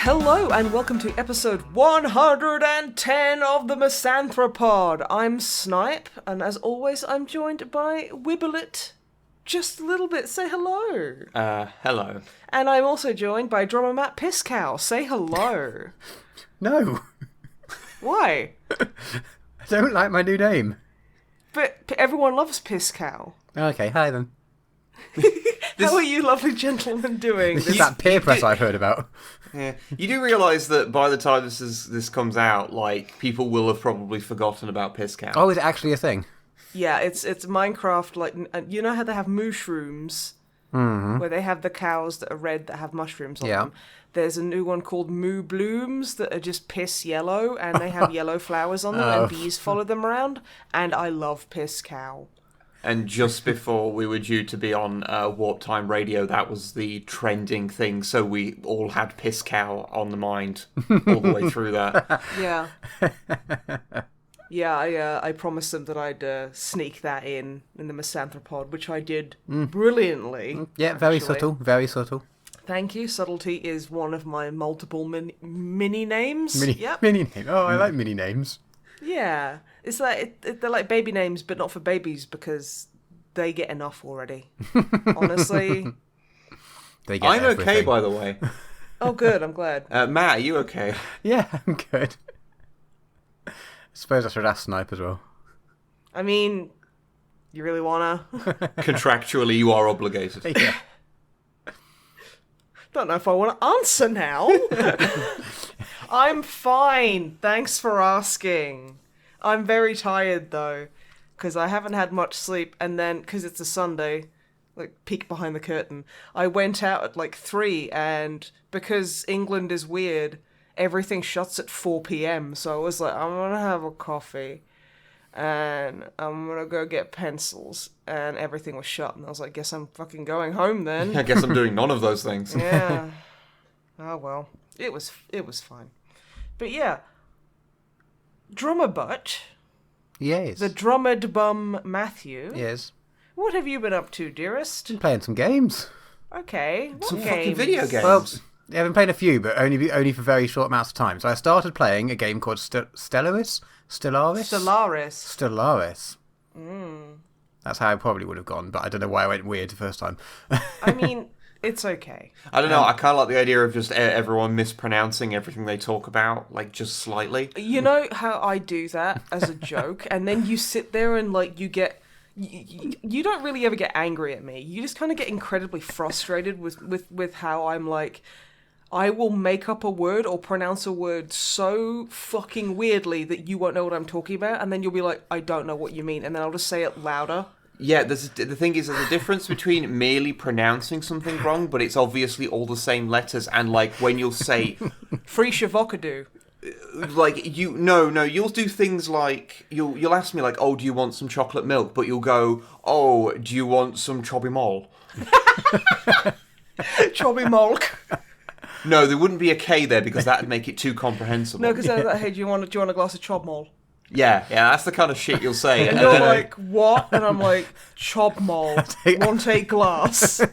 Hello and welcome to episode 110 of the MisanthroPod. I'm Snipe, and as always, I'm joined by Wibblet. Just a little bit. Say hello. Hello. And I'm also joined by drummer Matt Piscow. Say hello. No. Why? I don't like my new name. But everyone loves Piscow. Okay, hi then. How are you lovely gentlemen doing? This is that peer press I've heard about. Yeah, you do realise that by the time this comes out, like, people will have probably forgotten about Piss Cow. Oh, is it actually a thing? Yeah, it's Minecraft, like, you know how they have mushrooms? Mm-hmm. Where they have the cows that are red that have mushrooms on them. There's a new one called Moo Blooms that are just piss yellow, and they have yellow flowers on them, and bees follow them around, and I love Piss Cow. And just before we were due to be on Warp Time Radio, that was the trending thing, so we all had Piss Cow on the mind all the way through that. Yeah. Yeah, I promised them that I'd sneak that in the MisanthroPod, which I did brilliantly. Yeah, very subtle, very subtle. Thank you. Subtlety is one of my multiple mini names. Mini name. Oh, I like mini names. Yeah. It's like they're like baby names, but not for babies because they get enough already. Honestly, I'm okay, by the way. Oh, good. I'm glad. Matt, are you okay? Yeah, I'm good. I suppose I should ask Snipe as well. I mean, you really wanna? Contractually, you are obligated. Yeah. Don't know if I want to answer now. I'm fine. Thanks for asking. I'm very tired, though, because I haven't had much sleep, and then, because it's a Sunday, like, peek behind the curtain, I went out at, 3, and because England is weird, everything shuts at 4 p.m., so I was like, I'm gonna have a coffee, and I'm gonna go get pencils, and everything was shut, and I was like, guess I'm fucking going home, then. I guess I'm doing none of those things. Yeah. Oh, well. It was fine. But yeah, Drummer Butt. Yes. The drummered bum Matthew. Yes. What have you been up to, dearest? Been playing some games. Okay. What Some games? fucking video games. Well, yeah, I've been playing a few, but only for very short amounts of time. So I started playing a game called Stellaris. That's how I probably would have gone, but I don't know why I went weird the first time. I mean, it's okay. I don't know, I kind of like the idea of just everyone mispronouncing everything they talk about, like, just slightly. You know how I do that as a joke, and then you sit there and, like, you get... You don't really ever get angry at me. You just kind of get incredibly frustrated with how I'm like... I will make up a word or pronounce a word so fucking weirdly that you won't know what I'm talking about, and then you'll be like, I don't know what you mean, and then I'll just say it louder. Yeah, the thing is, there's a difference between merely pronouncing something wrong, but it's obviously all the same letters, and, like, when you'll say... Free Shavokadu. Like, you'll do things like, you'll ask me, like, oh, do you want some chocolate milk? But you'll go, oh, do you want some Chobby Mol? Chobby Mol. No, there wouldn't be a K there, because that'd make it too comprehensible. No, because I was like, hey, do you want a glass of Chob Mol? Yeah, that's the kind of shit you'll say. And you're like, what? And I'm like, Chob Mol, want a glass? And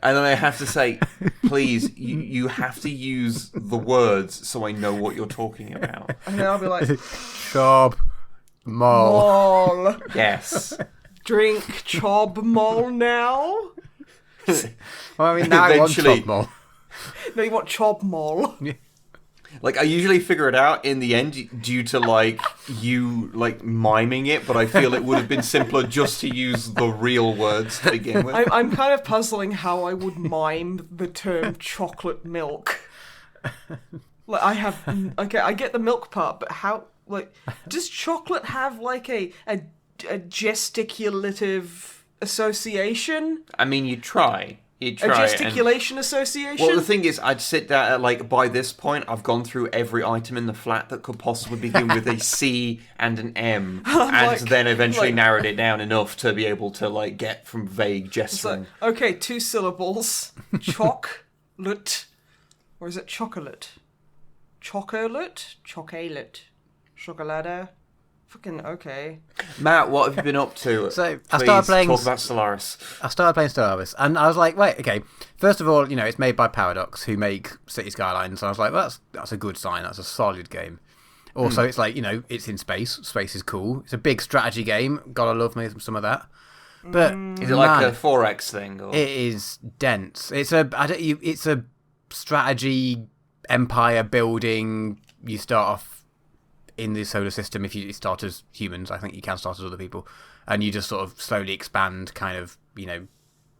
then I have to say, please, you have to use the words so I know what you're talking about. And then I'll be like, Chob Mol. Yes. Drink Chob Mol now? Well, I mean, now I want Chob Mol. No, you want Chob Mol. Like, I usually figure it out in the end due to, like, you, like, miming it, but I feel it would have been simpler just to use the real words to begin with. I'm kind of puzzling how I would mime the term chocolate milk. Like, I get the milk part, but how, like, does chocolate have, like, a gesticulative association? I mean, you try. You A try it, and- gesticulation association? Well, the thing is, I'd sit down, like, by this point, I've gone through every item in the flat that could possibly begin with a C and an M, and then eventually narrowed it down enough to be able to, like, get from vague gesturing. Like, okay, 2 syllables. Chocolate. Or is it chocolate? Chocolate? Chocolate. Chocolada? Fucking okay. Matt, what have you been up to? So, I started playing... talk about Stellaris. I started playing Stellaris, and I was like, wait, okay. First of all, it's made by Paradox, who make City Skylines, and I was like, well, that's a good sign. That's a solid game. Also, it's like, it's in space. Space is cool. It's a big strategy game. Gotta love me some of that. But is it like a 4X thing? Or? It is dense. It's a strategy empire building. You start off in the solar system. If you start as humans, I think you can start as other people, and you just sort of slowly expand, kind of,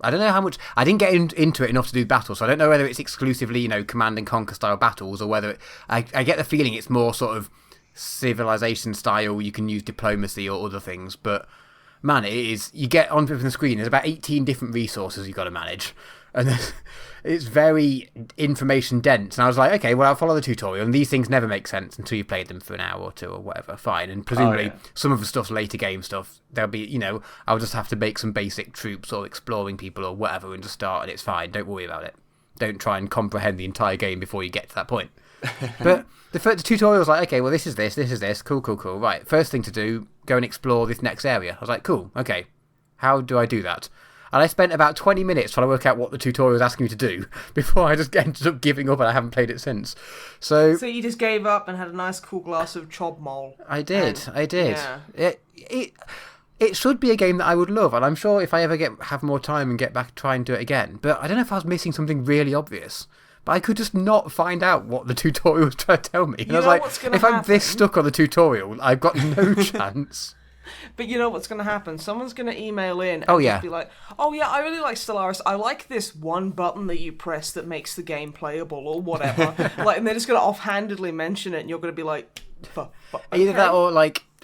I don't know how much. I didn't get into it enough to do battles, so I don't know whether it's exclusively, command and conquer style battles, or whether I get the feeling it's more sort of civilization style. You can use diplomacy or other things, but man, it is. You get on the screen. There's about 18 different resources you've got to manage, and it's very information dense. And I was like, okay, well, I'll follow the tutorial. And these things never make sense until you've played them for an hour or two or whatever. Fine. And presumably some of the stuff's later game stuff. There'll be, I'll just have to make some basic troops or exploring people or whatever and just start, and it's fine. Don't worry about it. Don't try and comprehend the entire game before you get to that point. But the tutorial was like, okay, well, this is this. Cool. Right, first thing to do, go and explore this next area. I was like, cool, okay. How do I do that? And I spent about 20 minutes trying to work out what the tutorial was asking me to do before I just ended up giving up, and I haven't played it since. So you just gave up and had a nice cool glass of Chobby Mol. I did. Yeah. It should be a game that I would love, and I'm sure if I ever have more time and get back, try and do it again. But I don't know if I was missing something really obvious. But I could just not find out what the tutorial was trying to tell me. And I was like, if I'm this stuck on the tutorial, I've got no chance. But you know what's going to happen? Someone's going to email in and just be like, oh yeah, I really like Stellaris. I like this one button that you press that makes the game playable or whatever. And they're just going to offhandedly mention it, and you're going to be like, okay. Either that or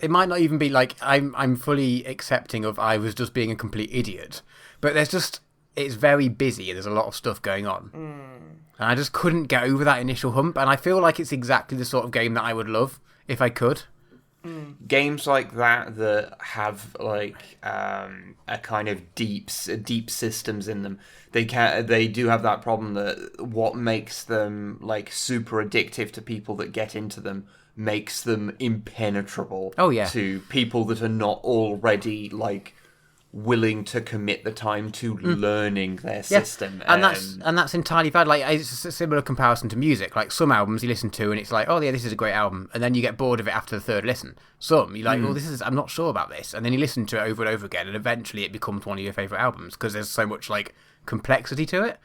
it might not even be like I'm fully accepting of I was just being a complete idiot. But it's very busy and there's a lot of stuff going on. And I just couldn't get over that initial hump, and I feel like it's exactly the sort of game that I would love if I could. Games like that have a kind of deep systems in them. They do have that problem that what makes them super addictive to people that get into them makes them impenetrable to people that are not already willing to commit the time to learning their system. And that's entirely valid. It's a similar comparison to music. Some albums you listen to and it's like, oh yeah, this is a great album, and then you get bored of it after the third listen. Some you're like, well, I'm not sure about this, and then you listen to it over and over again, and eventually it becomes one of your favourite albums because there's so much complexity to it.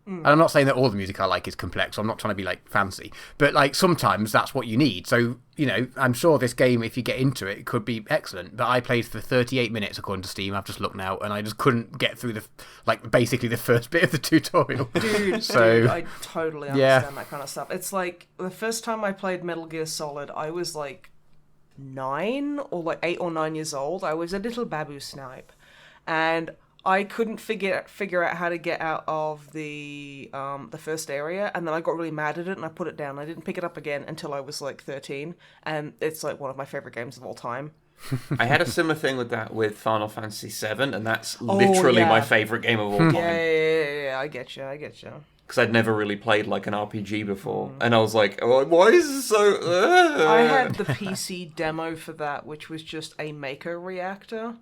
And I'm not saying that all the music I like is complex. I'm not trying to be fancy, but sometimes that's what you need. So I'm sure this game, if you get into it, could be excellent. But I played for 38 minutes according to Steam. I've just looked now, and I just couldn't get through basically the first bit of the tutorial. Dude, I totally understand that kind of stuff. It's the first time I played Metal Gear Solid, I was 9 or 8 or 9 years old. I was a little babu snipe, and I couldn't figure out how to get out of the first area, and then I got really mad at it and I put it down. I didn't pick it up again until I was 13, and it's one of my favorite games of all time. I had a similar thing with that with Final Fantasy VII, and that's literally my favorite game of all time. Yeah, I get you. Because I'd never really played an RPG before, and I was like, oh, why is this so... I had the PC demo for that, which was just a Maker reactor.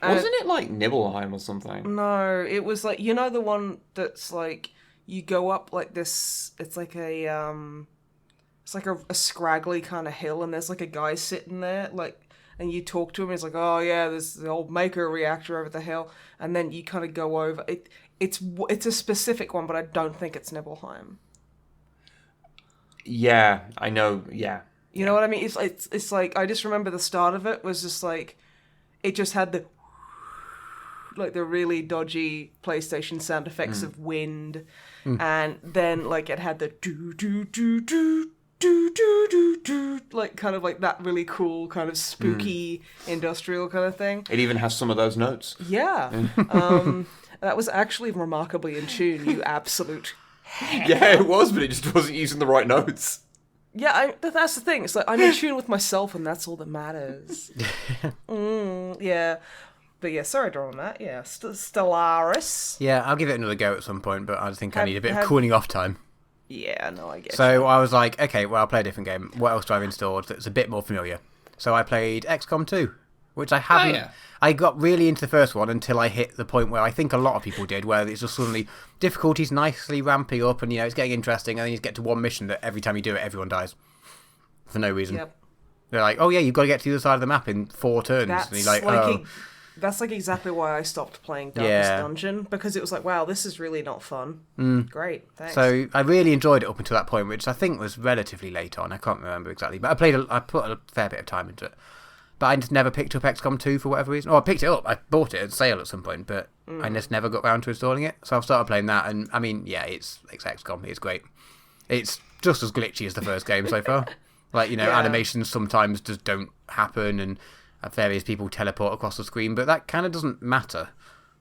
Wasn't it Nibelheim or something? No, it was the one that's you go up this. It's a scraggly kind of hill, and there's a guy sitting there and you talk to him. And he's like, oh yeah, there's the old Maker reactor over the hill, and then you kind of go over it. It's a specific one, but I don't think it's Nibelheim. Yeah, I know. Yeah, you know what I mean. It's I just remember the start of it was just it just had the really dodgy PlayStation sound effects of wind, and then it had the do do do do do do do do kind of that really cool kind of spooky industrial kind of thing. It even has some of those notes. Yeah. That was actually remarkably in tune, you absolute Yeah, it was, but it just wasn't using the right notes. Yeah, that's the thing. It's like, I'm in tune with myself, and that's all that matters. Yeah. But yeah, sorry, drawing that. Yeah, Stellaris. Yeah, I'll give it another go at some point, but I think I need a bit of cooling off time. Yeah, no, I get So I was like, okay, well, I'll play a different game. What else do I have installed that's a bit more familiar? So I played XCOM 2, which I haven't... Oh, yeah. I got really into the first one until I hit the point where I think a lot of people did, where it's just suddenly difficulties nicely ramping up and, it's getting interesting, and then you get to one mission that every time you do it, everyone dies. For no reason. Yep. They're like, oh yeah, you've got to get to the other side of the map in 4 turns. That's and you're like, oh... That's like exactly why I stopped playing Darkest Dungeon, because it was like, wow, this is really not fun. Great, thanks. So I really enjoyed it up until that point, which I think was relatively late on. I can't remember exactly, but I put a fair bit of time into it. But I just never picked up XCOM 2 for whatever reason. Oh, I picked it up. I bought it at sale at some point, but I just never got around to installing it. So I've started playing that, and I mean, yeah, it's XCOM. It's great. It's just as glitchy as the first game so far. Like, animations sometimes just don't happen, and various people teleport across the screen, but that kind of doesn't matter,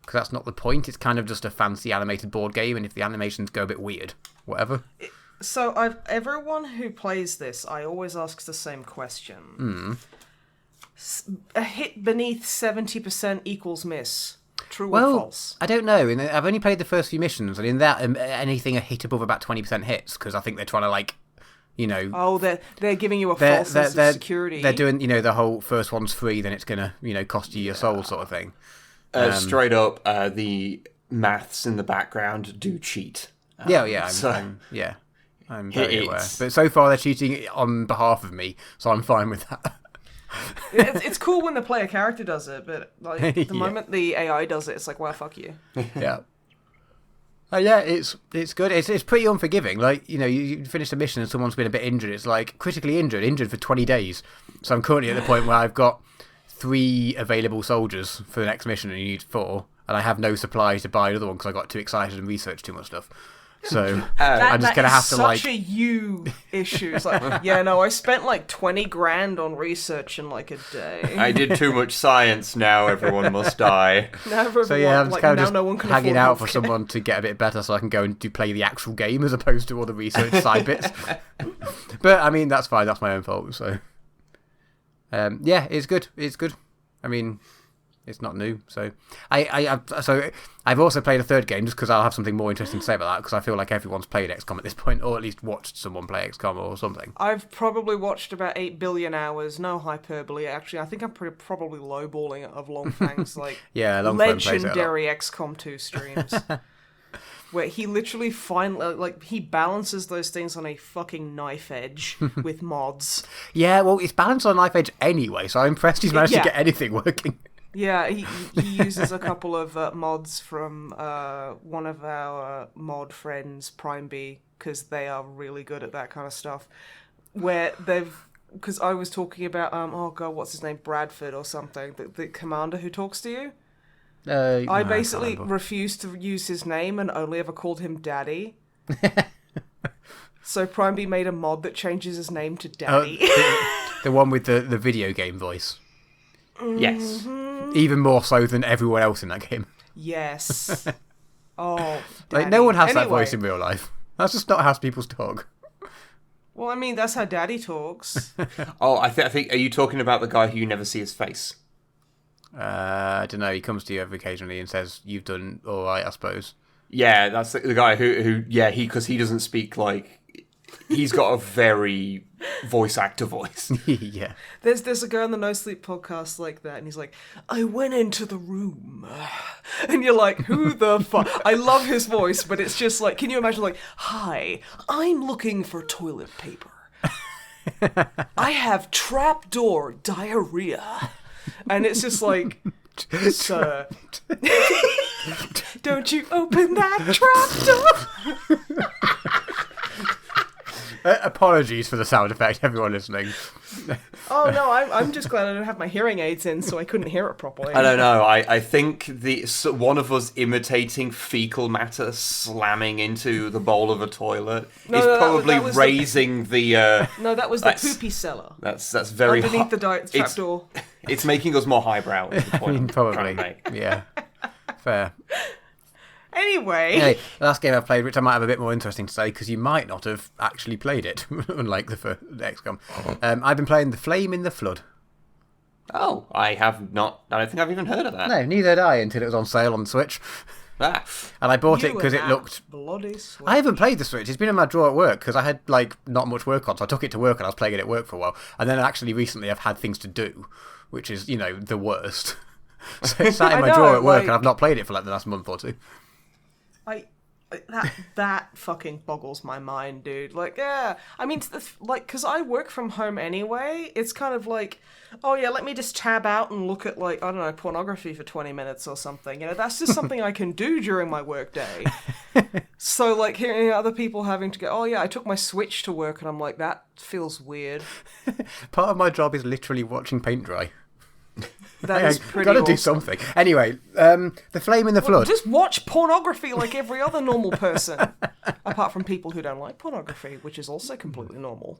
because that's not the point. It's kind of just a fancy animated board game, and if the animations go a bit weird, whatever. So everyone who plays this, I always ask the same question. A hit beneath 70% equals miss. True or false? I don't know. I've only played the first few missions, and in that, anything a hit above about 20% hits, because I think they're trying to, Oh, they're giving you a false sense of security. They're doing, the whole first one's free, then it's going to, cost you your soul sort of thing. Straight up, the maths in the background do cheat. I'm very aware. But so far they're cheating on behalf of me, so I'm fine with that. It's cool when the player character does it, but the moment the AI does it, it's like, well, fuck you. Yeah. Yeah, it's good. It's pretty unforgiving. Like, you finish a mission and someone's been a bit injured. It's like critically injured for 20 days. So I'm currently at the point where I've got 3 available soldiers for the next mission, and you need 4, and I have no supplies to buy another one because I got too excited and researched too much stuff. So I'm just gonna have to such a you issue. It's like, I spent like 20 grand on research in like a day. I did too much science. Now everyone must die. I'm just kind of just hanging out for someone to get a bit better, so I can go and play the actual game as opposed to all the research side bits. But I mean, that's fine. That's my own fault. So it's good. It's good. I mean, it's not new, so I've also played a third game just because I'll have something more interesting to say about that, because I feel like everyone's played XCOM at this point, or at least watched someone play XCOM or something. I've probably watched about 8 billion hours, no hyperbole. Actually, I think I'm probably lowballing of Longfang's legendary XCOM 2 streams, where he literally he balances those things on a fucking knife edge with mods. Yeah, well, it's balanced on a knife edge anyway, so I'm impressed he's managed to get anything working. Yeah, he uses a couple of mods from one of our mod friends, Prime B, because they are really good at that kind of stuff. Where because I was talking about, what's his name, Bradford or something, the commander who talks to you. I basically refused to use his name and only ever called him Daddy. So Prime B made a mod that changes his name to Daddy. The one with the video game voice. Yes. Even more so than everyone else in that game. Yes. Oh, Daddy. No one has that voice in real life. That's just not how people talk. Well, I mean, that's how Daddy talks. I think. Are you talking about the guy who you never see his face? I don't know. He comes to you occasionally and says, "You've done all right, I suppose." Yeah, that's the guy who because he doesn't speak like. He's got a very voice actor voice. Yeah. There's a guy on the No Sleep podcast like that, and he's like, I went into the room. And you're like, who the fuck? I love his voice, but it's just like, can you imagine like, hi, I'm looking for toilet paper. I have trapdoor diarrhea. And it's just like, sir, don't you open that trapdoor. Apologies for the sound effect, everyone listening. Oh no, I'm just glad I don't have my hearing aids in, so I couldn't hear it properly. I don't know. I think one of us imitating fecal matter slamming into the bowl of a toilet is probably raising the. No, that was the poopy cellar. That's very underneath the trapdoor. It's making us more highbrow. Is the point probably. Yeah. Fair. Anyway, the last game I've played, which I might have a bit more interesting to say, because you might not have actually played it, unlike the XCOM. I've been playing The Flame in the Flood. Oh, I have not. I don't think I've even heard of that. No, neither did I until it was on sale on Switch. Ah. And I bought it because it looked... bloody Switch. I haven't played the Switch. It's been in my drawer at work because I had not much work on, so I took it to work and I was playing it at work for a while. And then actually recently I've had things to do, which is, the worst. So it's sat in my drawer at work and I've not played it for the last month or two. That fucking boggles my mind, dude. I mean, because I work from home anyway, it's kind of like, oh yeah, let me just tab out and look at, I don't know, pornography for 20 minutes or something. That's just something I can do during my work day. So, hearing other people having to go, oh yeah, I took my Switch to work, and I'm like, that feels weird. Part of my job is literally watching paint dry. That is pretty gotta awesome. do something. Anyway, The Flame in the Flood. Just watch pornography like every other normal person. Apart from people who don't like pornography, which is also completely normal.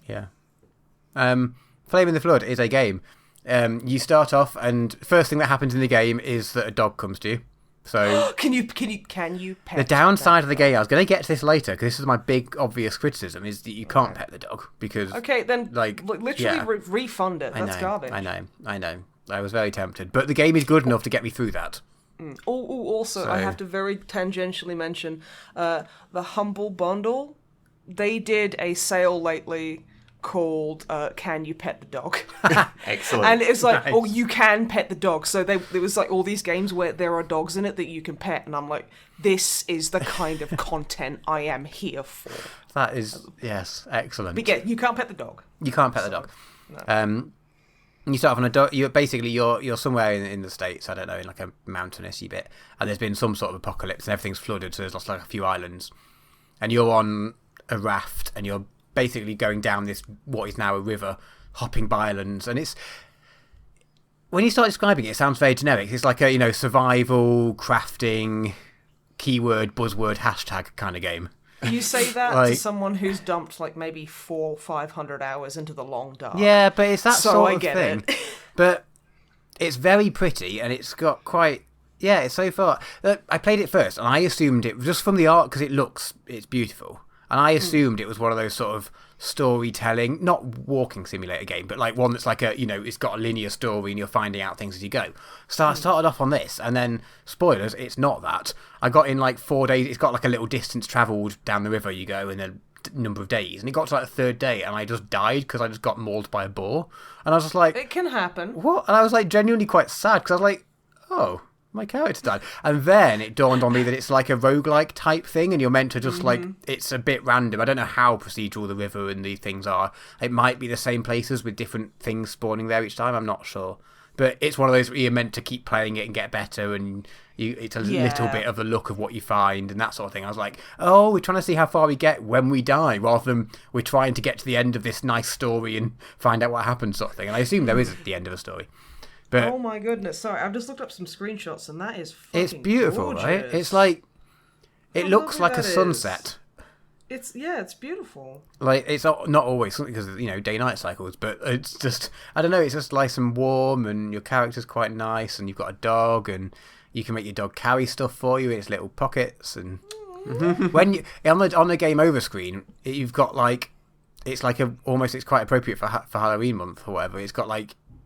Yeah. Flame in the Flood is a game. You start off, and first thing that happens in the game is that a dog comes to you. So can you pet the downside of the game, I was going to get to this later, because this is my big obvious criticism, is that you can't pet the dog, because... Okay, then literally refund it. That's garbage. I know. I was very tempted. But the game is good enough to get me through that. Also, I have to very tangentially mention the Humble Bundle. They did a sale lately called Can You Pet the Dog? Excellent. And it's like, Nice. oh, you can pet the dog. So there was all these games where there are dogs in it that you can pet, and I'm like, this is the kind of content I am here for. That is, yes, excellent. But yeah, you can't pet the dog. You can't pet the dog. No. You start off on a dog. You're somewhere in the States. I don't know, in a mountainousy bit, and there's been some sort of apocalypse, and everything's flooded. So there's lost a few islands, and you're on a raft, and you're basically going down this what is now a river, hopping by islands, and it's, when you start describing it, it sounds very generic. It's like a survival, crafting, keyword, buzzword, hashtag kind of game. You say that to someone who's dumped maybe 400 or 500 hours into the long dark. Yeah, but it's that sort of get thing. It. But it's very pretty, and it's got quite... Yeah, it's so far... I played it first, and I assumed it, just from the art, because it's beautiful, and I assumed it was one of those sort of storytelling, not walking simulator game, but one that's it's got a linear story and you're finding out things as you go. So I started off on this, and then, spoilers, it's not that. I got in 4 days, it's got a little distance travelled down the river you go in a number of days, and it got to the third day, and I just died because I just got mauled by a boar. And I was just like... It can happen. What? And I was genuinely quite sad, because I was like, oh... my character died. And then it dawned on me that it's a roguelike type thing, and you're meant to just it's a bit random. I don't know how procedural the river and the things are. It might be the same places with different things spawning there each time, I'm not sure. But it's one of those where you're meant to keep playing it and get better, and it's a little bit of the look of what you find and that sort of thing. I was like, oh, we're trying to see how far we get when we die, rather than we're trying to get to the end of this nice story and find out what happens sort of thing. And I assume there is the end of a story. But oh my goodness! Sorry, I've just looked up some screenshots, and that is fucking it's beautiful, gorgeous. right? It's it looks like a sunset. It's beautiful. It's not always because day-night cycles, but it's just, I don't know. It's just nice and warm, and your character's quite nice, and you've got a dog, and you can make your dog carry stuff for you in its little pockets, and when you on the game over screen, you've got it's it's quite appropriate for Halloween month or whatever. It's got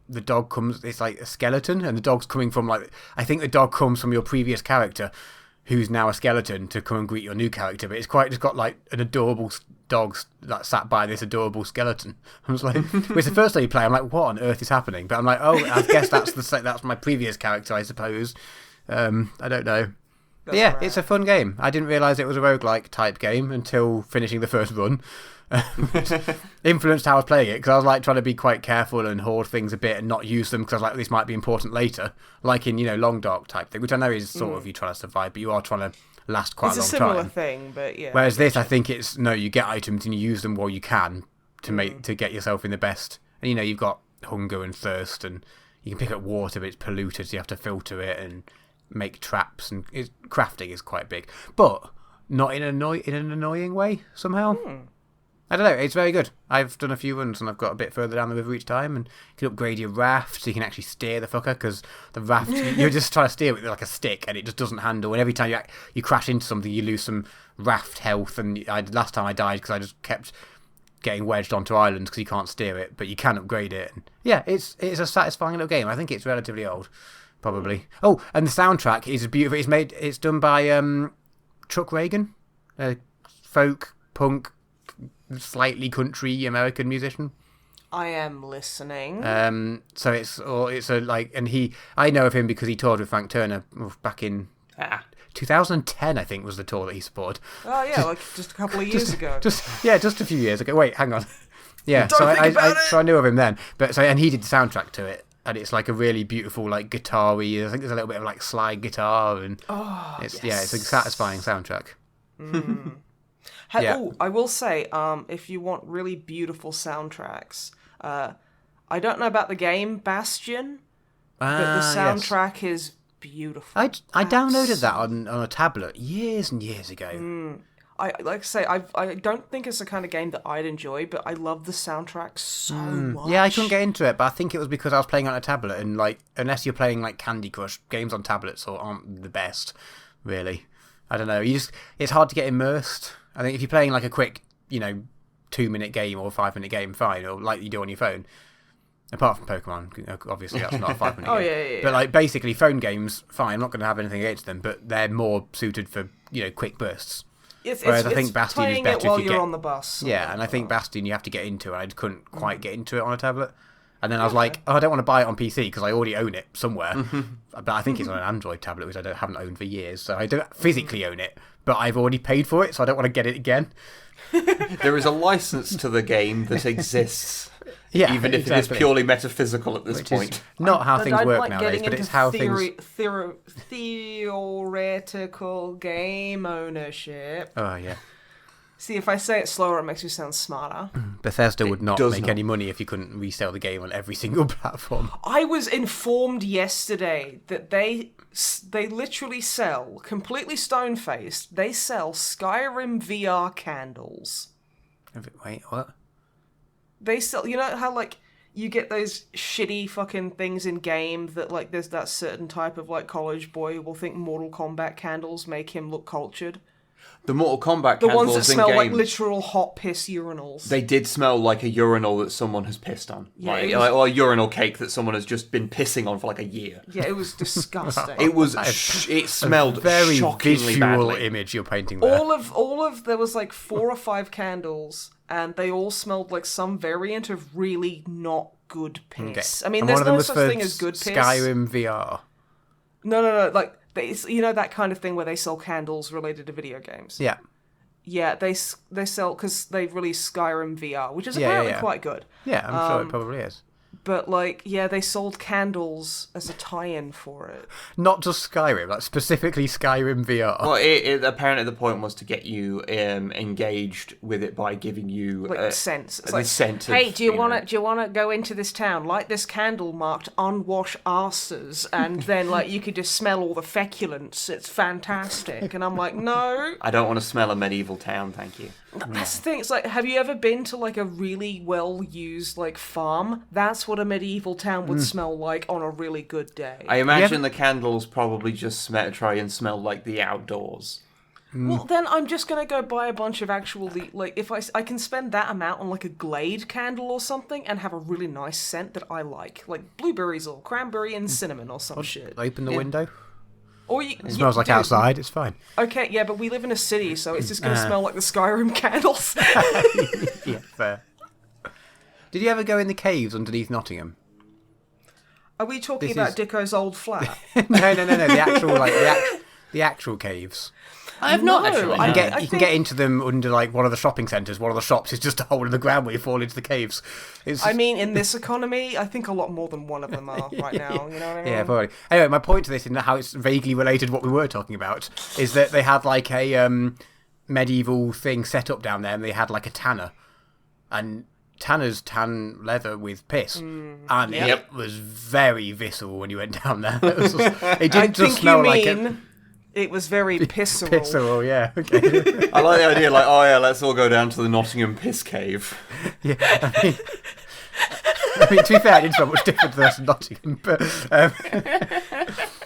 the dog comes, it's a skeleton, and the dog's coming from I think the dog comes from your previous character, who's now a skeleton, to come and greet your new character. But it's got an adorable dog that sat by this adorable skeleton. I was like, it's the first time you play, I'm like, what on earth is happening? But I'm like, oh, I guess that's my previous character, I suppose. I don't know. But yeah, it's a fun game. I didn't realise it was a roguelike type game until finishing the first run. Influenced how I was playing it, because I was trying to be quite careful and hoard things a bit and not use them, because I was like, this might be important later, in Long Dark type thing, which I know is sort of you trying to survive, but you are trying to last quite a long time. It's a similar thing, but yeah. Whereas this, I think it's you get items and you use them while you can to get yourself in the best. And you've got hunger and thirst, and you can pick up water, but it's polluted, so you have to filter it and make traps, and crafting is quite big, but not in an annoying way somehow. I don't know. It's very good. I've done a few runs and I've got a bit further down the river each time, and you can upgrade your raft so you can actually steer the fucker, because the raft you're just trying to steer with like a stick and it just doesn't handle. And every time you crash into something, you lose some raft health. And last time I died because I just kept getting wedged onto islands because you can't steer it, but you can upgrade it. And yeah, it's a satisfying little game. I think it's relatively old, probably. Oh, and the soundtrack is beautiful. It's done by Chuck Reagan, a folk punk, slightly country American musician. I am listening. So I know of him because he toured with Frank Turner back in 2010, I think was the tour that he supported. Oh yeah, like just a couple of years ago. Just a few years ago. Wait, hang on. Yeah, Don't think about it. So I knew of him then, and he did the soundtrack to it, and it's like a really beautiful, like guitar-y. I think there's a little bit of like slide guitar, and it's a satisfying soundtrack. I will say, if you want really beautiful soundtracks, I don't know about the game Bastion, but the soundtrack is beautiful. I downloaded that on a tablet years and years ago. I don't think it's the kind of game that I'd enjoy, but I love the soundtrack so much. Yeah, I couldn't get into it, but I think it was because I was playing on a tablet, and like, unless you're playing like Candy Crush, games on tablets aren't the best, really. I don't know. It's hard to get immersed. I think if you're playing like a quick, 2-minute game or 5-minute game, fine, or like you do on your phone. Apart from Pokemon, obviously that's not a 5-minute game. Yeah. But like basically phone games, fine, I'm not going to have anything against them, but they're more suited for, quick bursts. Whereas I think Bastion is better while if you you're get on the bus. Yeah, and I think Bastion you have to get into, and I couldn't quite get into it on a tablet. And then I was like, I don't want to buy it on PC because I already own it somewhere. But I think it's on an Android tablet, which I haven't owned for years. So I don't physically own it, but I've already paid for it, so I don't want to get it again. There is a license to the game that exists, even if it is purely metaphysical at this point. Not how things work nowadays, but it's how theoretical game ownership. Oh, yeah. See, if I say it slower, it makes me sound smarter. Bethesda would not make any money if you couldn't resell the game on every single platform. I was informed yesterday that they literally sell, completely stone-faced, they sell Skyrim VR candles. Wait, what? They sell, you know how, like, you get those shitty fucking things in game that, like, there's that certain type of, like, college boy who will think Mortal Kombat candles make him look cultured? The Mortal Kombat the candles ones that smell in-game, like literal hot piss urinals. They did smell like a urinal that someone has pissed on. Yeah, or a urinal cake that someone has just been pissing on for like a year. Yeah, it was disgusting. It smelled very shockingly visual badly. image you're painting there. All of there was like 4 or 5 candles, and they all smelled like some variant of really not good piss. Okay. I mean, And there's one of them no was such for thing as good piss. Skyrim VR. No, like you know that kind of thing where they sell candles related to video games. Yeah. Yeah, they sell because they've released Skyrim VR, which is apparently quite good. Yeah, I'm sure it probably is. But like, yeah, they sold candles as a tie-in for it. Not just Skyrim, like specifically Skyrim VR. Well, it apparently the point was to get you engaged with it by giving you like scents. It's like, scent. Hey, do you want to go into this town? Light this candle marked "Unwash Arses," and then like you could just smell all the feculence. It's fantastic. And I'm like, no, I don't want to smell a medieval town, thank you. That's the thing. It's like, have you ever been to like a really well-used like farm? That's what a medieval town would smell like on a really good day. I imagine the candles probably just try and smell like the outdoors. Well, then I'm just gonna go buy a bunch of actually like if I can spend that amount on like a Glade candle or something and have a really nice scent that I like blueberries or cranberry and cinnamon or some shit. Open the window. Or it smells like outside. It's fine. Okay, yeah, but we live in a city, so it's just gonna smell like the Skyrim candles. Yeah, fair. Did you ever go in the caves underneath Nottingham? Are we talking about Dicko's old flat? No. The actual caves. I have not actually. You can get into them under like one of the shopping centres. One of the shops is just a hole in the ground where you fall into the caves. I mean, in this economy, I think a lot more than one of them are right now. You know what I mean? Yeah, probably. Anyway, my point to this, and how it's vaguely related to what we were talking about, is that they had like a medieval thing set up down there, and they had like a tanner, and tanners tan leather with piss, and it was very visceral when you went down there. It didn't just smell like it. It was very pisserol. Pisserol, yeah. Okay. I like the idea, like, oh yeah, let's all go down to the Nottingham piss cave. Yeah, I mean, to be fair, it's not much different to the rest of Nottingham, but...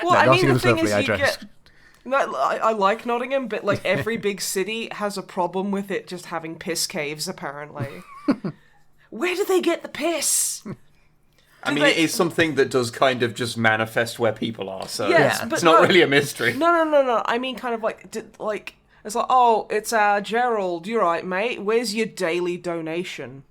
Well, I mean, the thing lovely, is, you get... No, I like Nottingham, but like every big city has a problem with it just having piss caves, apparently. Where do they get the piss? I mean, it is something that does kind of just manifest where people are, so Yes, it's but not really a mystery. No. I mean, kind of like, it's like, oh, it's Gerald. You're right, mate. Where's your daily donation?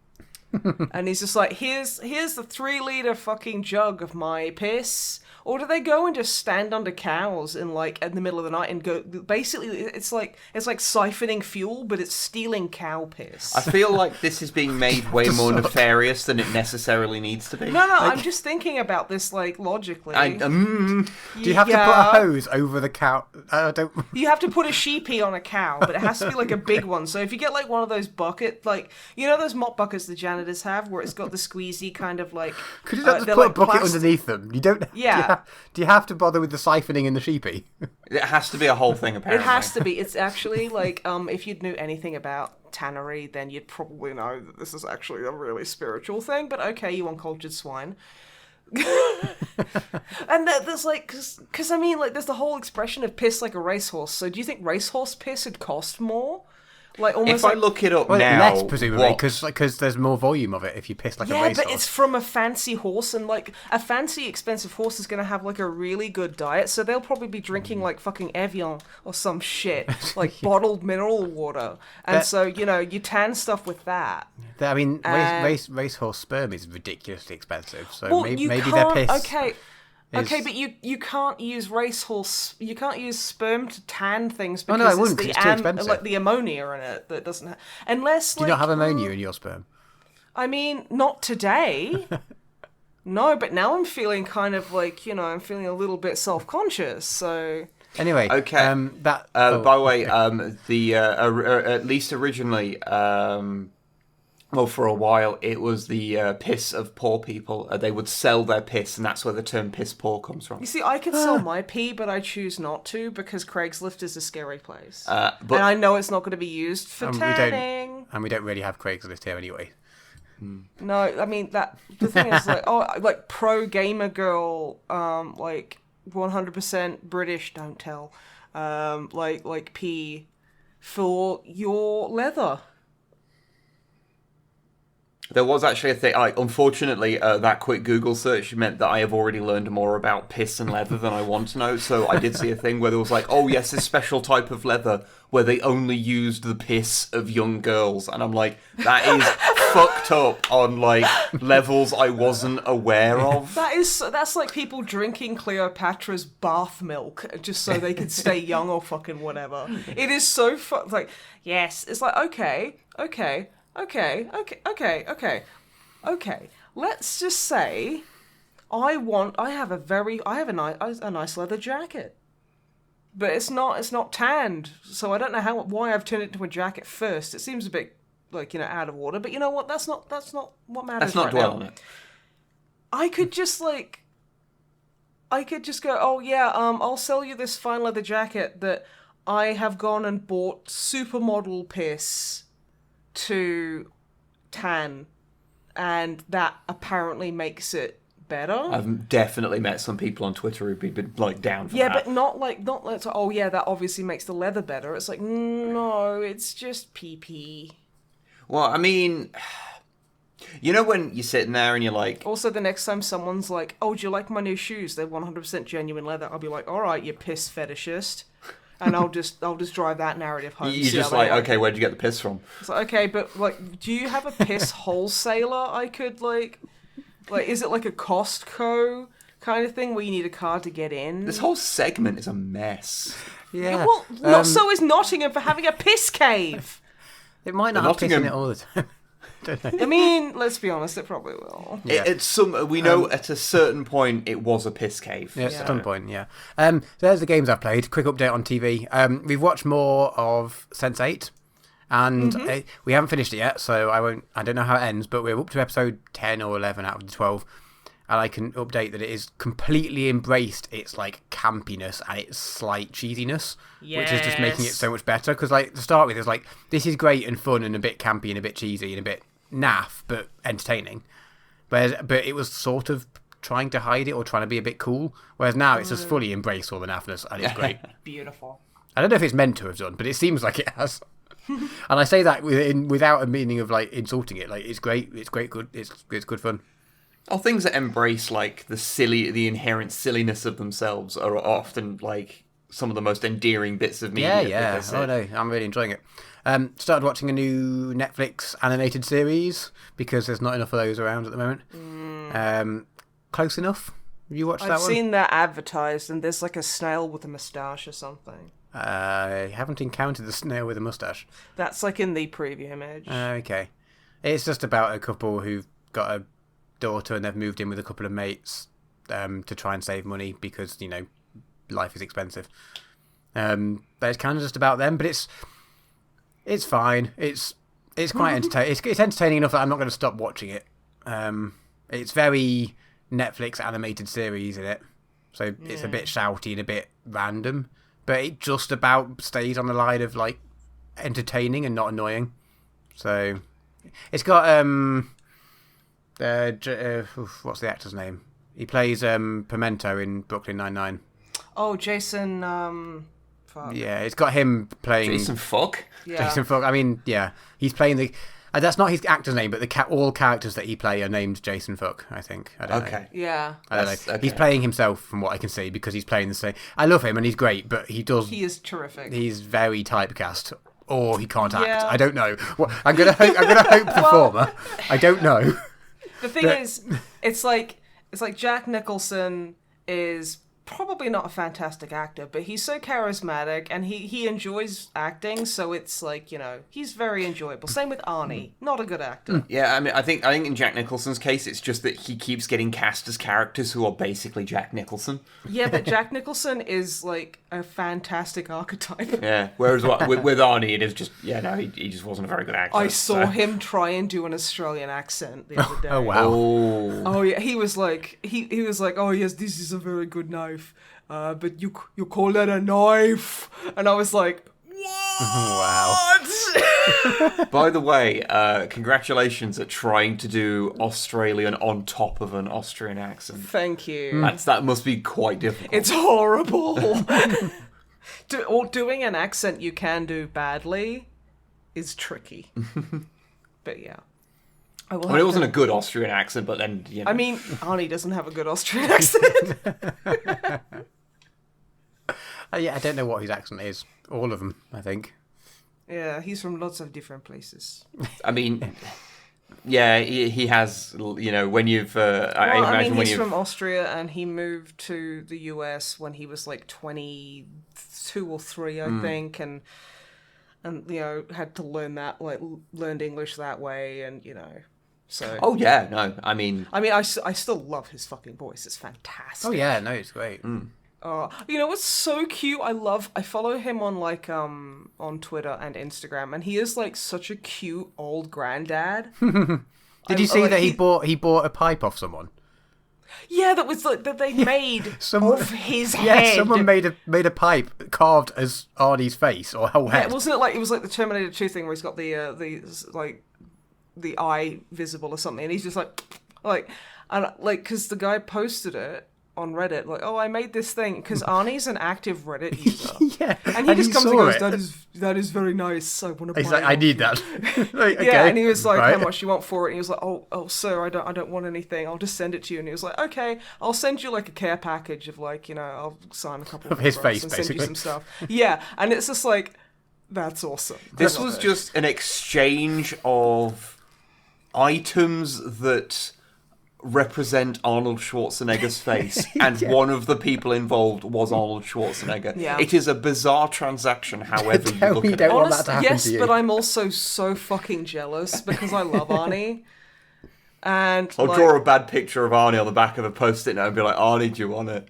And he's just like, here's the 3-liter fucking jug of my piss. Or do they go and just stand under cows in the middle of the night and go? Basically, it's like siphoning fuel, but it's stealing cow piss. I feel like this is being made way more nefarious than it necessarily needs to be. No, I'm just thinking about this logically. Do you have to put a hose over the cow? You have to put a sheepy on a cow, but it has to be like a big one. So if you get like one of those bucket, those mop buckets the janitors have, where it's got the squeezy kind of like. Could you not just put a bucket underneath them? You don't. Yeah. Do you have to bother with the siphoning in the sheepy? It has to be a whole thing, apparently. It has to be. It's actually like, if you knew anything about tannery, then you'd probably know that this is actually a really spiritual thing. But okay, you uncultured swine. And there's like, because I mean, like, there's the whole expression of piss like a racehorse. So do you think racehorse piss would cost more? Like almost. If I look it up now, less presumably, because there's more volume of it if you piss like a racehorse. Yeah, but it's from a fancy horse, and like a fancy, expensive horse is going to have like a really good diet, so they'll probably be drinking like fucking Evian or some shit, like bottled mineral water, and so you tan stuff with that. I mean, racehorse sperm is ridiculously expensive, so well, maybe their piss. Okay, but you can't use racehorse. You can't use sperm to tan things because I wouldn't, it's too expensive. Like the ammonia in it that doesn't. Unless do you not have ammonia in your sperm? I mean, not today. No, but now I'm feeling kind of like I'm feeling a little bit self-conscious. So anyway, okay. By the way, at least originally. Well, for a while, it was the piss of poor people. They would sell their piss, and that's where the term piss poor comes from. You see, I could sell my pee, but I choose not to because Craigslist is a scary place. But and I know it's not going to be used for tanning. We don't really have Craigslist here anyway. No, I mean, the thing is, like pro gamer girl, like 100% British, don't tell, like pee for your leather. There was actually a thing, unfortunately, that quick Google search meant that I have already learned more about piss and leather than I want to know, so I did see a thing where there was like, oh yes, this special type of leather where they only used the piss of young girls, and I'm like, that is fucked up on, levels I wasn't aware of. That's like people drinking Cleopatra's bath milk just so they could stay young or fucking whatever. It is so yes, it's like, okay. Let's just say I have a nice leather jacket. But it's not tanned. So I don't know why I've turned it into a jacket first. It seems a bit out of order, but you know what? That's not what matters. Let's not dwell on it. I could just go, "Oh yeah, I'll sell you this fine leather jacket that I have gone and bought supermodel piss to tan, and that apparently makes it better." I've definitely met some people on Twitter who've been down for that. Yeah, but not like oh yeah, that obviously makes the leather better. It's like, no, it's just pee. Well, I mean, when you're sitting there and you're like... Also, the next time someone's like, oh, do you like my new shoes? They're 100% genuine leather. I'll be like, all right, you piss fetishist. And I'll just drive that narrative home. You're just like, okay, where'd you get the piss from? It's like, okay, but do you have a piss wholesaler I could is it like a Costco kind of thing where you need a card to get in? This whole segment is a mess. Yeah. Well, not so is Nottingham for having a piss cave. It might not have piss in it all the time. Don't know. I mean, let's be honest, it probably will. Yeah. We know at a certain point it was a piss cave. Yeah, at some point, yeah. So there's the games I've played. Quick update on TV. We've watched more of Sense8, and we haven't finished it yet, so I don't know how it ends, but we're up to episode 10 or 11 out of the 12. and I can update that it is completely embraced its like campiness and its slight cheesiness, which is just making it so much better. Because like to start with, it's like this is great and fun and a bit campy and a bit cheesy and a bit naff but entertaining. But it was sort of trying to hide it or trying to be a bit cool. Whereas now it's just fully embraced all the naffness and it's great. Beautiful. I don't know if it's meant to have done, but it seems like it has. And I say that without a meaning of like insulting it. Like it's great, good, it's good fun. Oh, things that embrace like the inherent silliness of themselves are often like some of the most endearing bits of media. Yeah. Oh no, I'm really enjoying it. Started watching a new Netflix animated series because there's not enough of those around at the moment. Close Enough. Have you watched that one? I've seen that advertised, and there's like a snail with a moustache or something. I haven't encountered the snail with a moustache. That's like in the preview image. Okay. It's just about a couple who've got a daughter and they've moved in with a couple of mates to try and save money because, you know, life is expensive. But it's kind of just about them, but it's fine. It's quite entertaining. It's entertaining enough that I'm not going to stop watching it. It's very Netflix animated series in it, so it's a bit shouty and a bit random, but it just about stays on the line of like entertaining and not annoying. So it's got what's the actor's name? He plays Pimento in Brooklyn Nine-Nine. Oh, Jason. Fuck. Yeah, it's got him playing Jason Fuck. Yeah. Jason Fuck. I mean, yeah, he's playing the. That's not his actor's name, but all characters that he play are named Jason Fuck. I think. I don't know. Yeah. I don't know. Okay. He's playing himself from what I can see because he's playing the same. I love him and he's great, but he is terrific. He's very typecast, or he can't act. I don't know. I'm gonna hope the former. I don't know. The thing is, it's like Jack Nicholson is probably not a fantastic actor, but he's so charismatic and he enjoys acting, so it's like, you know, he's very enjoyable. Same with Arnie, not a good actor. Yeah, I mean, I think in Jack Nicholson's case, it's just that he keeps getting cast as characters who are basically Jack Nicholson. Yeah, but Jack Nicholson is like a fantastic archetype. Yeah, whereas with Arnie, it is just, he just wasn't a very good actor. I saw him try and do an Australian accent the other day. Oh wow! Oh yeah, he was like, oh yes, this is a very good knife, but you call that a knife? And I was like, what? Wow. By the way, congratulations at trying to do Australian on top of an Austrian accent. Thank you. That must be quite difficult. It's horrible. Doing an accent you can do badly is tricky. But yeah. I mean, it wasn't a good Austrian accent, but then, you know. I mean, Arnie doesn't have a good Austrian accent. Yeah, I don't know what his accent is. All of them, I think. Yeah, he's from lots of different places. I mean, yeah, he has, you know, when you've... I mean, he's from Austria, and he moved to the US when he was like 22 or 3, I think, and you know, had to learned English that way, and, you know... So. Oh yeah, no, I mean, I still love his fucking voice. It's fantastic. Oh yeah, no, it's great. You know what's so cute? I follow him on on Twitter and Instagram, and he is like such a cute old granddad. Did you see that he bought a pipe off someone? Yeah, that was like that they made off his head. Yeah, someone made a pipe carved as Arnie's face or whole head. Yeah, wasn't it like the Terminator 2 thing where he's got the eye visible or something, and he's just like, because the guy posted it on Reddit, like, oh, I made this thing, because Arnie's an active Reddit user. Yeah, and he just comes and goes, that is very nice, I want to buy He's like, it. I need that. Like, okay, yeah, and he was like, right. How much do you want for it? And he was like, oh, sir, I don't want anything, I'll just send it to you. And he was like, okay, I'll send you like a care package of like, you know, I'll sign a couple of his face, and basically. send you some stuff. Yeah, and it's just like, that's awesome. This was just an exchange of items that represent Arnold Schwarzenegger's face, and one of the people involved was Arnold Schwarzenegger. Yeah. It is a bizarre transaction, however you look at it. Want that to happen yes, to you. but I'm also so fucking jealous because I love Arnie. And I'll draw a bad picture of Arnie on the back of a post-it note and be like, Arnie, do you want it?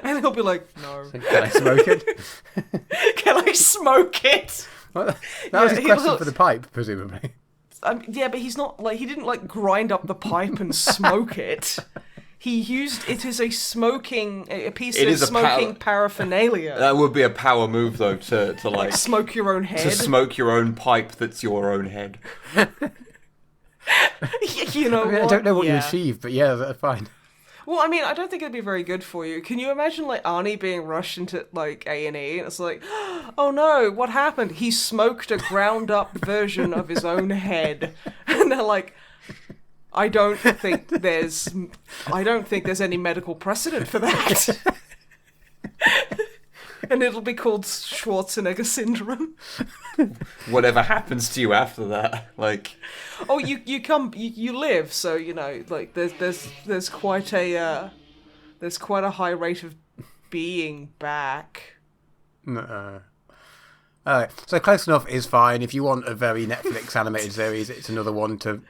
And he'll be like, no. Can I smoke it? Can I smoke it? That was his question for the pipe, presumably. yeah, but he's not like he didn't like grind up the pipe and smoke it. He used it as a piece of smoking paraphernalia. That would be a power move, though, to like smoke your own head. To smoke your own pipe that's your own head. You know, I don't know what you achieve, but yeah, that's fine. Well, I mean, I don't think it'd be very good for you. Can you imagine, like, Arnie being rushed into, like, A&E, and it's like, oh no, what happened? He smoked a ground-up version of his own head. And they're like, I don't think there's any medical precedent for that. And it'll be called Schwarzenegger syndrome. Whatever happens to you after that, like... Oh, you live, so you know, like there's quite a high rate of being back. Alright, so Close Enough is fine. If you want a very Netflix animated series, it's another one to,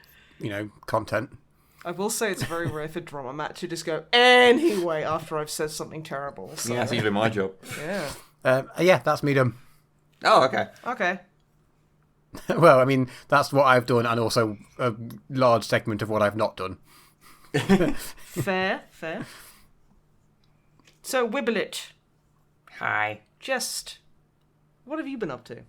content. I will say it's very rare for Drama Matt to just go anyway after I've said something terrible. So. Yeah, that's usually my job. Yeah. Yeah, that's me done. Oh, okay. Okay. Well, I mean, that's what I've done, and also a large segment of what I've not done. Fair. So, Wibbelit. Hi. What have you been up to?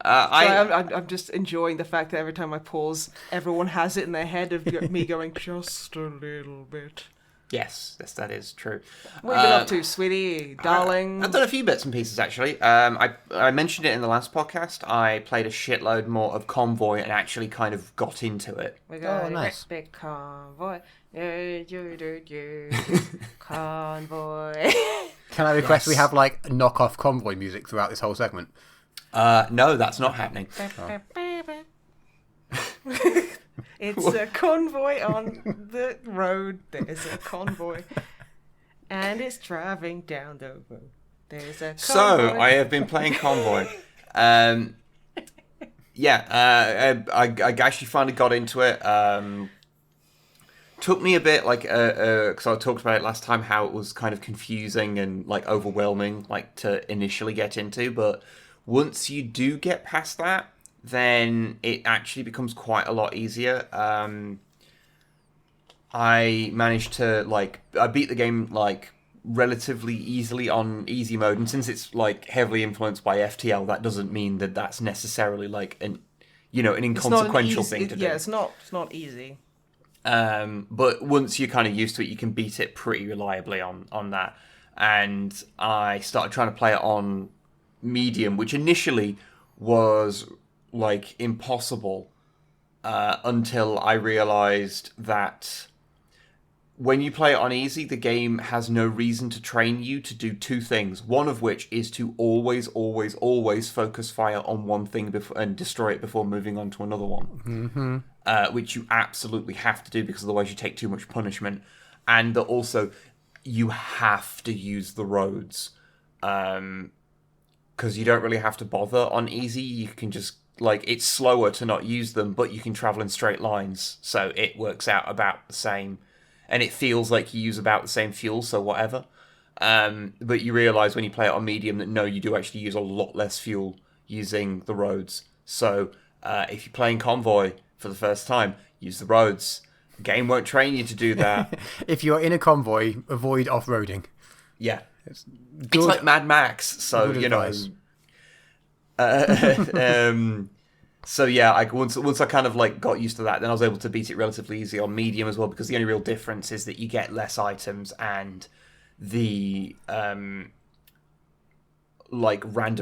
I'm just enjoying the fact that every time I pause, everyone has it in their head of me going just a little bit. Yes, that is true. What have you been up to, sweetie, darling? I've done a few bits and pieces, actually. I mentioned it in the last podcast. I played a shitload more of Convoy and actually kind of got into it. We got a nice. Big Convoy. Convoy. Can I request we have, like, knockoff Convoy music throughout this whole segment? No, that's not happening. It's a convoy on the road. There's a convoy. And it's driving down the road. There's a convoy. So, I have been playing Convoy. I actually finally got into it. Took me a bit, like, because I talked about it last time, how it was kind of confusing and, like, overwhelming, like, to initially get into. But once you do get past that, then it actually becomes quite a lot easier. I managed to, I beat the game, relatively easily on easy mode, and since it's, heavily influenced by FTL, that doesn't mean that that's necessarily, an inconsequential thing to do. Yeah, it's not easy. But once you're kind of used to it, you can beat it pretty reliably on that. And I started trying to play it on medium, which initially was impossible until I realized that when you play it on easy, the game has no reason to train you to do two things. One of which is to always focus fire on one thing and destroy it before moving on to another one. Which you absolutely have to do, because otherwise you take too much punishment. And that also you have to use the roads. Because you don't really have to bother on easy. You can just, it's slower to not use them, but you can travel in straight lines. So it works out about the same. And it feels like you use about the same fuel, so whatever. But you realise when you play it on medium that no, you do actually use a lot less fuel using the roads. So if you're playing Convoy for the first time, use the roads. The game won't train you to do that. If you're in a convoy, avoid off-roading. Yeah. It's like Mad Max, so, so yeah, once I kind of got used to that, then I was able to beat it relatively easy on medium as well, because the only real difference is that you get less items, and the random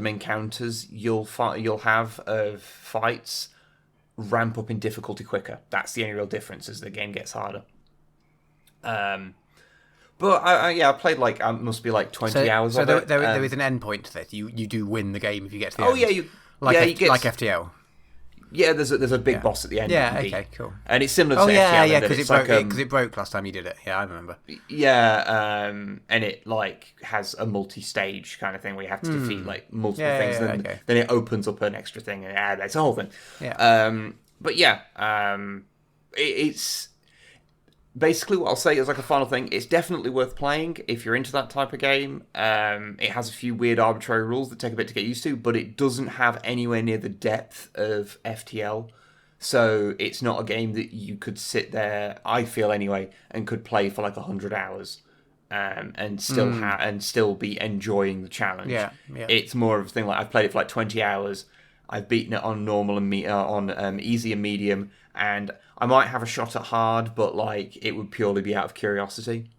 encounters you'll have of fights ramp up in difficulty quicker. That's the only real difference, as the game gets harder. But I played must be 20 hours of it. There is an end point to this. You do win the game if you get to the end. Oh yeah, you get like FTL. Yeah, there's a big boss at the end. Yeah, okay, cool. And it's similar to FTL. Because it broke last time you did it. Yeah, I remember. Yeah, and it has a multi-stage kind of thing where you have to defeat multiple things. Then it opens up an extra thing, and it's a whole thing. Yeah. But yeah, it's basically what I'll say is a final thing. It's definitely worth playing if you're into that type of game. It has a few weird arbitrary rules that take a bit to get used to, but it doesn't have anywhere near the depth of FTL. So it's not a game that you could sit there, I feel anyway, and could play for like 100 hours and still be enjoying the challenge. Yeah. It's more of a thing like I've played it for like 20 hours. I've beaten it on normal and on easy and medium, and I might have a shot at hard, but like it would purely be out of curiosity.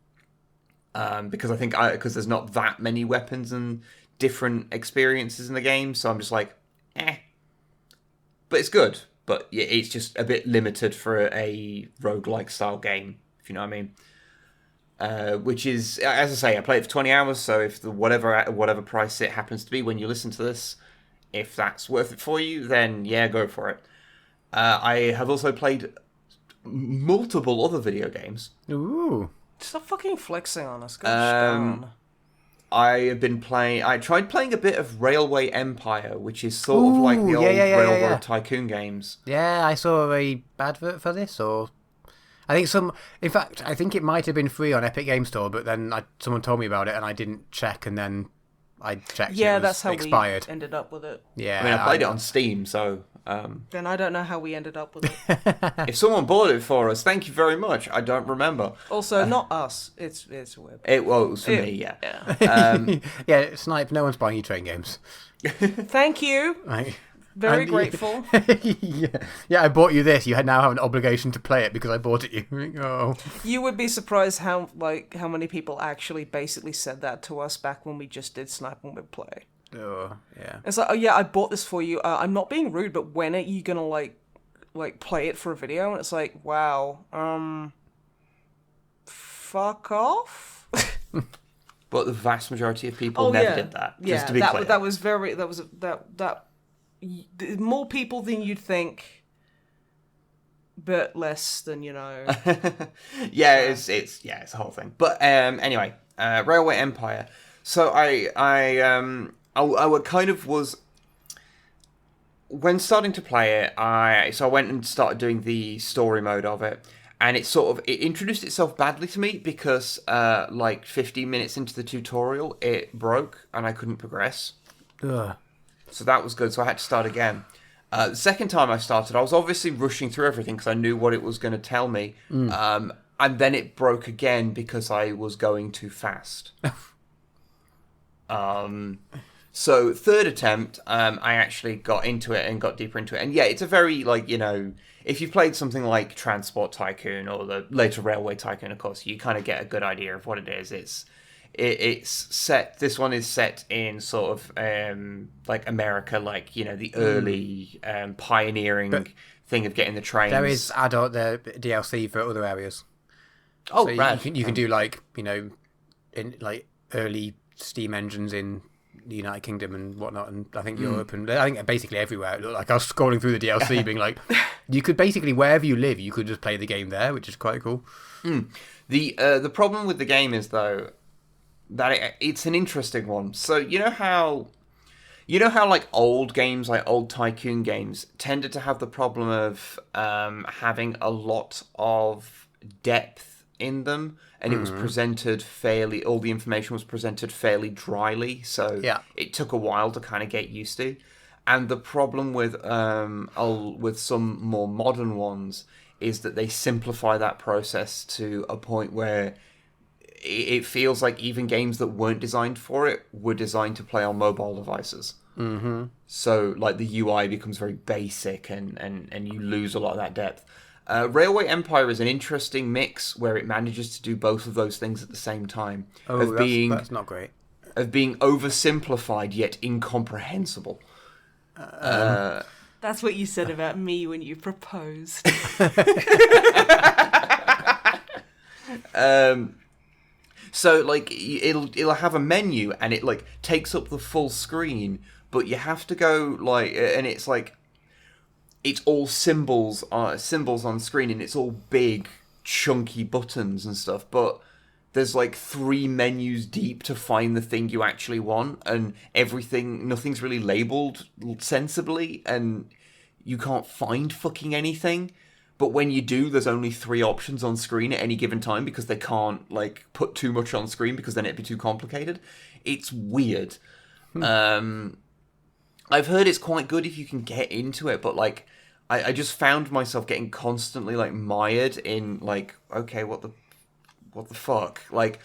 Because I think because there's not that many weapons and different experiences in the game, so I'm just like, But it's good. But yeah, it's just a bit limited for a roguelike style game, if you know what I mean. Which is, as I say, I played it for 20 hours, so if whatever price it happens to be when you listen to this, if that's worth it for you, then yeah, go for it. I have also played multiple other video games. Ooh. Stop fucking flexing on us. Gosh darn. I tried playing a bit of Railway Empire, which is sort of like the old Railroad Tycoon games. Yeah, I saw a advert for this, or I think it might have been free on Epic Game Store, but then someone told me about it and I didn't check, and then I checked. Yeah, it was that's how expired. we ended up with it. Yeah, I mean, I played it on Steam, so. Then I don't know how we ended up with it. If someone bought it for us, thank you very much. I don't remember. Also, not us. It's web. It was for me, yeah. Yeah, Snipe. No one's buying you train games. Thank you. Very grateful. Yeah, I bought you this. You now have an obligation to play it because I bought it you. Oh. You would be surprised how many people actually basically said that to us back when we just did Snipe and Web Play. Oh, yeah. It's like, oh yeah, I bought this for you. I'm not being rude, but when are you gonna like play it for a video? And it's like, wow, fuck off. But the vast majority of people never did that. Yeah, just to be clear. that was more people than you'd think, but less than Yeah, it's a whole thing. But anyway, Railway Empire. So I kind of was when starting to play it. I went and started doing the story mode of it, and it introduced itself badly to me because like 15 minutes into the tutorial, it broke and I couldn't progress. Ugh. So that was good. So I had to start again. The second time I started, I was obviously rushing through everything because I knew what it was going to tell me. And then it broke again because I was going too fast. So third attempt, I actually got into it and got deeper into it. And yeah, it's a very, if you've played something like Transport Tycoon or the later Railway Tycoon, of course, you kind of get a good idea of what it is. It's set, this one is set in sort of, like America, the early pioneering thing of getting the trains. There is the DLC for other areas. Oh, so right. You can do in early steam engines in the United Kingdom and whatnot, and I think Europe, and I think basically everywhere. It looked like I was scrolling through the DLC being like, you could basically, wherever you live, you could just play the game there, which is quite cool. The problem with the game is, though, that it's an interesting one. So you know how like old games, like old Tycoon games, tended to have the problem of having a lot of depth in them, and it was presented all the information was presented fairly dryly, so it took a while to kind of get used to. And the problem with some more modern ones is that they simplify that process to a point where it feels like even games that weren't designed for it were designed to play on mobile devices. Mm-hmm. So like the UI becomes very basic and you lose a lot of that depth. Railway Empire is an interesting mix where it manages to do both of those things at the same time. That's not great. Of being oversimplified yet incomprehensible. That's what you said about me when you proposed. So like it'll have a menu and it like takes up the full screen, but you have to go and it's like it's all symbols on screen, and it's all big chunky buttons and stuff, but there's like 3 menus deep to find the thing you actually want, and nothing's really labeled sensibly, and you can't find fucking anything. But when you do, there's only 3 options on screen at any given time because they can't put too much on screen because then it'd be too complicated. It's weird. I've heard it's quite good if you can get into it, but I just found myself getting constantly like mired in like, okay, what the fuck? Like,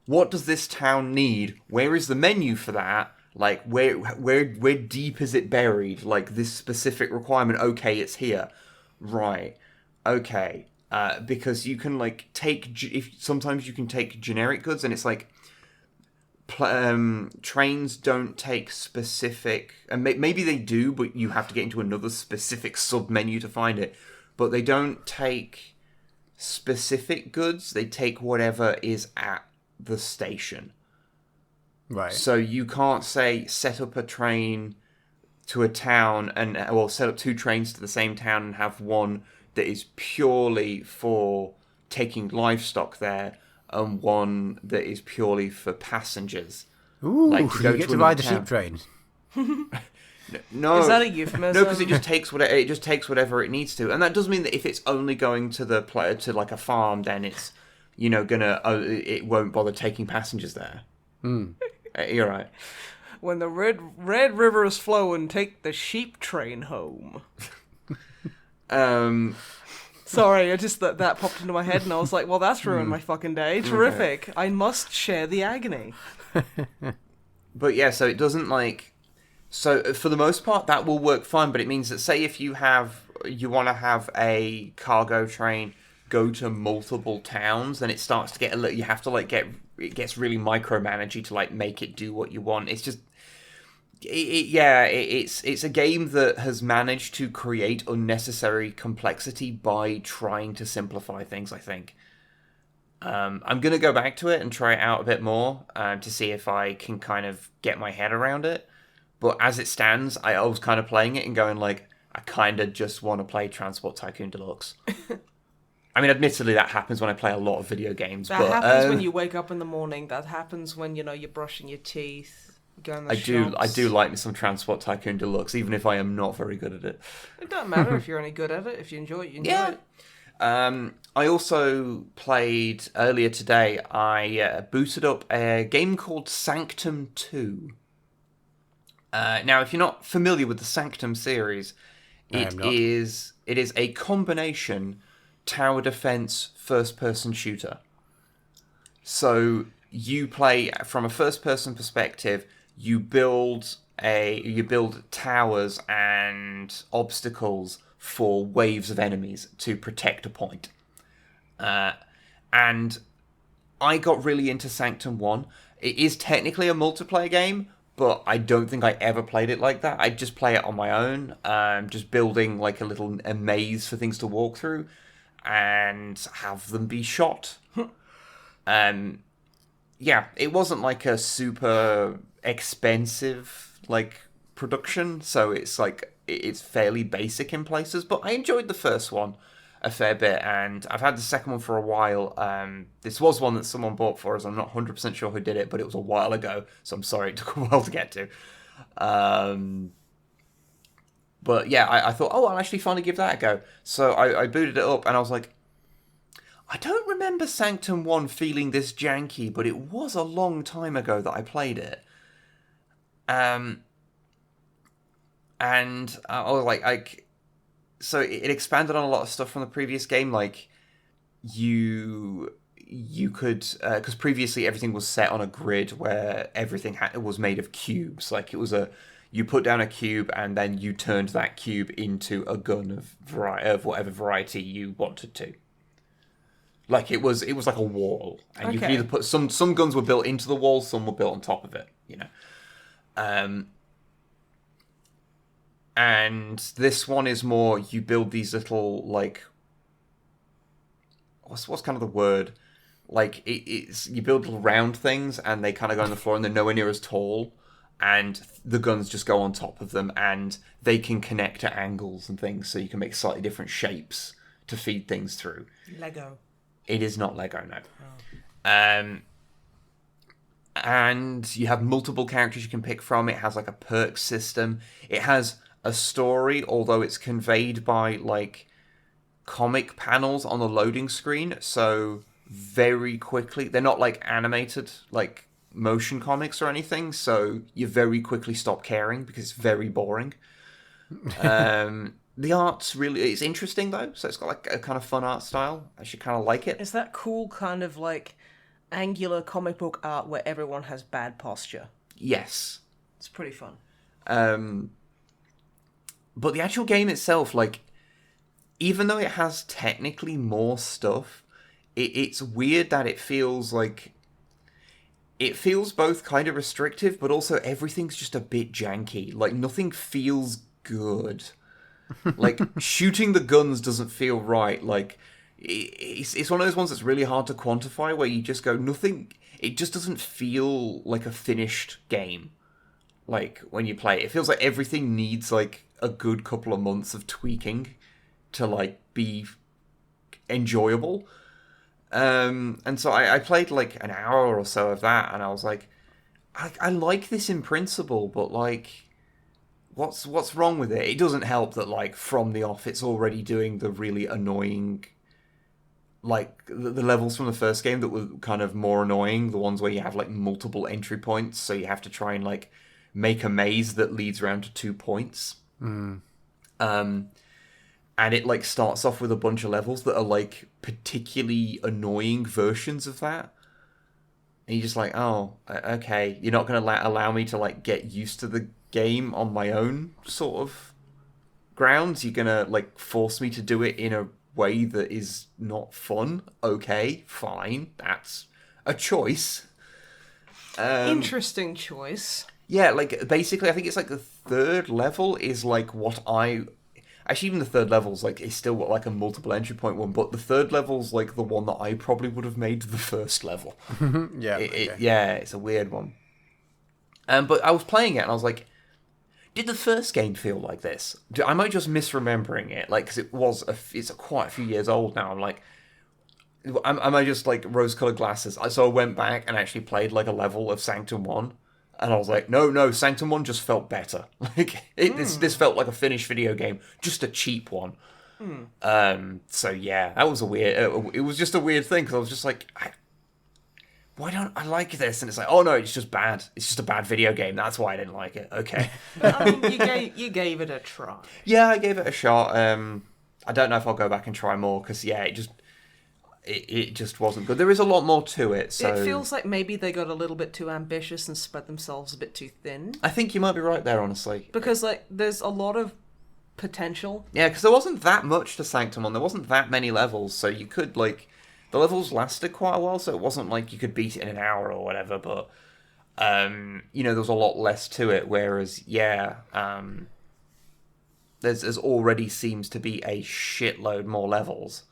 what does this town need? Where is the menu for that? Like, where deep is it buried? Like, this specific requirement, okay, it's here. Right. Okay. Because you can, like, sometimes you can take generic goods, and it's like, trains don't take specific, and maybe they do, but you have to get into another specific sub-menu to find it. But they don't take specific goods, they take whatever is at the station. Right. So you can't say set up a train to a town set up 2 trains to the same town and have one that is purely for taking livestock there and one that is purely for passengers. Ooh, like you get to ride the sheep train. No, is that a euphemism? No, because it just takes whatever it needs to, and that does mean that if it's only going to like a farm, then it's it won't bother taking passengers there. You're right. When the red river is flowing, take the sheep train home. Sorry, I just that popped into my head, and I was like, well, that's ruined my fucking day. Terrific. Okay. I must share the agony. But yeah, so it doesn't like... So for the most part, that will work fine, but it means that, say if you want to have a cargo train go to multiple towns, then it starts to get you have to like it gets really micromanagey to like make it do what you want. It's just... It's a game that has managed to create unnecessary complexity by trying to simplify things, I think. I'm going to go back to it and try it out a bit more to see if I can kind of get my head around it. But as it stands, I was kind of playing it and going like, I kind of just want to play Transport Tycoon Deluxe. I mean, admittedly, that happens when I play a lot of video games. That happens when you wake up in the morning. That happens when, you're brushing your teeth. I do like me some Transport Tycoon Deluxe, even if I am not very good at it. It doesn't matter if you're any good at it. If you enjoy it, you enjoy it. I also played earlier today. I booted up a game called Sanctum 2. Now, if you're not familiar with the Sanctum series, it is a combination tower defense first-person shooter. So you play from a first-person perspective. You build towers and obstacles for waves of enemies to protect a point. And I got really into Sanctum 1. It is technically a multiplayer game, but I don't think I ever played it like that. I just play it on my own, just building like a maze for things to walk through and have them be shot. Yeah, it wasn't like a super expensive like production, so it's fairly basic in places, but I enjoyed the first one a fair bit, and I've had the second one for a while. This was one that someone bought for us. I'm not 100% sure who did it, but it was a while ago, so I'm sorry it took a while to get to. But yeah, I thought, I'll actually finally give that a go. So I booted it up, and I was like, I don't remember Sanctum 1 feeling this janky, but it was a long time ago that I played it. And I was like, so it expanded on a lot of stuff from the previous game. Like, you could, because previously everything was set on a grid where everything was made of cubes. Like, it was you put down a cube and then you turned that cube into a gun of whatever variety you wanted to. Like, it was like a wall, and you could either put some guns were built into the wall, some were built on top of it, And this one is more, you build these little, like, what's kind of the word? Like, it's you build little round things, and they kind of go on the floor, and they're nowhere near as tall, and the guns just go on top of them, and they can connect at angles and things, so you can make slightly different shapes to feed things through. Lego. It is not Lego, no. Oh. And you have multiple characters you can pick from. It has like a perk system. It has a story, although it's conveyed by like comic panels on the loading screen. So very quickly, they're not like animated like motion comics or anything. So you very quickly stop caring because it's very boring. The art's it's interesting though, so it's got like a kind of fun art style. I should kind of like it. Is that cool kind of like angular comic book art where everyone has bad posture? Yes. It's pretty fun. But the actual game itself, like, even though it has technically more stuff, it's weird that it feels like... It feels both kind of restrictive, but also everything's just a bit janky. Like, nothing feels good. Like, shooting the guns doesn't feel right. Like, it's one of those ones that's really hard to quantify, where you just go, nothing... It just doesn't feel like a finished game. Like, when you play it. It feels like everything needs, like, a good couple of months of tweaking to, like, be enjoyable. And so I played, like, an hour or so of that, and I was like, I like this in principle, but, like, what's wrong with it? It doesn't help that, like, from the off, it's already doing the really annoying... Like, the levels from the first game that were kind of more annoying, the ones where you have, like, multiple entry points, so you have to try and, like, make a maze that leads around to 2 points. And it, like, starts off with a bunch of levels that are, like, particularly annoying versions of that. And you're just like, oh, okay, you're not going to allow me to, like, get used to the game on my own sort of grounds. You're going to, like, force me to do it in a way that is not fun. Okay, fine, that's a choice. Interesting choice. Yeah, like, basically, I think it's, like, the third level is, like, Actually, even the third level's, like, is still, like, a multiple entry point one, but the third level's, like, the one that I probably would have made the first level. Yeah. Yeah, it's a weird one. But I was playing it, and I was like, did the first game feel like this? Am I just misremembering it? Like, because it's quite a few years old now. I'm like, am I just, like, rose-colored glasses? So I went back and actually played, like, a level of Sanctum 1, and I was like, no, Sanctum 1 just felt better. Like, this felt like a finished video game, just a cheap one. So yeah, that was a weird... it was just a weird thing, because I was just like, why don't I like this? And it's like, oh no, it's just bad. It's just a bad video game. That's why I didn't like it. Okay. But, I mean, you gave it a try. Yeah, I gave it a shot. I don't know if I'll go back and try more, because yeah, it just wasn't good. There is a lot more to it, so... It feels like maybe they got a little bit too ambitious and spread themselves a bit too thin. I think you might be right there, honestly. Because, like, there's a lot of potential. Yeah, because there wasn't that much to Sanctum 1. There wasn't that many levels, so you could, like... The levels lasted quite a while, so it wasn't like you could beat it in an hour or whatever, but... you know, there was a lot less to it, whereas, yeah... there's already seems to be a shitload more levels...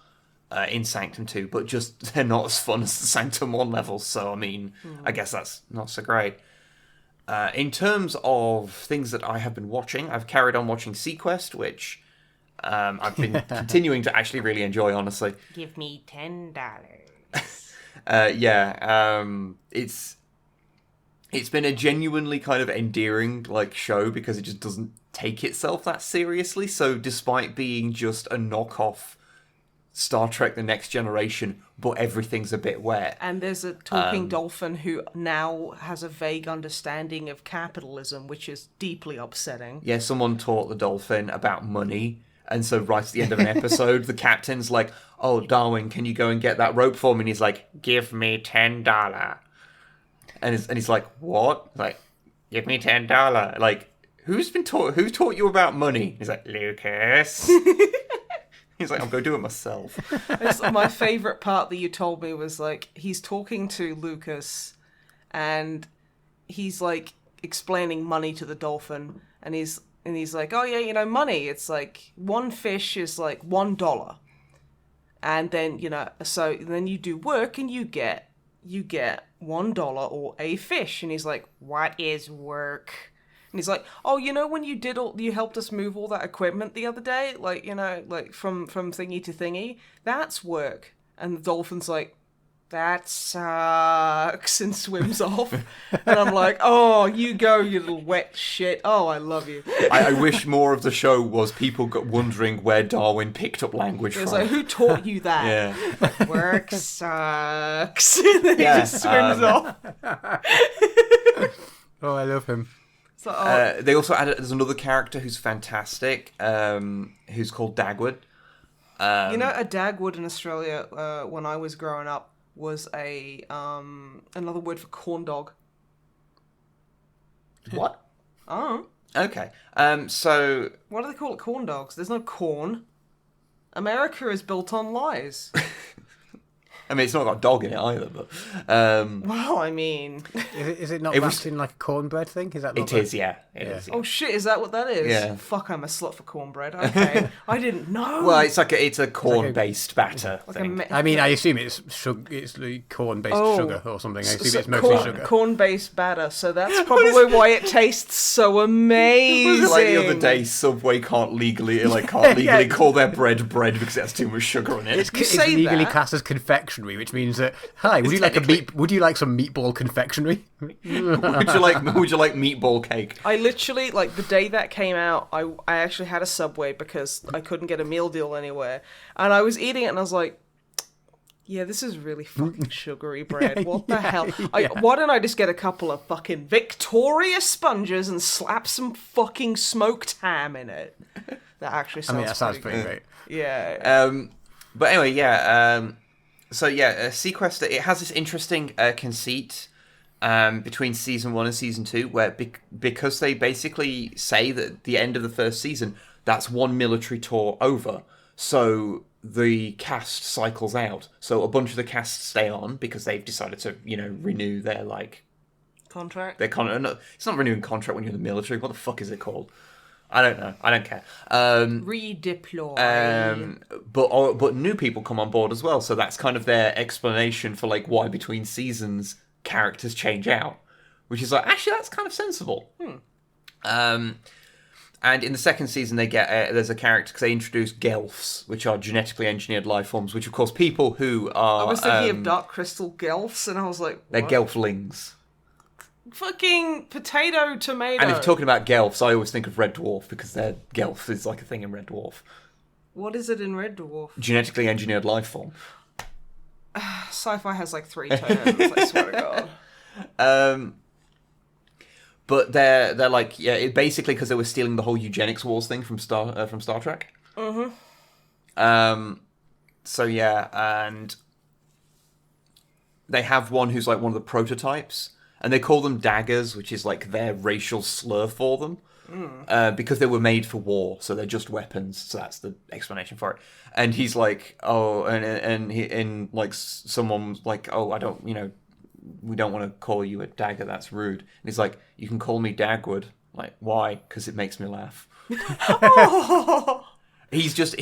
in Sanctum 2, but just they're not as fun as the Sanctum 1 levels, so I mean, I guess that's not so great. In terms of things that I have been watching, I've carried on watching SeaQuest, which I've been continuing to actually really enjoy, honestly. Give me $10. It's been a genuinely kind of endearing, like, show, because it just doesn't take itself that seriously, so despite being just a knockoff Star Trek The Next Generation, but everything's a bit wet. And there's a talking dolphin who now has a vague understanding of capitalism, which is deeply upsetting. Yeah, someone taught the dolphin about money, and so right at the end of an episode, the captain's like, oh, Darwin, can you go and get that rope for me? And he's like, give me $10. And he's like, what? Like, give me $10. Like, who taught you about money? He's like, Lucas. He's like, I'll go do it myself. My favourite part that you told me was, like, he's talking to Lucas, and he's, like, explaining money to the dolphin, and he's like, oh yeah, you know, money, it's like, one fish is like $1. And then, you know, so then you do work and you get $1 or a fish. And he's like, what is work? And he's like, oh, you know, when you helped us move all that equipment the other day, like, you know, like from thingy to thingy, that's work. And the dolphin's like, that sucks, and swims off. And I'm like, oh, you go, you little wet shit. Oh, I love you. I wish more of the show was people wondering where Darwin picked up language from. It's like, who taught you that? Yeah. Work sucks. And then he just swims off. Oh, I love him. So, They also added there's another character who's fantastic, who's called Dagwood. a Dagwood in Australia, when I was growing up, was another word for corn dog. What? Oh. Okay. So Why do they call it corn dogs? There's no corn. America is built on lies. I mean, it's not got a dog in it either, but Well, I mean... Is it not It wrapped was- in like a cornbread thing? Is that not it is, yeah. It is, yeah. Oh shit, is that what that is? Yeah. Fuck, I'm a slut for cornbread. Okay. I didn't know. Well, it's a corn-based batter Like a thing. I mean, I assume it's it's like corn-based Oh. sugar or something. I assume it's mostly sugar. Corn-based batter, so that's probably why it tastes so amazing. Was it like the other day, Subway can't legally call their bread because it has too much sugar in it. It's say legally that. classed as confectionery, which means that hi, would you like would you like some meatball confectionery? Would you like meatball cake? I literally, like, the day that came out, I actually had a Subway because I couldn't get a meal deal anywhere. And I was eating it and I was like, yeah, this is really fucking sugary bread. What the hell? Why don't I just get a couple of fucking Victoria sponges and slap some fucking smoked ham in it? That actually sounds That sounds pretty pretty great. Yeah. But anyway, yeah. So yeah, SeaQuest, it has this interesting conceit between season 1 and season 2, where because they basically say that at the end of the first season, that's one military tour over. So the cast cycles out. So a bunch of the cast stay on because they've decided to, renew their Contract? their contract. It's not renewing contract when you're in the military. What the fuck is it called? I don't know. I don't care. Redeploy. But new people come on board as well, so that's kind of their explanation for why between seasons characters change out, which is actually that's kind of sensible. And in the second season they get there's a character because they introduce Gelfs, which are genetically engineered life forms, which of course people who are I was thinking of Dark Crystal Gelfs, and I was like, what? they're Gelflings. Fucking potato tomato. And if you're talking about Gelfs, I always think of Red Dwarf because their Gelf is like a thing in Red Dwarf. What is it in Red Dwarf? Genetically engineered life form. Sci-fi has 3 terms, I swear to God. But they're basically because they were stealing the whole eugenics wars thing from Star Trek. Mm-hmm. So yeah, and they have one who's one of the prototypes, and they call them daggers, which is their racial slur for them, because they were made for war, so they're just weapons. So that's the explanation for it. And he's like, oh, someone's like, oh, I don't, we don't want to call you a dagger. That's rude. And he's like, you can call me Dagwood. Like, why? Because it makes me laugh. He's just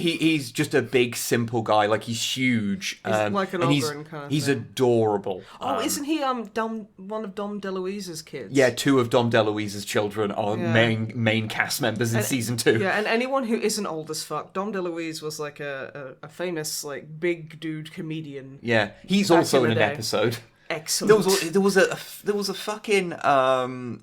a big, simple guy. He's huge. He's like an Oberon kind of He's thing. adorable. Oh, isn't he one of Dom DeLuise's kids? Yeah, 2 of Dom DeLuise's children are Yeah. main cast members in season 2. Yeah, and anyone who isn't old as fuck, Dom DeLuise was a famous big dude comedian. Yeah, he's Back also in in the an day. episode. Excellent. There was a fucking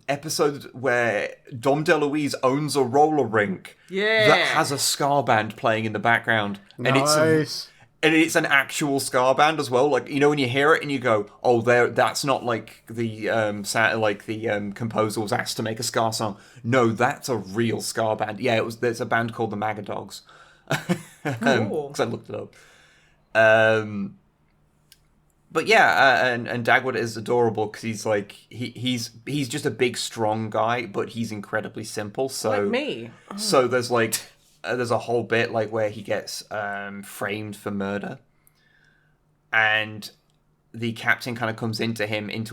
episode where Dom DeLuise owns a roller rink Yeah. that has a ska band playing in the background, Nice. and it's an actual ska band as well. When you hear it and you go, oh, that's not the composer was asked to make a ska song. No, that's a real ska band. Yeah, there's a band called the Magadogs. Cool. Because I looked it up. But yeah, and Dagwood is adorable because he's just a big, strong guy, but he's incredibly simple. So Like me. So there's there's a whole bit where he gets framed for murder, and the captain kind of comes into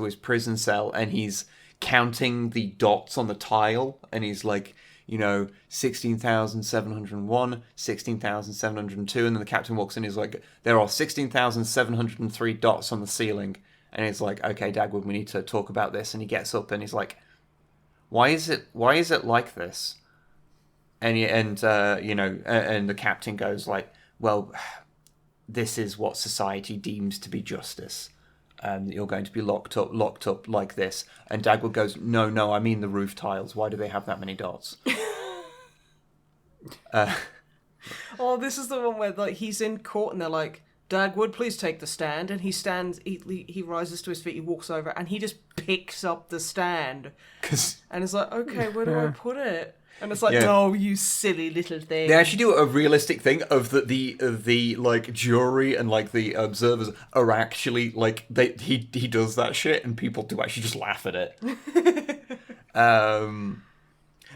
his prison cell, and he's counting the dots on the tile, and he's like, 16,701, 16,702, and then the captain walks in, he's like, there are 16,703 dots on the ceiling, and he's like, okay, Dagwood, we need to talk about this, and he gets up, and he's like, why is it like this? And the captain goes well, this is what society deems to be justice. You're going to be locked up like this. And Dagwood goes, no, I mean the roof tiles. Why do they have that many dots? Oh, this is the one where he's in court and they're like, Dagwood, please take the stand. And he stands, he rises to his feet, he walks over, and he just picks up the stand. And it's like, okay, where do I put it? And it's like, no, you silly little thing. They actually do a realistic thing of the like jury and like the observers are actually like he does that shit and people do actually just laugh at it.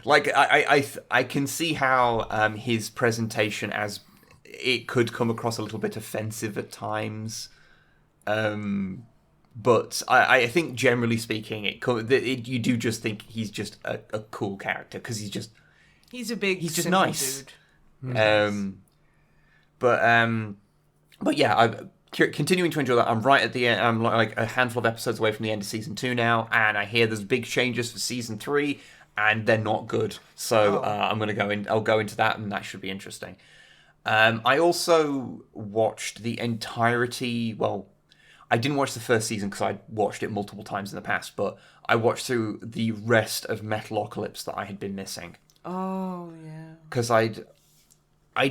Like I can see how his presentation as it could come across a little bit offensive at times. But I think, generally speaking, you do just think he's just a cool character because he's just nice. Dude. But yeah, I'm continuing to enjoy that. I'm right at the end. I'm like a handful of episodes away from the end of season 2 now, and I hear there's big changes for season 3, and they're not good. So I'm gonna go in. I'll go into that, and that should be interesting. I also watched the entirety. Well, I didn't watch the first season because I'd watched it multiple times in the past, but I watched through the rest of Metalocalypse that I had been missing. Oh, yeah. Because I'd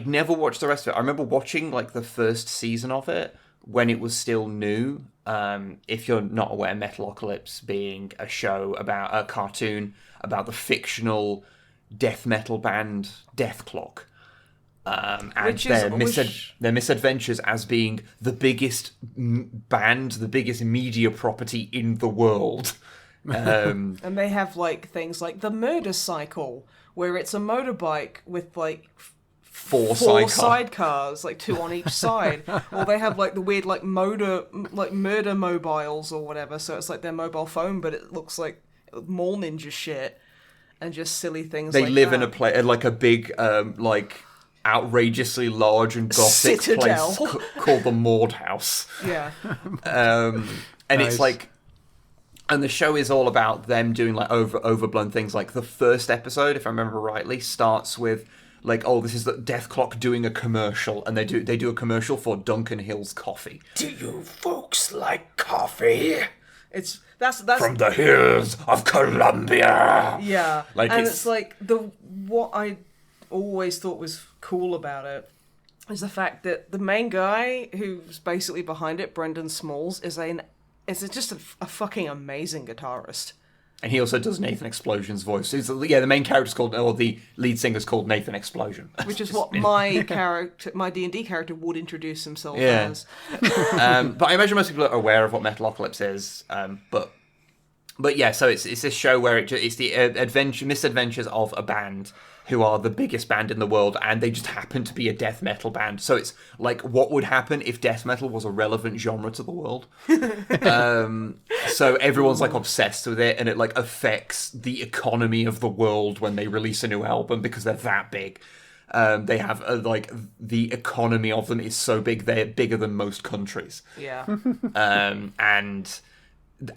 never watched the rest of it. I remember watching like the first season of it when it was still new. If you're not aware, Metalocalypse being a cartoon about the fictional death metal band Death Clock. And their misadventures as being the biggest band, the biggest media property in the world. And they have like things like the Murder Cycle, where it's a motorbike with like four sidecars, like 2 on each side. Or they have like the weird like murder mobiles or whatever. So it's like their mobile phone, but it looks like Mall Ninja shit and just silly things. They like live that. in like a big like outrageously large and gothic Citadel. place called the Maud House. Yeah. And Nice. it's like, and the show is all about them doing like overblown things. Like the first episode, if I remember rightly, starts with like, oh, this is the Death Clock doing a commercial, and they do a commercial for Duncan Hill's coffee. Do you folks like coffee? That's From the hills of Colombia. yeah. Like, and it's- it's like what I always thought was cool about it is the fact that the main guy who's basically behind it, Brendan Smalls, is just a fucking amazing guitarist. And he also does Nathan Explosion's voice. The main character's called, or the lead singer's called Nathan Explosion. Which is what my D&D character would introduce himself Yeah. as. But I imagine most people are aware of what Metalocalypse is. But yeah, so it's this show where it's the misadventures of a band who are the biggest band in the world, and they just happen to be a death metal band. So it's like what would happen if death metal was a relevant genre to the world. So everyone's like obsessed with it, and it like affects the economy of the world when they release a new album because they're that big. They have like the economy of them is so big they're bigger than most countries. Yeah. And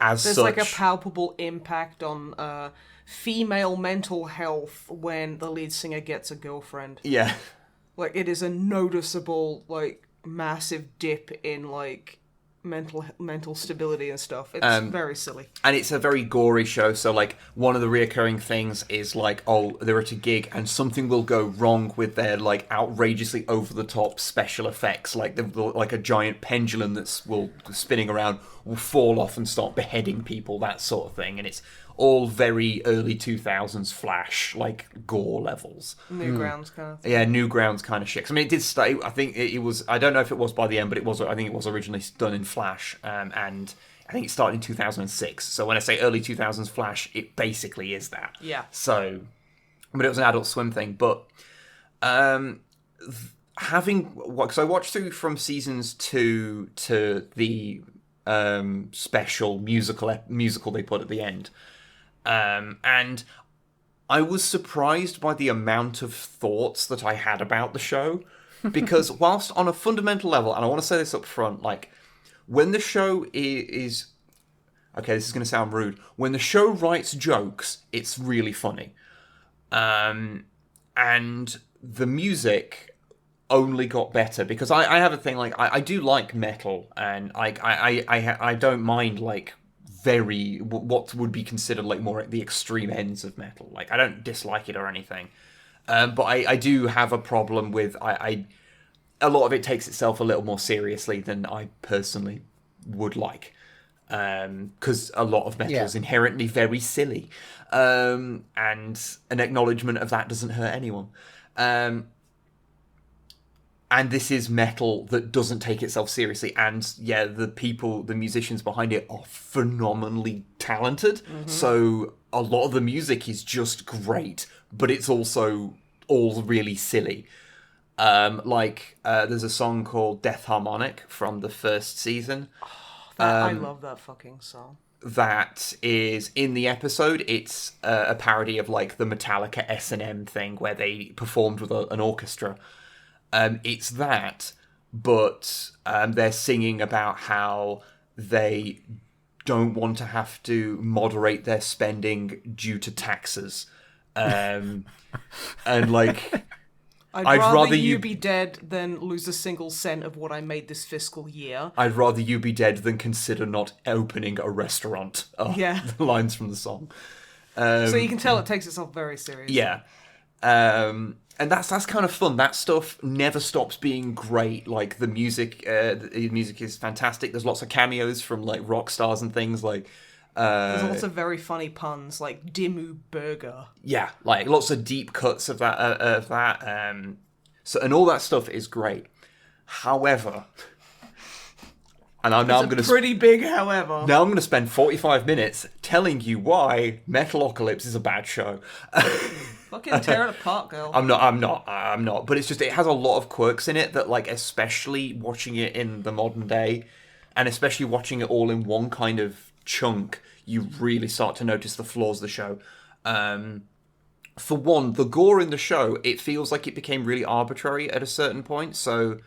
as There's such, like a palpable impact on female mental health when the lead singer gets a girlfriend. yeah. Like, it is a noticeable, like, massive dip in, like, mental stability and stuff. It's very silly. And it's a very gory show, so, like, one of the reoccurring things is, like, oh, they're at a gig and something will go wrong with their, like, outrageously over-the-top special effects. Like, like a giant pendulum that's spinning around will fall off and start beheading people, that sort of thing. And it's all very early 2000s Flash, like, gore levels. Newgrounds kind of thing. Yeah, Newgrounds kind of shit. I mean, it did start. I think it was. I don't know if it was by the end, but it was. I think it was originally done in Flash, and I think it started in 2006. So when I say early 2000s Flash, it basically is that. Yeah. So, but it was an Adult Swim thing. But because I watched through from seasons 2 to the special musical they put at the end. And I was surprised by the amount of thoughts that I had about the show, because whilst on a fundamental level, and I want to say this up front, like, when the show is okay, this is going to sound rude, when the show writes jokes, it's really funny. And the music only got better, because I have a thing, like, I do like metal, and I don't mind, like, what would be considered like more at the extreme ends of metal. Like, I don't dislike it or anything, but I do have a problem with a lot of it takes itself a little more seriously than I personally would like. Because a lot of metal is inherently very silly. And an acknowledgement of that doesn't hurt anyone. And this is metal that doesn't take itself seriously. And yeah, the musicians behind it are phenomenally talented. Mm-hmm. So a lot of the music is just great, but it's also all really silly. There's a song called Death Harmonic from the first season. I love that fucking song. That is in the episode. It's a parody of like the Metallica S&M thing where they performed with an orchestra. It's that, but they're singing about how they don't want to have to moderate their spending due to taxes. And like, I'd rather you be dead than lose a single cent of what I made this fiscal year. I'd rather you be dead than consider not opening a restaurant. Oh, yeah. The lines from the song. So you can tell it takes itself very seriously. Yeah. And that's kind of fun. That stuff never stops being great. Like the music is fantastic. There's lots of cameos from like rock stars and things like. There's lots of very funny puns like Dimmu Burger. Yeah, like lots of deep cuts of that. And all that stuff is great. However, and I'm going to pretty big. However, now I'm going to spend 45 minutes telling you why Metalocalypse is a bad show. Fucking tear it apart, girl. I'm not. But it's just, it has a lot of quirks in it that, like, especially watching it in the modern day, and especially watching it all in one kind of chunk, you really start to notice the flaws of the show. For one, the gore in the show, it feels like it became really arbitrary at a certain point. So,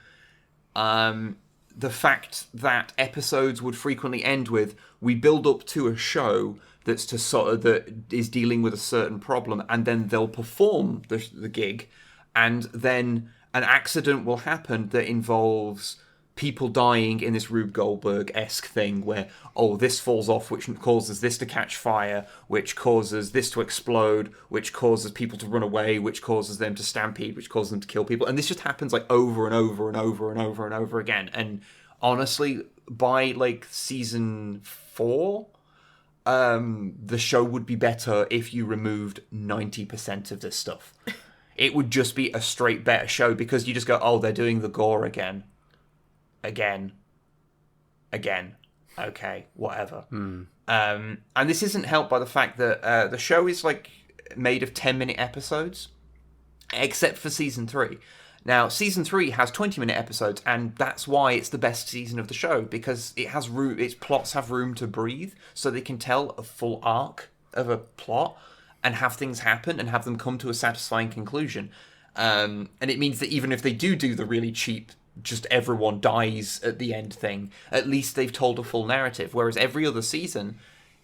the fact that episodes would frequently end with, we build up to a show that is dealing with a certain problem, and then they'll perform the gig, and then an accident will happen that involves people dying in this Rube Goldberg-esque thing where, this falls off, which causes this to catch fire, which causes this to explode, which causes people to run away, which causes them to stampede, which causes them to kill people. And this just happens like over and over and over and over and over again. And honestly, by like season 4, the show would be better if you removed 90% of this stuff. It would just be a straight better show, because you just go, they're doing the gore again. Okay, whatever. And this isn't helped by the fact that the show is like made of 10-minute episodes, except for season 3. Now, season 3 has 20-minute episodes, and that's why it's the best season of the show, because it has room. Its plots have room to breathe, so they can tell a full arc of a plot and have things happen and have them come to a satisfying conclusion. And it means that even if they do the really cheap, just everyone dies at the end thing, at least they've told a full narrative. Whereas every other season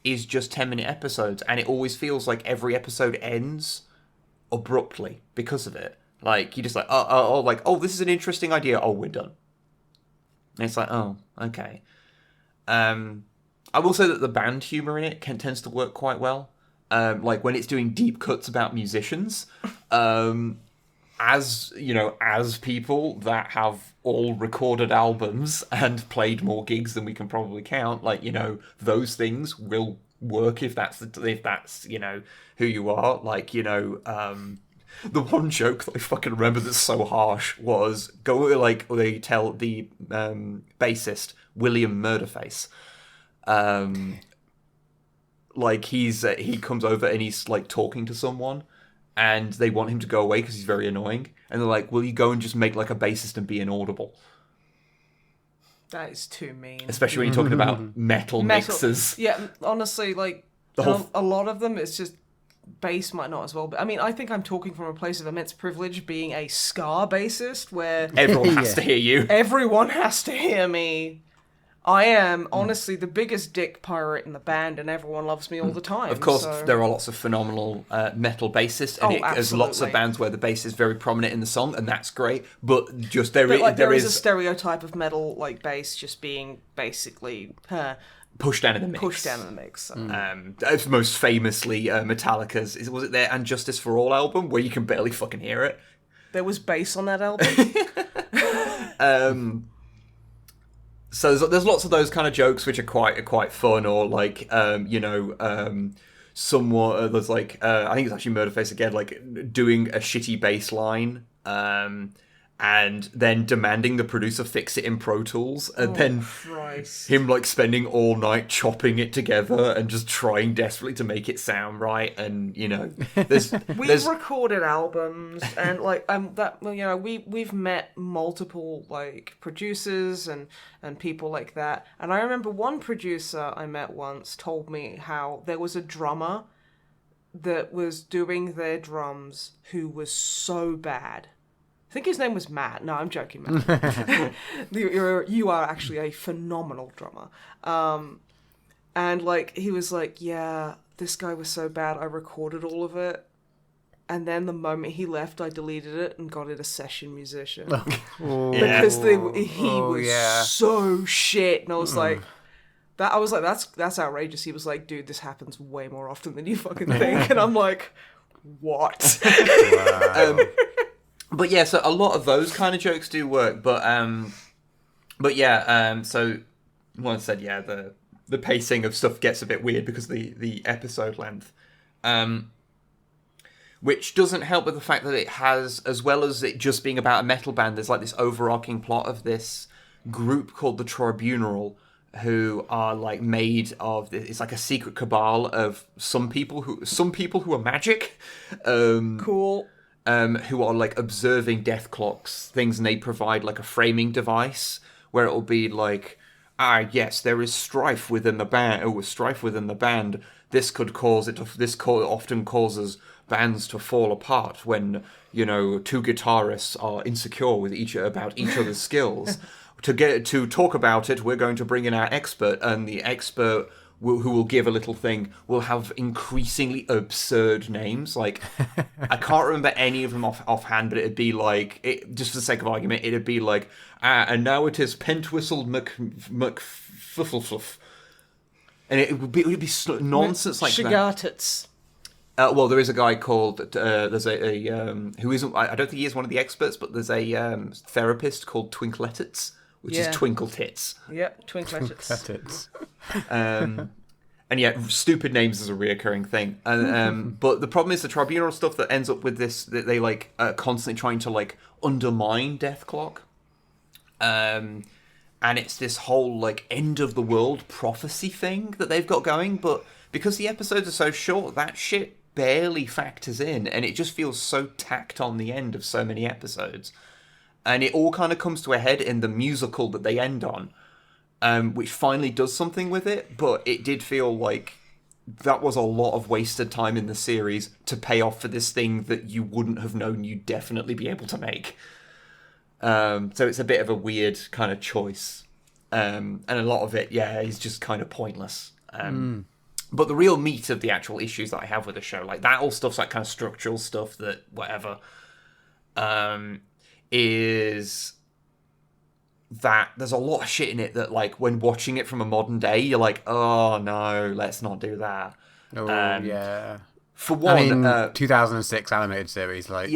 is just 10-minute episodes, and it always feels like every episode ends abruptly because of it. Like, you just like, this is an interesting idea. We're done. And it's like, okay. I will say that the band humor in it tends to work quite well. Like when it's doing deep cuts about musicians, as people that have all recorded albums and played more gigs than we can probably count, like, those things will work if that's who you are. Like, the one joke that I fucking remember that's so harsh was they tell the bassist William Murderface, like he comes over and he's like talking to someone, and they want him to go away because he's very annoying, and they're like, "Will you go and just make like a bassist and be inaudible?" That is too mean. Especially when you're talking about metal mixers. Yeah, honestly, like a lot of them, it's just. Bass might not as well, but I mean, I think I'm talking from a place of immense privilege, being a ska bassist, where everyone has to hear you. Everyone has to hear me. I am honestly the biggest dick pirate in the band, and everyone loves me all the time. Of course, there are lots of phenomenal metal bassists, and there's lots of bands where the bass is very prominent in the song, and that's great. But just there is a stereotype of metal like bass just being basically. Pushed down in the mix. So. Most famously, Metallica's was it their "And Justice for All" album, where you can barely fucking hear it. There was bass on that album. So there's lots of those kind of jokes which are quite fun, or like somewhat there's like I think it's actually Murderface again, like doing a shitty bass line, and then demanding the producer fix it in Pro Tools, and then him like spending all night chopping it together and just trying desperately to make it sound right. And we've recorded albums, and like we've met multiple like producers and people like that. And I remember one producer I met once told me how there was a drummer that was doing their drums who was so bad. I think his name was Matt. No, I'm joking, Matt. You are actually a phenomenal drummer. And like he was like, yeah, this guy was so bad, I recorded all of it. And then the moment he left, I deleted it and got it a session musician. Because he was so shit. And I was like, that's outrageous. He was like, dude, this happens way more often than you fucking think. And I'm like, what? Wow. But yeah, so a lot of those kind of jokes do work, so one said, yeah, the pacing of stuff gets a bit weird because of the episode length, which doesn't help with the fact that it has, as well as it just being about a metal band, there's like this overarching plot of this group called the Tribunal, who are like made of, it's like a secret cabal of some people who are magic, cool. Who are like observing death clocks things, and they provide like a framing device where it will be like, yes, there is strife within the band. This could cause it. This often causes bands to fall apart when two guitarists are insecure with about each other's skills. To talk about it, we're going to bring in our expert, and the expert who will give a little thing will have increasingly absurd names. Like, I can't remember any of them offhand, but it'd be like, just for the sake of argument, it'd be like, and now it is Pentwhistle McFufflefluff. And it would be nonsense like Shigatits. that. Well, there is a guy called, there's a who isn't, I don't think he is one of the experts, but there's a therapist called Twinkletits, which is Twinkle Tits. Yep, Twinkletits. And yeah, stupid names is a reoccurring thing. But the problem is the Tribunal stuff that ends up with this, that they like constantly trying to like undermine Death Clock. And it's this whole like end of the world prophecy thing that they've got going, but because the episodes are so short, that shit barely factors in, and it just feels so tacked on the end of so many episodes. And it all kind of comes to a head in the musical that they end on, which finally does something with it, but it did feel like that was a lot of wasted time in the series to pay off for this thing that you wouldn't have known you'd definitely be able to make. So it's a bit of a weird kind of choice. And a lot of it, is just kind of pointless. But the real meat of the actual issues that I have with the show, like that all stuff's like kind of structural stuff that whatever, is that there's a lot of shit in it that like when watching it from a modern day, you're like, oh no, let's not do that. Oh yeah. For one, 2006 animated series, like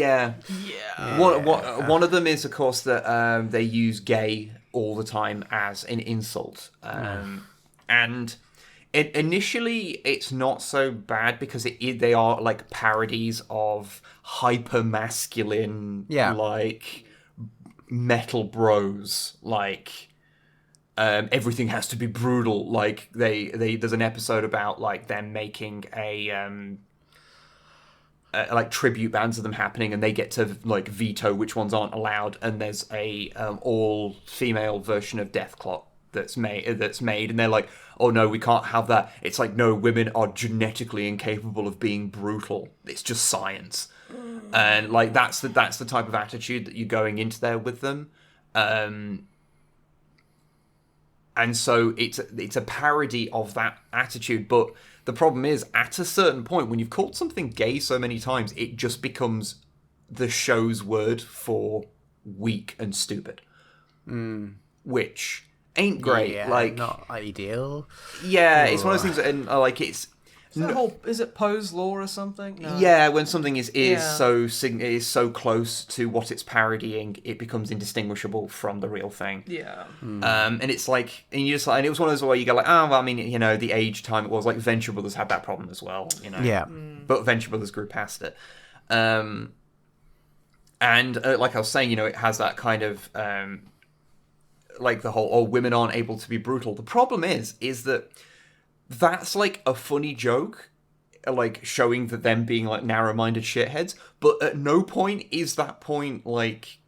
One of them is, of course, that they use gay all the time as an insult, and initially it's not so bad because they are like parodies of hyper masculine, like metal bros, like everything has to be brutal. Like there's an episode about like them making a like tribute bands of them happening, and they get to like veto which ones aren't allowed, and there's a all female version of Death Clock that's made, and they're like, oh no, we can't have that. It's like, no, women are genetically incapable of being brutal, it's just science. And like that's the type of attitude that you're going into there with them, and so it's a parody of that attitude. But the problem is, at a certain point, when you've called something gay so many times, it just becomes the show's word for weak and stupid, which ain't great. Yeah, like, not ideal. Yeah, it's one of those things, and like it's Is it Poe's law or something? No. Yeah, when something is Yeah. so close to what it's parodying, it becomes indistinguishable from the real thing. Yeah. And it's like, and you just like, and it was one of those where you go like, oh, well, I mean, you know, the age time it was like Venture Brothers had that problem as well, you know. Yeah. But Venture Brothers grew past it. And like I was saying, you know, it has that kind of like the whole, oh, women aren't able to be brutal. The problem is that that's like a funny joke, like showing that them being like narrow-minded shitheads, but at no point is that point like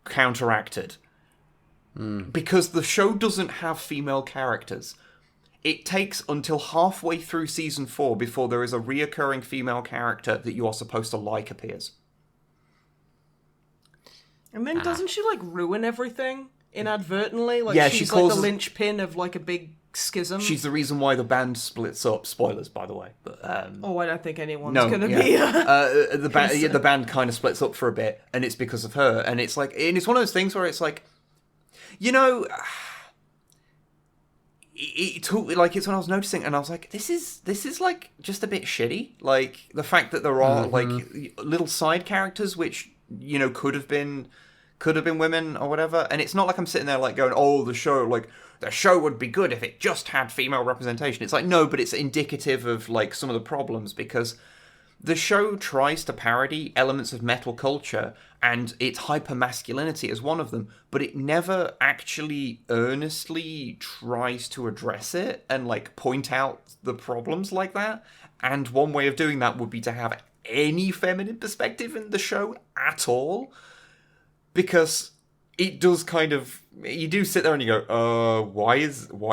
counteracted. Because the show doesn't have female characters. It takes until halfway through season 4 before there is a reoccurring female character that you are supposed to like appears. And then doesn't she like ruin everything inadvertently? Like Yeah, she's she like causes- the linchpin of like a big schism. She's the reason why the band splits up. Spoilers, by the way. But Oh, I don't think anyone's no, gonna yeah. be. The band kind of splits up for a bit, and it's because of her. And it's like, and it's one of those things where it's like, you know, it took like it's when I was noticing, and I was like, this is like just a bit shitty. Like the fact that there are like little side characters which, you know, could have been women or whatever, and it's not like I'm sitting there like going, oh, the show would be good if it just had female representation. It's like, no, but it's indicative of like some of the problems, because the show tries to parody elements of metal culture, and its hyper-masculinity is one of them, but it never actually earnestly tries to address it and like point out the problems like that. And one way of doing that would be to have any feminine perspective in the show at all, because it does kind of, you do sit there and you go, why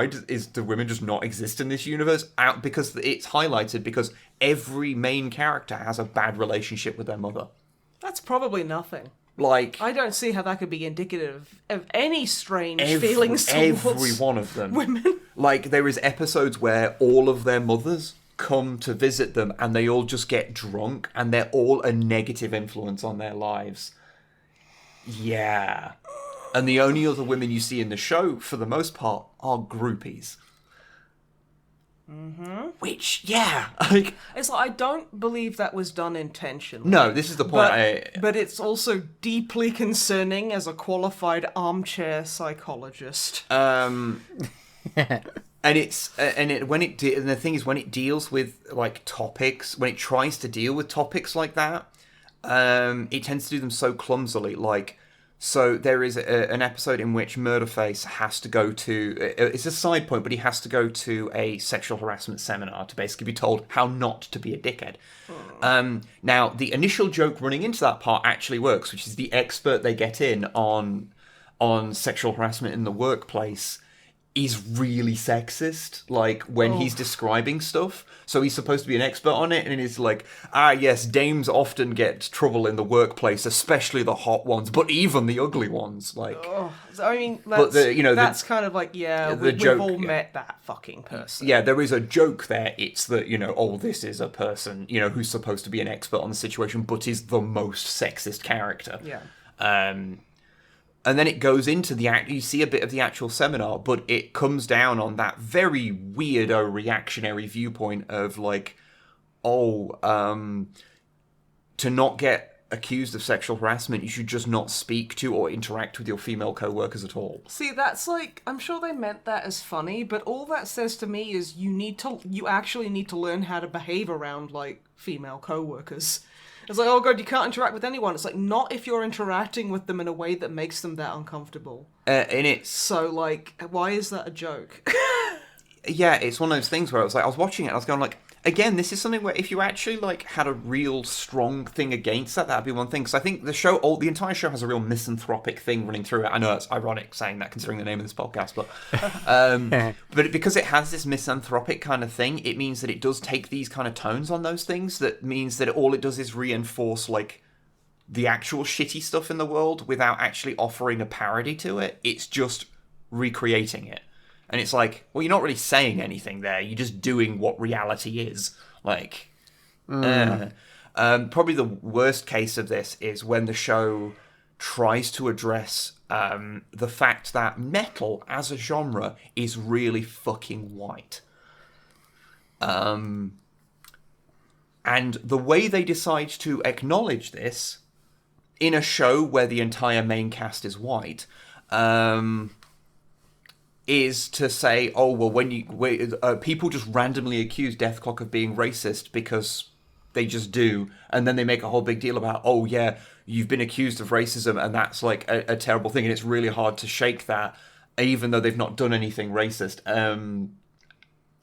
do women just not exist in this universe? Because it's highlighted because every main character has a bad relationship with their mother. That's probably nothing. Like, I don't see how that could be indicative of any strange feelings towards every one of them. women. Like, there is episodes where all of their mothers come to visit them and they all just get drunk and they're all a negative influence on their lives. Yeah. And the only other women you see in the show, for the most part, are groupies. Mm-hmm. Which, yeah. Like, It's like, I don't believe that was done intentionally. no, this is the point. But it's also deeply concerning as a qualified armchair psychologist. And the thing is, when it deals with like topics, when it tries to deal with topics like that, it tends to do them so clumsily. Like, so there is an episode in which Murderface has to go to, it's a side point, but he has to go to a sexual harassment seminar to basically be told how not to be a dickhead. Now, the initial joke running into that part actually works, which is the expert they get in on sexual harassment in the workplace is really sexist, like, when he's describing stuff. So he's supposed to be an expert on it, and he's like, yes, dames often get trouble in the workplace, especially the hot ones, but even the ugly ones, like... I mean, that's, but that's kind of like, we've joke, all met that fucking person. Yeah, there is a joke there. It's that, you know, oh, this is a person, you know, who's supposed to be an expert on the situation, but is the most sexist character. Yeah. And then it goes into you see a bit of the actual seminar, but it comes down on that very weirdo reactionary viewpoint of like, to not get accused of sexual harassment, you should just not speak to or interact with your female co-workers at all. See, that's like, I'm sure they meant that as funny, but all that says to me is you actually need to learn how to behave around, like, female co-workers. It's like, oh god, you can't interact with anyone. It's like, not if you're interacting with them in a way that makes them that uncomfortable. And it's... So, like, why is that a joke? Yeah, it's one of those things where I was watching it, I was going like, again, this is something where if you actually like had a real strong thing against that, that'd be one thing. Because I think the entire show has a real misanthropic thing running through it. I know it's ironic saying that considering the name of this podcast, but because it has this misanthropic kind of thing, it means that it does take these kind of tones on those things. That means that all it does is reinforce like the actual shitty stuff in the world without actually offering a parody to it. It's just recreating it. And it's like, well, you're not really saying anything there. You're just doing what reality is. Like, probably the worst case of this is when the show tries to address the fact that metal as a genre is really fucking white. And the way they decide to acknowledge this in a show where the entire main cast is white is to say, oh, well, people just randomly accuse Death Clock of being racist because they just do, and then they make a whole big deal about, oh, yeah, you've been accused of racism, and that's like a terrible thing, and it's really hard to shake that, even though they've not done anything racist.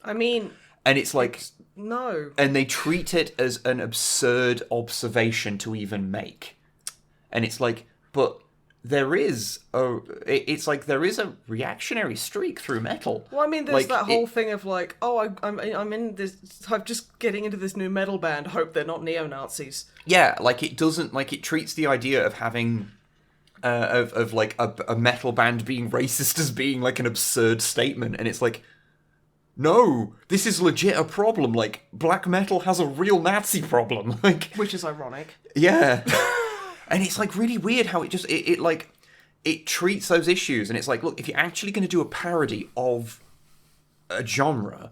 I mean... And it's like... No. And they treat it as an absurd observation to even make. And it's like, but there is a reactionary streak through metal. Well, I mean, there's that whole thing of like, oh, I'm in this, I'm just getting into this new metal band, hope they're not neo-Nazis. Yeah, like it doesn't, like it treats the idea of having, of like a metal band being racist as being like an absurd statement. And it's like, no, this is legit a problem. Like, black metal has a real Nazi problem. Like, which is ironic. Yeah. And it's like really weird how it just it treats those issues, and it's like, look, if you're actually going to do a parody of a genre,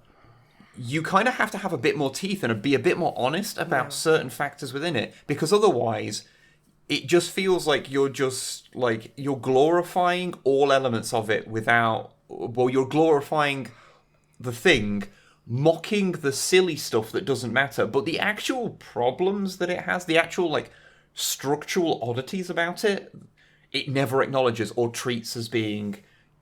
you kind of have to have a bit more teeth and be a bit more honest about certain factors within it, because otherwise it just feels like you're glorifying all elements of it you're glorifying the thing, mocking the silly stuff that doesn't matter, but the actual problems that it has, the actual like structural oddities about it, it never acknowledges or treats as being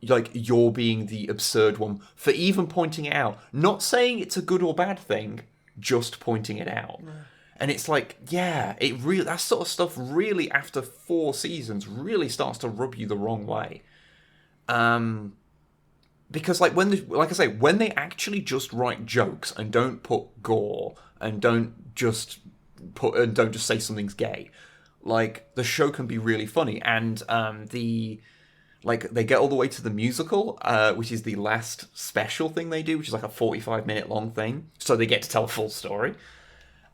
like you're being the absurd one for even pointing it out. Not saying it's a good or bad thing, just pointing it out. Yeah. And it's like, yeah, that sort of stuff really, after 4 seasons, really starts to rub you the wrong way. Because like when they actually just write jokes and don't put gore and don't just say something's gay, like the show can be really funny. And they get all the way to the musical, which is the last special thing they do, which is like a 45-minute long thing, so they get to tell a full story,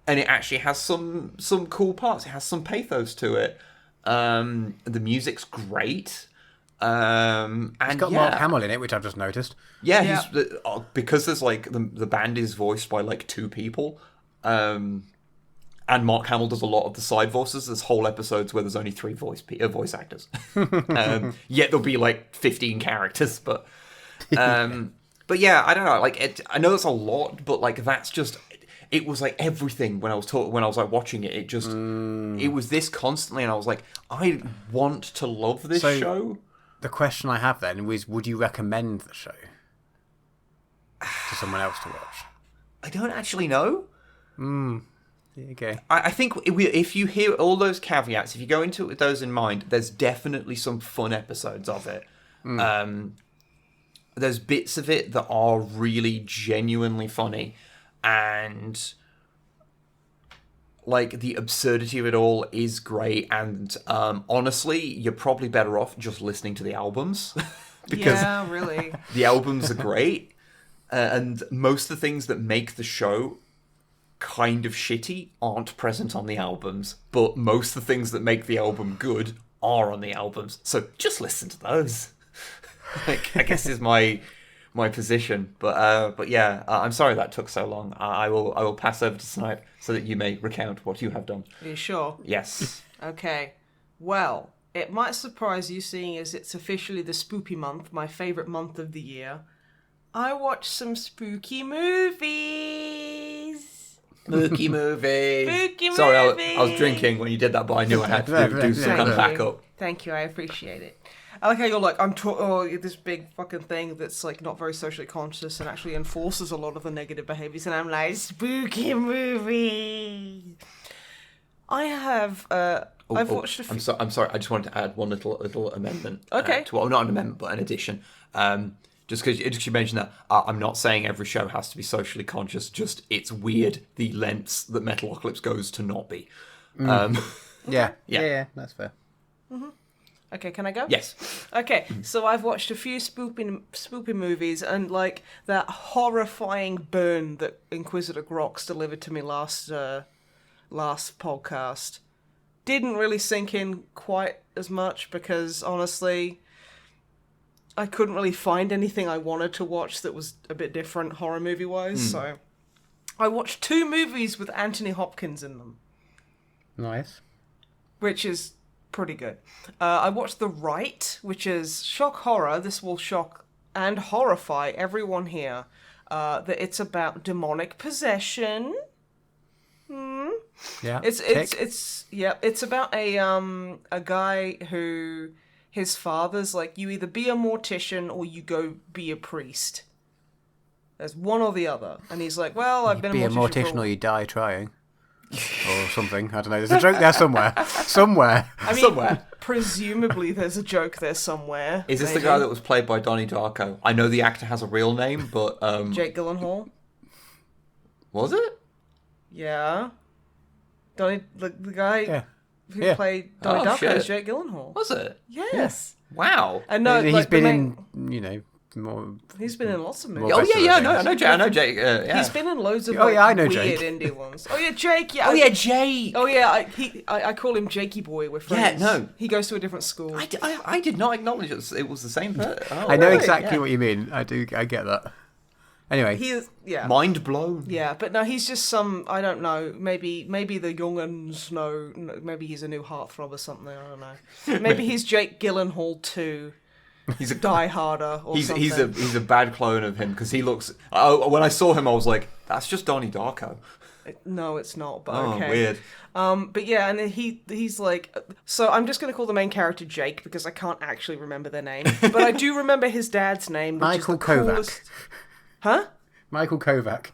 and it actually has some cool parts. It has some pathos to it. The music's great. And it's got Mark Hamill in it, which I've just noticed. Yeah. Because there's like the band is voiced by like 2 people, and Mark Hamill does a lot of the side voices. There's whole episodes where there's only 3 voice actors. Yet there'll be like 15 characters, but yeah, I don't know. Like I know that's a lot, but like that's just. It was like everything when I was like watching it. It just it was this constantly, and I was like, I want to love this show. The question I have then was, would you recommend the show to someone else to watch? I don't actually know. Okay. I think if you hear all those caveats, if you go into it with those in mind, there's definitely some fun episodes of it. There's bits of it that are really genuinely funny, and like the absurdity of it all is great. And honestly, you're probably better off just listening to the albums because really, the albums are great, and most of the things that make the show kind of shitty aren't present on the albums, but most of the things that make the album good are on the albums. So just listen to those. Like, I guess is my position, but yeah, I'm sorry that took so long. I will pass over to Snipe so that you may recount what you have done. Are you sure? Yes. Okay. Well, it might surprise you, seeing as it's officially the spoopy month, my favourite month of the year. I watched some spooky movies. Spooky movies. Spooky movies. Sorry, I was drinking when you did that, but I knew I had to do some kind of backup. Thank you, I appreciate it. I like how you're like, this big fucking thing that's like not very socially conscious and actually enforces a lot of the negative behaviours, and I'm like, spooky movie. I have, I've watched a few... I'm sorry, I just wanted to add one little amendment. Okay. Not an amendment, but an addition. Just because you mentioned that, I'm not saying every show has to be socially conscious, just it's weird the lengths that Metalocalypse goes to not be. Yeah, that's fair. Mm-hmm. Okay, can I go? Yes. Okay, so I've watched a few spoopy movies, and like that horrifying burn that Inquisitor Grox delivered to me last podcast didn't really sink in quite as much, because honestly, I couldn't really find anything I wanted to watch that was a bit different horror movie wise. So I watched 2 movies with Anthony Hopkins in them, Nice. which is pretty good. I watched The Rite, which is shock horror. This will shock and horrify everyone here. That it's about demonic possession. Yeah. It's about a guy who his father's like, you either be a mortician or you go be a priest. There's one or the other, and he's like, well, I've been Be a a mortician. mortician or you die trying. Or something. I don't know. There's a joke there somewhere. Somewhere. I mean, Somewhere. presumably there's a joke there somewhere. Is this maybe. the guy that was played by Donnie Darko? I know the actor has a real name, but Jake Gyllenhaal? was it? Yeah. Donnie, the guy Yeah. who played Donnie Oh, Darko shit. is Jake Gyllenhaal. Was it? Yes. Wow. And no, He's like, been the main- in, you know, more... He's been in lots of movies. Well, Oh yeah, Better yeah. I know Jake. Yeah. He's been in loads of Oh, yeah, I know weird Jake. indie ones. Oh yeah, Jake. Yeah. Oh yeah, Jake. Oh yeah, I call him Jakey Boy. We're friends. Yeah, no. He goes to a different school. I did not acknowledge it was the same person. Oh, I know right, exactly yeah. what you mean. I get that. Anyway. He is, yeah. Mind blown. Yeah, but no, he's just some, I don't know, maybe the young'uns know, maybe he's a new heartthrob or something, I don't know. Maybe he's Jake Gyllenhaal too. He's a Die Harder or something. he's a bad clone of him because he looks. When I saw him, I was like, that's just Donnie Darko. No, it's not, but Oh, okay. weird. But yeah, and then he's like, so I'm just going to call the main character Jake because I can't actually remember their name, but I do remember his dad's name, which Michael is the Kovac. coolest. Huh? Michael Kovac.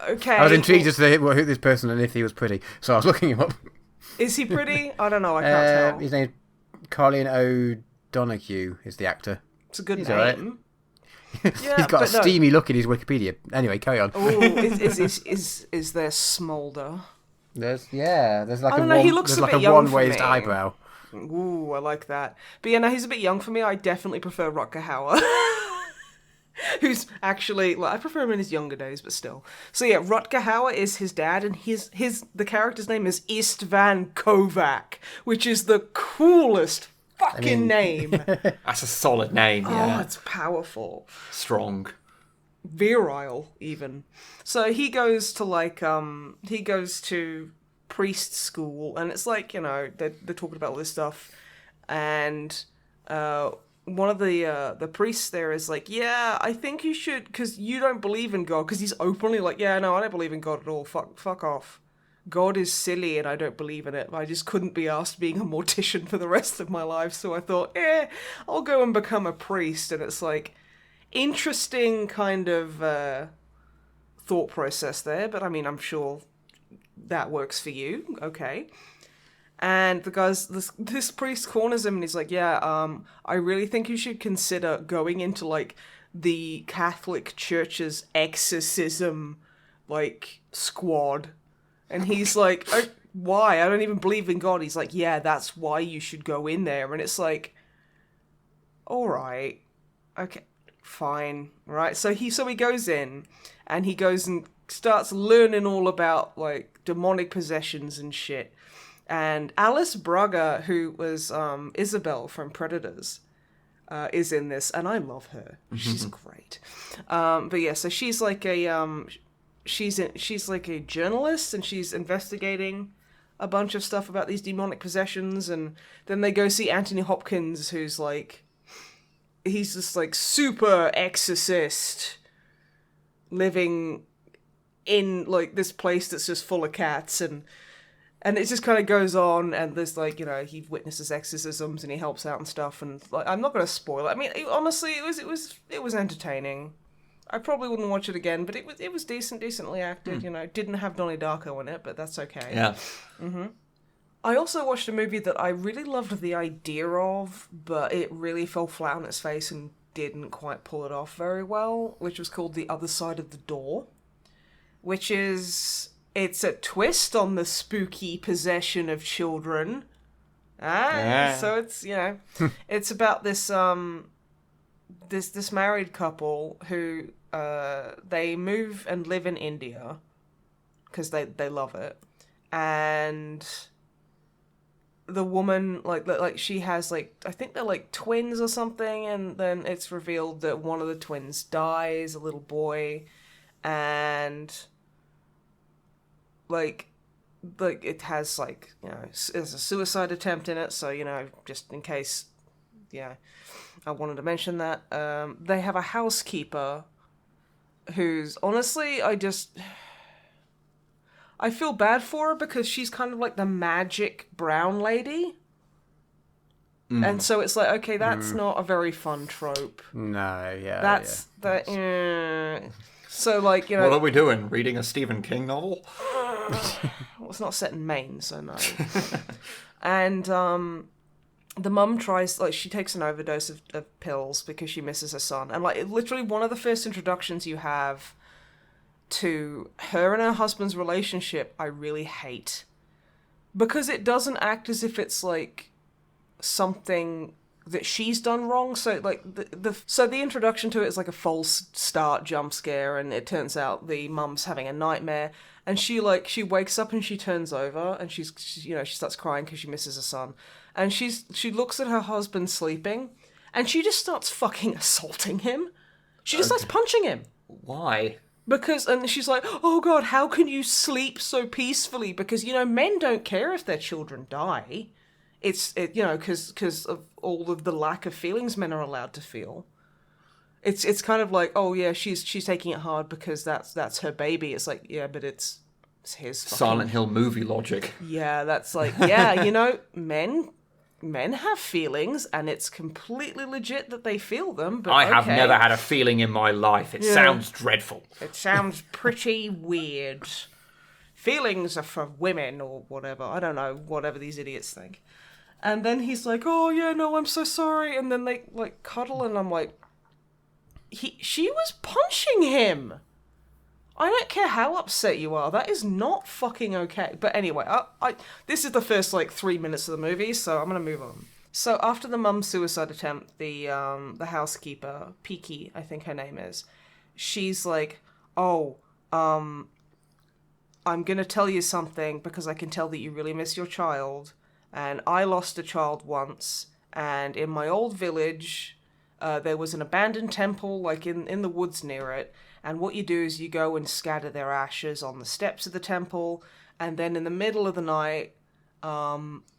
Okay. I was intrigued as to who this person and if he was pretty, so I was looking him up. Is he pretty? I don't know, I can't tell. His name Colin O'Donoghue is the actor. It's a good he's name. alright. Yeah, He's got a but no. steamy look in his Wikipedia. Anyway, carry on. Oh, is there smolder? There's like I a don't know, one, he looks there's a like bit a young for one-waised me. eyebrow. Ooh, I like that. But yeah, no, he's a bit young for me. I definitely prefer Rutger Hauer. Who's actually, I prefer him in his younger days, but still. So yeah, Rutger Hauer is his dad, and the character's name is Istvan Kovac, which is the coolest fucking name. That's a solid name. Oh, Yeah, it's powerful. strong. Virile, even. So he goes to priest school, and it's like, you know, they're talking about all this stuff, and one of the priests there is like, yeah, I think you should, because you don't believe in God, because he's openly like, yeah, no, I don't believe in God at all, fuck off. God is silly and I don't believe in it. I just couldn't be asked being a mortician for the rest of my life, so I thought, I'll go and become a priest. And it's like, interesting kind of thought process there, but I mean, I'm sure that works for you. Okay. And the guy's, this priest corners him and he's like, yeah, I really think you should consider going into, like, the Catholic Church's exorcism, like, squad. And he's like, why? I don't even believe in God. He's like, yeah, that's why you should go in there. And it's like, all right, okay, fine, right? So he goes in, and he goes and starts learning all about, like, demonic possessions and shit. And Alice Braga, who was Isabel from Predators, is in this, and I love her. She's great. But yeah, so she's like a she's like a journalist, and she's investigating a bunch of stuff about these demonic possessions. And then they go see Anthony Hopkins, who's like, he's just like super exorcist, living in like this place that's just full of cats, and it just kind of goes on, and there's like, you know, he witnesses exorcisms and he helps out and stuff, and like, I'm not going to spoil it. I mean, honestly, it was entertaining. I probably wouldn't watch it again, but it was decently acted. You know, didn't have Donnie Darko in it, but that's okay. Yeah. I also watched a movie that I really loved the idea of, but it really fell flat on its face and didn't quite pull it off very well, which was called The Other Side of the Door, which is, it's a twist on the spooky possession of children. So it's, you know, it's about this this married couple who they move and live in India because they love it, and the woman like she has, like, I think they're like twins or something, and then it's revealed that one of the twins dies, a little boy, and like it has like, you know, there's a suicide attempt in it, so, you know, just in case, yeah, I wanted to mention that. They have a housekeeper who's, honestly, I feel bad for her because she's kind of like the magic brown lady. And so it's like, okay, that's not a very fun trope. No, yeah. That's so, like, you know, What are we doing? Reading a Stephen King novel? well, it's not set in Maine, so no. And the mum tries, like, she takes an overdose of pills because she misses her son. And, like, literally one of the first introductions you have to her and her husband's relationship, I really hate. Because it doesn't act as if it's, like, something that she's done wrong. So, like, so the introduction to it is like a false start jump scare, and it turns out the mum's having a nightmare, and she wakes up and she turns over, and she's you know, she starts crying because she misses her son, and she looks at her husband sleeping, and she just starts fucking assaulting him. She just starts punching him. Why? And she's like, oh God, how can you sleep so peacefully? Because, you know, men don't care if their children die. You know, because of all of the lack of feelings men are allowed to feel. It's kind of like, oh yeah, she's taking it hard because that's her baby. It's like, yeah, but it's his fucking... Silent Hill movie logic. Yeah, that's like, yeah, you know, men have feelings, and it's completely legit that they feel them, but I have okay. never had a feeling in my life. It sounds dreadful. It sounds pretty weird. Feelings are for women or whatever. I don't know, whatever these idiots think. And then he's like, oh yeah, no, I'm so sorry. And then they like cuddle, and I'm like, she was punching him. I don't care how upset you are. That is not fucking okay. But anyway, this is the first like 3 minutes of the movie, so I'm gonna move on. So after the mum's suicide attempt, the housekeeper, Peaky, I think her name is, she's like, oh, I'm gonna tell you something because I can tell that you really miss your child. And I lost a child once, and in my old village, there was an abandoned temple, like in the woods near it, and what you do is you go and scatter their ashes on the steps of the temple, and then in the middle of the night,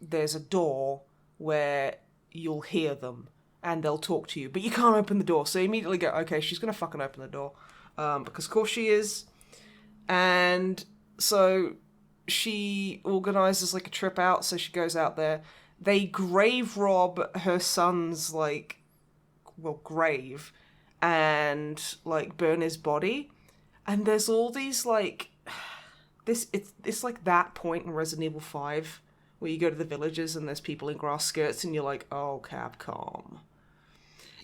there's a door where you'll hear them, and they'll talk to you, but you can't open the door, so you immediately go, okay, she's gonna fucking open the door, because of course she is, and so... she organizes like a trip out, so she goes out there. They grave rob her son's grave and like burn his body. And there's all these like it's like that point in Resident Evil 5 where you go to the villages and there's people in grass skirts and you're like, oh, Capcom.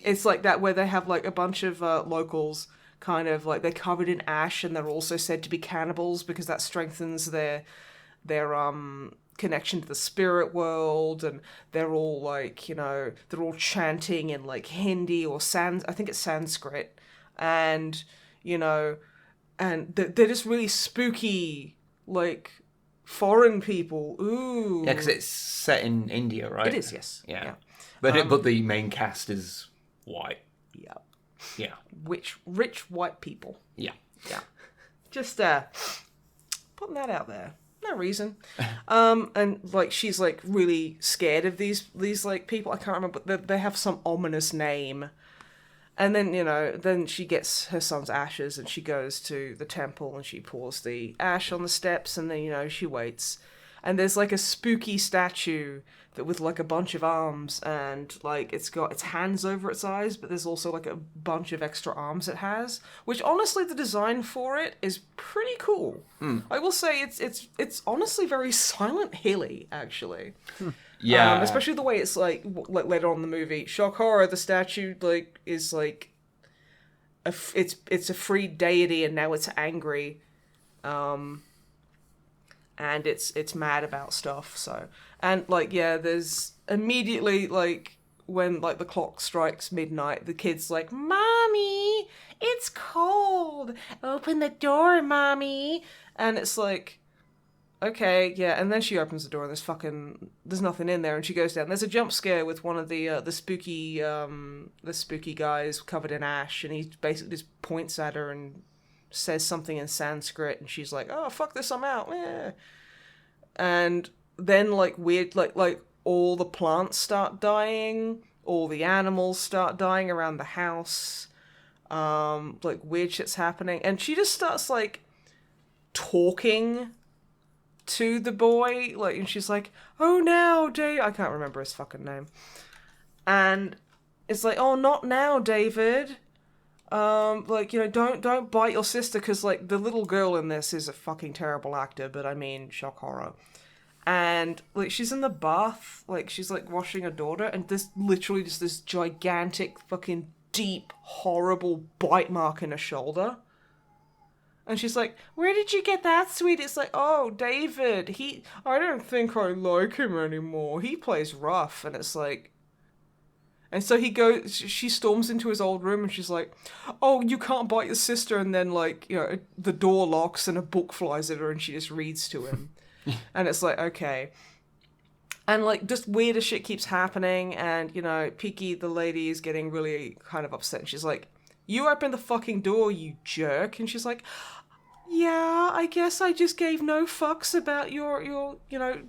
It's like that where they have like a bunch of locals kind of like they're covered in ash and they're also said to be cannibals because that strengthens their connection to the spirit world, and they're all like, you know, they're all chanting in like Hindi or I think it's Sanskrit, and you know, and they're just really spooky, like foreign people. Ooh, Yeah, because it's set in India, right? it is, yes. Yeah. But the main cast is white. Yeah. Yeah. Rich white people. Yeah. Yeah. Just putting that out there. No reason. And like she's like really scared of these like people. I can't remember, but they have some ominous name. And then, you know, then she gets her son's ashes and she goes to the temple and she pours the ash on the steps, and then, you know, she waits. And there's like a spooky statue that with like a bunch of arms, and like it's got its hands over its eyes, but there's also like a bunch of extra arms it has, which honestly the design for it is pretty cool. I will say it's honestly very Silent Hilly, actually. Yeah. Especially the way it's like later on in the movie. Shock horror, the statue like is like it's a free deity and now it's angry. And it's mad about stuff, so... And, like, yeah, there's... Immediately, like, when, like, the clock strikes midnight, the kid's like, Mommy, it's cold! Open the door, Mommy! And it's like, okay, yeah, and then she opens the door and there's nothing in there, and she goes down. There's a jump scare with one of the spooky guys covered in ash, and he basically just points at her and says something in Sanskrit, and she's like, oh, fuck this, I'm out. And then, like, weird, like all the plants start dying, all the animals start dying around the house, like, weird shit's happening, and she just starts, like, talking to the boy, like, and she's like, oh, now, Dave, I can't remember his fucking name, and it's like, oh, not now, David, like, you know, don't bite your sister, because, like, the little girl in this is a fucking terrible actor, but I mean, shock horror. And, like, she's in the bath, like, she's, like, washing her daughter, and there's literally just this gigantic, fucking, deep, horrible bite mark in her shoulder. And she's like, where did you get that, sweet? It's like, oh, David, I don't think I like him anymore. He plays rough. And it's like... And so she storms into his old room, and she's like, oh, you can't bite your sister. And then, like, you know, the door locks, and a book flies at her, and she just reads to him. And it's like, okay. And, like, just weirder shit keeps happening, and, you know, Peaky, the lady, is getting really kind of upset, and she's like, you opened the fucking door, you jerk. And she's like, yeah, I guess I just gave no fucks about your you know,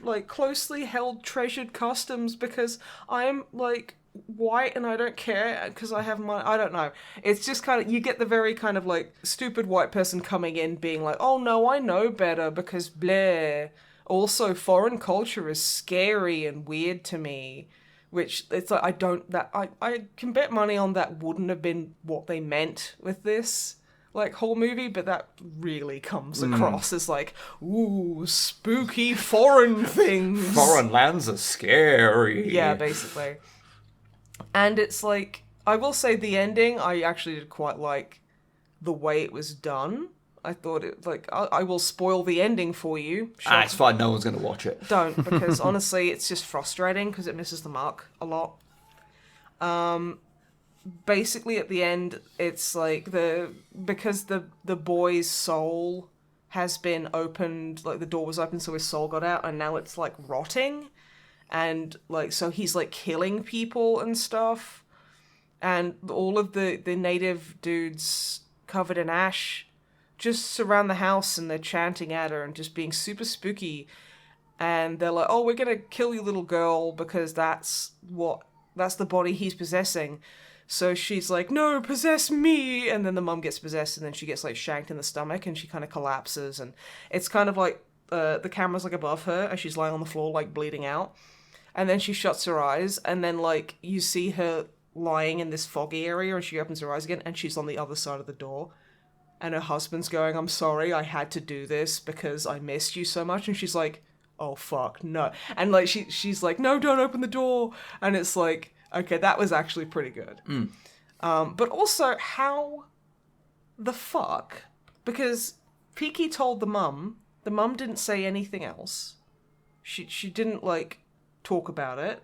like, closely held, treasured customs, because I'm, like, white and I don't care, because I have my... I don't know. It's just kind of... You get the very kind of, like, stupid white person coming in being like, oh, no, I know better, because bleh. Also, foreign culture is scary and weird to me. Which, it's like, I can bet money on that wouldn't have been what they meant with this, like, whole movie, but that really comes across as like, ooh, spooky foreign things. Foreign lands are scary. Yeah, basically. And it's like, I will say the ending, I actually did quite like the way it was done. I thought it, like, I will spoil the ending for you. It's fine, no one's going to watch it. Don't, because honestly, it's just frustrating, because it misses the mark a lot. Basically, at the end, it's like, because the boy's soul has been opened, like, the door was open, so his soul got out, and now it's, like, rotting, and, like, so he's, like, killing people and stuff, and all of the native dudes covered in ash just surround the house, and they're chanting at her and just being super spooky. And they're like, oh, we're gonna kill you, little girl, because that's the body he's possessing. So she's like, no, possess me! And then the mum gets possessed, and then she gets, like, shanked in the stomach, and she kind of collapses. And it's kind of like, the camera's, like, above her, and she's lying on the floor, like, bleeding out. And then she shuts her eyes, and then, like, you see her lying in this foggy area, and she opens her eyes again, and she's on the other side of the door. And her husband's going, I'm sorry, I had to do this because I missed you so much. And she's like, oh, fuck, no. And, like, she's like, no, don't open the door. And it's like, okay, that was actually pretty good. But also, how the fuck? Because Peaky told the mum didn't say anything else. She didn't, like, talk about it.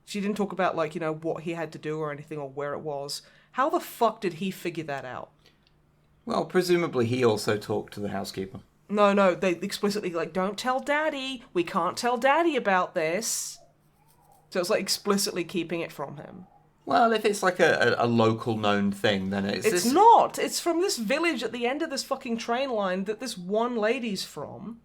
She didn't talk about, like, you know, what he had to do or anything or where it was. How the fuck did he figure that out? Well, presumably he also talked to the housekeeper. No, they explicitly, like, don't tell Daddy. We can't tell Daddy about this. So it's, like, explicitly keeping it from him. Well, if it's, like, a local known thing, then It's not. It's from this village at the end of this fucking train line that this one lady's from.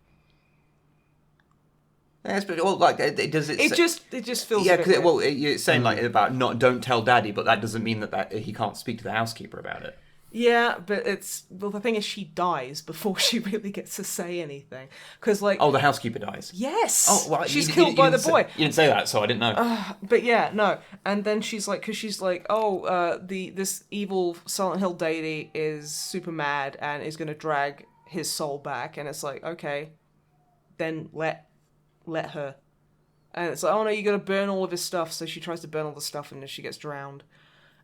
Yes, but, well, like, it just feels yeah, a bit weird. well, you're saying, like, about don't tell Daddy, but that doesn't mean that he can't speak to the housekeeper about it. Yeah, but the thing is, she dies before she really gets to say anything. Because, like... Oh, the housekeeper dies? Yes! Oh, well, she's killed by the boy. You didn't say that, so I didn't know. But yeah, no. And then she's like, because she's like, this evil Silent Hill deity is super mad and is going to drag his soul back. And it's like, okay, then let her. And it's like, oh no, you got to burn all of his stuff. So she tries to burn all the stuff, and then she gets drowned.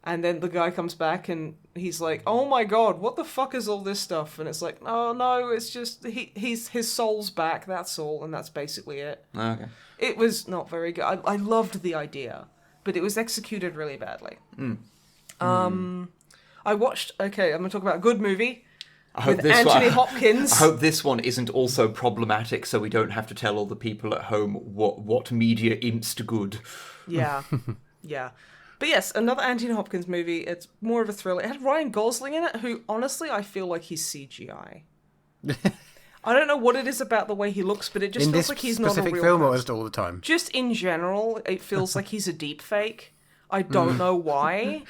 And then the guy comes back, and he's like, oh my god, what the fuck is all this stuff? And it's like, oh no, it's just, his soul's back, that's all, and that's basically it. Okay. It was not very good. I loved the idea, but it was executed really badly. I watched, okay, I'm going to talk about a good movie with Anthony Hopkins. I hope this one isn't also problematic, so we don't have to tell all the people at home what media inst good. Yeah, yeah. But yes, another Anthony Hopkins movie. It's more of a thriller. It had Ryan Gosling in it, who honestly I feel like he's CGI. I don't know what it is about the way he looks, but it just feels like he's not a real specific film, or person. just all the time? Just in general, it feels like he's a deep fake. I don't know why.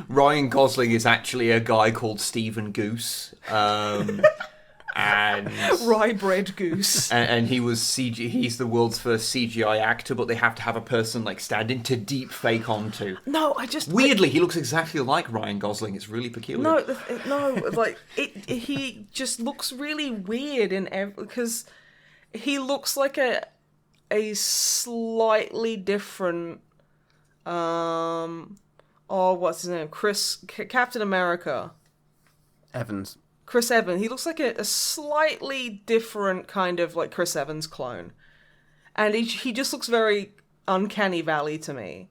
Ryan Gosling is actually a guy called Stephen Goose. And Rye bread goose. and he was he's the world's first CGI actor, but they have to have a person like stand-in to deep fake onto. No, I just Weirdly, he looks exactly like Ryan Gosling. It's really peculiar. He just looks really weird because he looks like a slightly different what's his name? Captain America. Evans. Chris Evans. He looks like a slightly different kind of like Chris Evans clone. And he just looks very Uncanny Valley to me.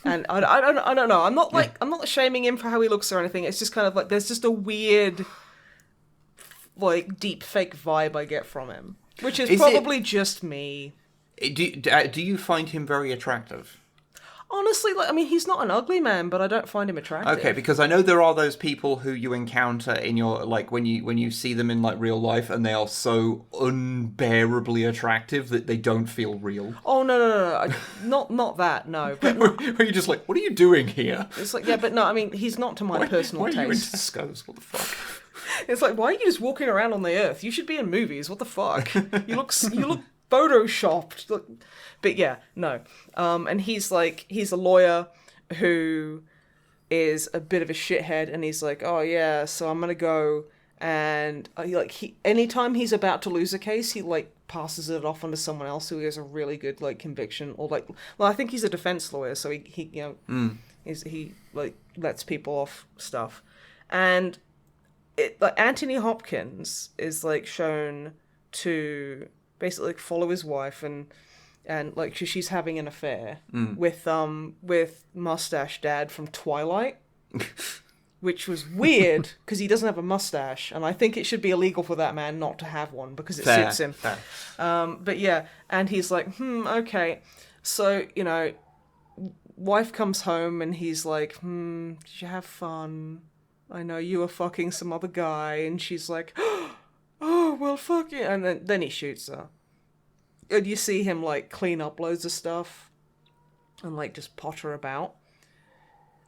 And I don't know. I'm not shaming him for how he looks or anything. It's just kind of like there's just a weird like deep fake vibe I get from him, which is probably just me. Do you find him very attractive? Honestly, he's not an ugly man, but I don't find him attractive. Okay, because I know there are those people who you encounter in your like when you see them in like real life, and they are so unbearably attractive that they don't feel real. Oh no, not that. No, but Are you just like, what are you doing here? It's like but no. He's not to my personal taste. Why are you in Tesco's? What the fuck? It's like, why are you just walking around on the earth? You should be in movies. What the fuck? You look photoshopped. But yeah, no. And he's a lawyer who is a bit of a shithead, and he's like, oh yeah, so I'm gonna go and anytime he's about to lose a case, he like passes it off onto someone else who has a really good like conviction, or I think he's a defense lawyer, so he he lets people off stuff, and it like Anthony Hopkins is like shown to basically like follow his wife and like she's having an affair with Mustache Dad from Twilight, which was weird because he doesn't have a mustache, and I think it should be illegal for that man not to have one because it suits him. Fair. But yeah, and he's like, okay, so wife comes home and he's like, did you have fun? I know you were fucking some other guy, and she's like, oh well, fuck it, and then he shoots her. And you see him like clean up loads of stuff and like just potter about,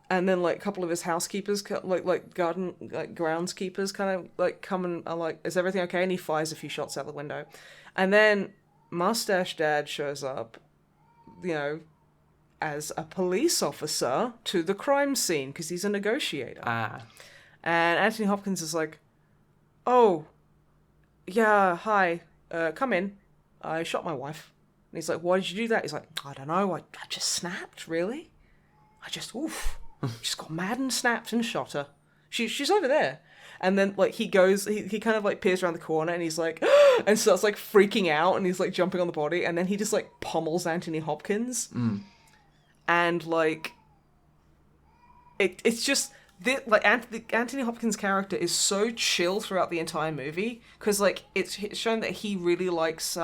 and then like a couple of his housekeepers, like groundskeepers, kind of like come and are like, is everything okay? And he fires a few shots out the window, and then Mustache Dad shows up, as a police officer to the crime scene because he's a negotiator. And Anthony Hopkins is like, oh yeah, hi, come in. I shot my wife. And he's like, why did you do that? He's like, I don't know. I just snapped, really. Just got mad and snapped and shot her. She's over there. And then, like, he goes, he kind of, like, peers around the corner and he's like, and starts, like, freaking out and he's, like, jumping on the body. And then he just, like, pummels Anthony Hopkins. And, like, it's just... Anthony Hopkins' character is so chill throughout the entire movie because like it's shown that he really likes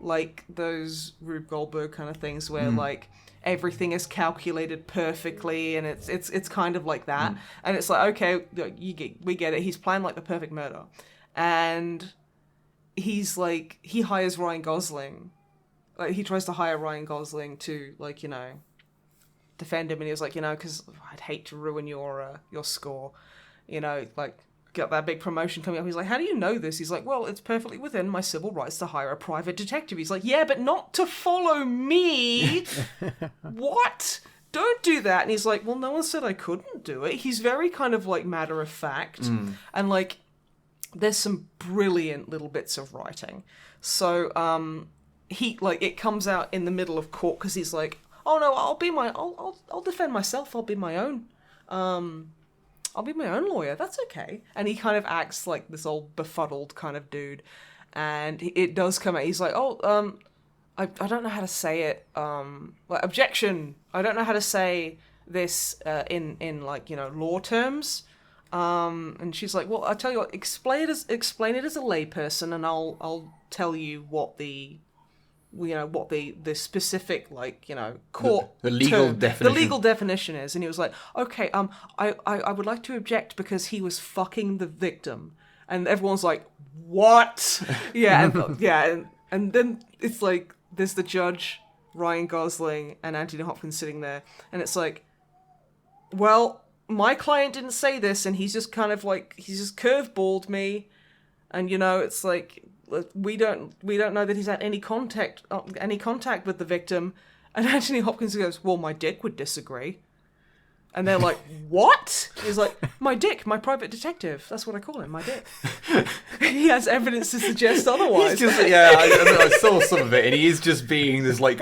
like those Rube Goldberg kind of things where like everything is calculated perfectly, and it's kind of like that, and it's like, okay, we get it. He's planned like the perfect murder, and he's like he hires Ryan Gosling, like he tries to hire Ryan Gosling to like defend him, and he was like, because I'd hate to ruin your score, like got that big promotion coming up. He's like, how do you know this? He's like, well, it's perfectly within my civil rights to hire a private detective. He's like, yeah, but not to follow me. What? Don't do that. And he's like, well, no one said I couldn't do it. He's very kind of like matter of fact, and like there's some brilliant little bits of writing. So he like it comes out in the middle of court because he's like, oh no, I'll defend myself. I'll be my own lawyer. That's okay. And he kind of acts like this old befuddled kind of dude. And it does come out. He's like, I don't know how to say it. Like objection. I don't know how to say this in like law terms. And she's like, well, I tell you what, explain it as a layperson, and I'll tell you what the what the specific court the legal term, definition. the legal definition is, and he was like, okay, I would like to object because he was fucking the victim, and everyone's like, what? and then it's like there's the judge, Ryan Gosling, and Anthony Hopkins sitting there, and it's like, well, my client didn't say this, and he's just kind of like, he's just curveballed me, and it's like, we don't know that he's had any contact with the victim. And Anthony Hopkins goes, well, my dick would disagree. And they're like, what? He's like, my dick, my private detective. That's what I call him, my dick. He has evidence to suggest otherwise. He's just, I saw some of it, and he is just being this like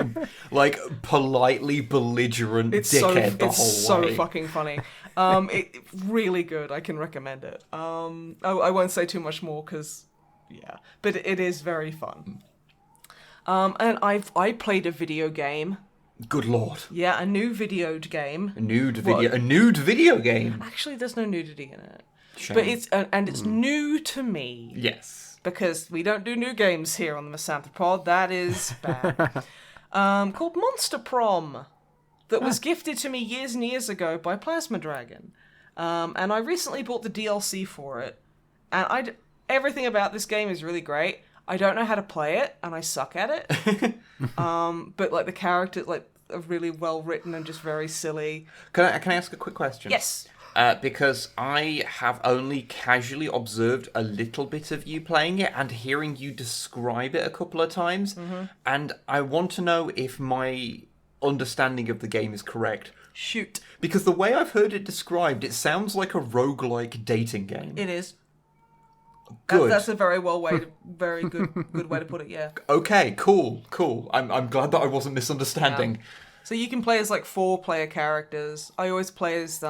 politely belligerent dickhead the whole way. It's so fucking funny. It's really good. I can recommend it. I won't say too much more because, but it is very fun. And I played a video game. Good lord. Yeah, a new video game. A nude video game. Actually, there's no nudity in it. Shame. But it's new to me. Yes. Because we don't do new games here on the MisanthroPod. That is bad. Called Monster Prom. That was gifted to me years and years ago by Plasma Dragon. And I recently bought the DLC for it. And everything about this game is really great. I don't know how to play it, and I suck at it. But like the characters, like, are really well written and just very silly. Can I ask a quick question? Yes. Because I have only casually observed a little bit of you playing it and hearing you describe it a couple of times, and I want to know if my understanding of the game is correct. Shoot. Because the way I've heard it described, it sounds like a roguelike dating game. It is. Good. That's a very good way to put it. Yeah. Okay. Cool. I'm glad that I wasn't misunderstanding. Yeah. So you can play as like 4-player characters. I always play as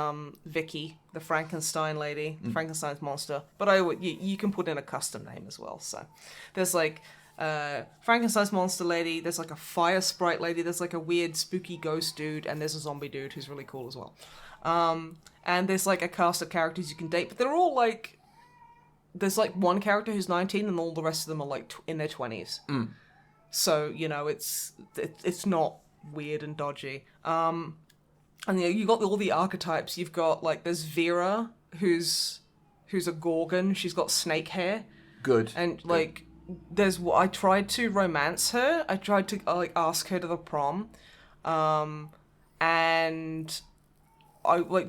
Vicky, the Frankenstein lady, Frankenstein's monster. But you can put in a custom name as well. So there's like Frankenstein's monster lady. There's like a fire sprite lady. There's like a weird spooky ghost dude, and there's a zombie dude who's really cool as well. And there's like a cast of characters you can date, but they're all like. There's like one character who's 19 and all the rest of them are like in their 20s. So, it's not weird and dodgy. And you got all the archetypes. You've got like, there's Vera, who's a Gorgon. She's got snake hair. Good. And like, I tried to romance her. I tried to ask her to the prom. And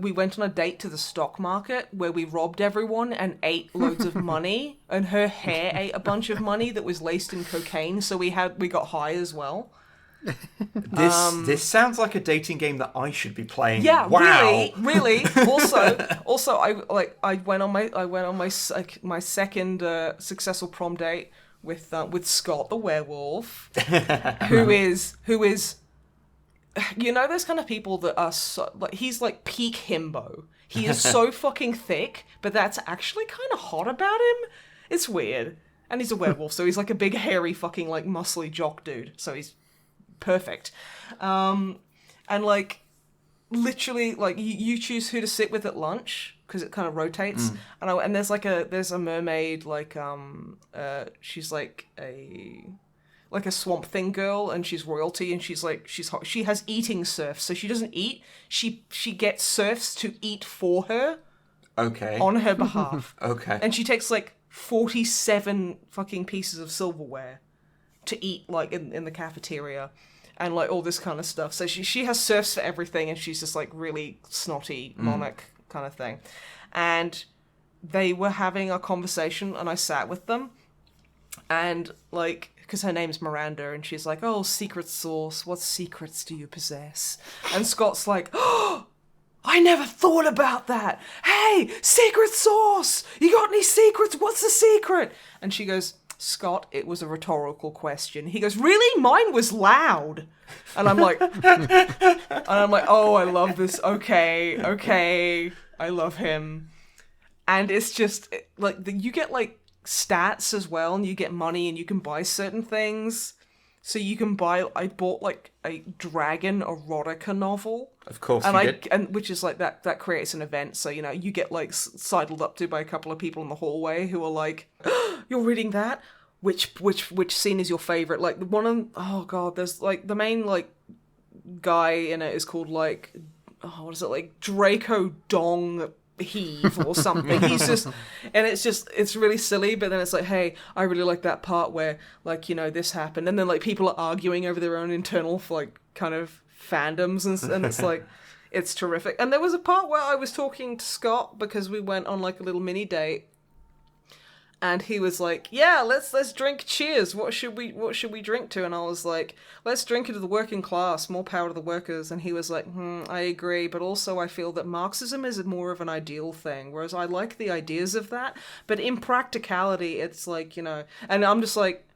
we went on a date to the stock market where we robbed everyone and ate loads of money, and her hair ate a bunch of money that was laced in cocaine, so we got high as well. This sounds like a dating game that I should be playing. Yeah, wow. really. Also, I went on my second successful prom date with Scott the werewolf, who is. Those kind of people that are so, like, he's like peak himbo. He is so fucking thick, but that's actually kind of hot about him. It's weird. And he's a werewolf, so he's like a big, hairy, fucking, like, muscly jock dude. So he's perfect. And, like, literally, like, you choose who to sit with at lunch, because it kind of rotates. And there's a mermaid, like, she's like a Swamp Thing girl, and she's royalty, and she's hot. She has eating serfs, so she doesn't eat. She gets serfs to eat for her. Okay. On her behalf. Okay. And she takes like 47 fucking pieces of silverware to eat like in the cafeteria, and like all this kind of stuff. So she has serfs for everything, and she's just like really snotty monarch kind of thing. And they were having a conversation, and I sat with them, and like. Because her name's Miranda, and she's like, oh, secret sauce, what secrets do you possess? And Scott's like, oh, I never thought about that. Hey, secret sauce, you got any secrets? What's the secret? And she goes, Scott, it was a rhetorical question. He goes, really? Mine was loud. And I'm like, oh, I love this. Okay, I love him. And it's just, like, you get, like, stats as well, and you get money, and you can buy certain things. So you can buy. I bought like a dragon erotica novel. Of course, and you did. And which is like that creates an event. So you get like sidled up to by a couple of people in the hallway who are like, oh, "You're reading that? which scene is your favorite? Like the one on, oh god, there's like the main like guy in it is called like, oh, what is it, like Draco Dong Heave or something. He's just, and it's really silly, but then it's like, hey, I really like that part where like, you know, this happened, and then like people are arguing over their own internal like kind of fandoms, and it's like, it's terrific. And there was a part where I was talking to Scott because we went on like a little mini date, and he was like, yeah, let's drink cheers. What should we drink to? And I was like, let's drink it to the working class, more power to the workers. And he was like, I agree, but also I feel that Marxism is more of an ideal thing, whereas I like the ideas of that, but in practicality, it's like, you know, and I'm just like,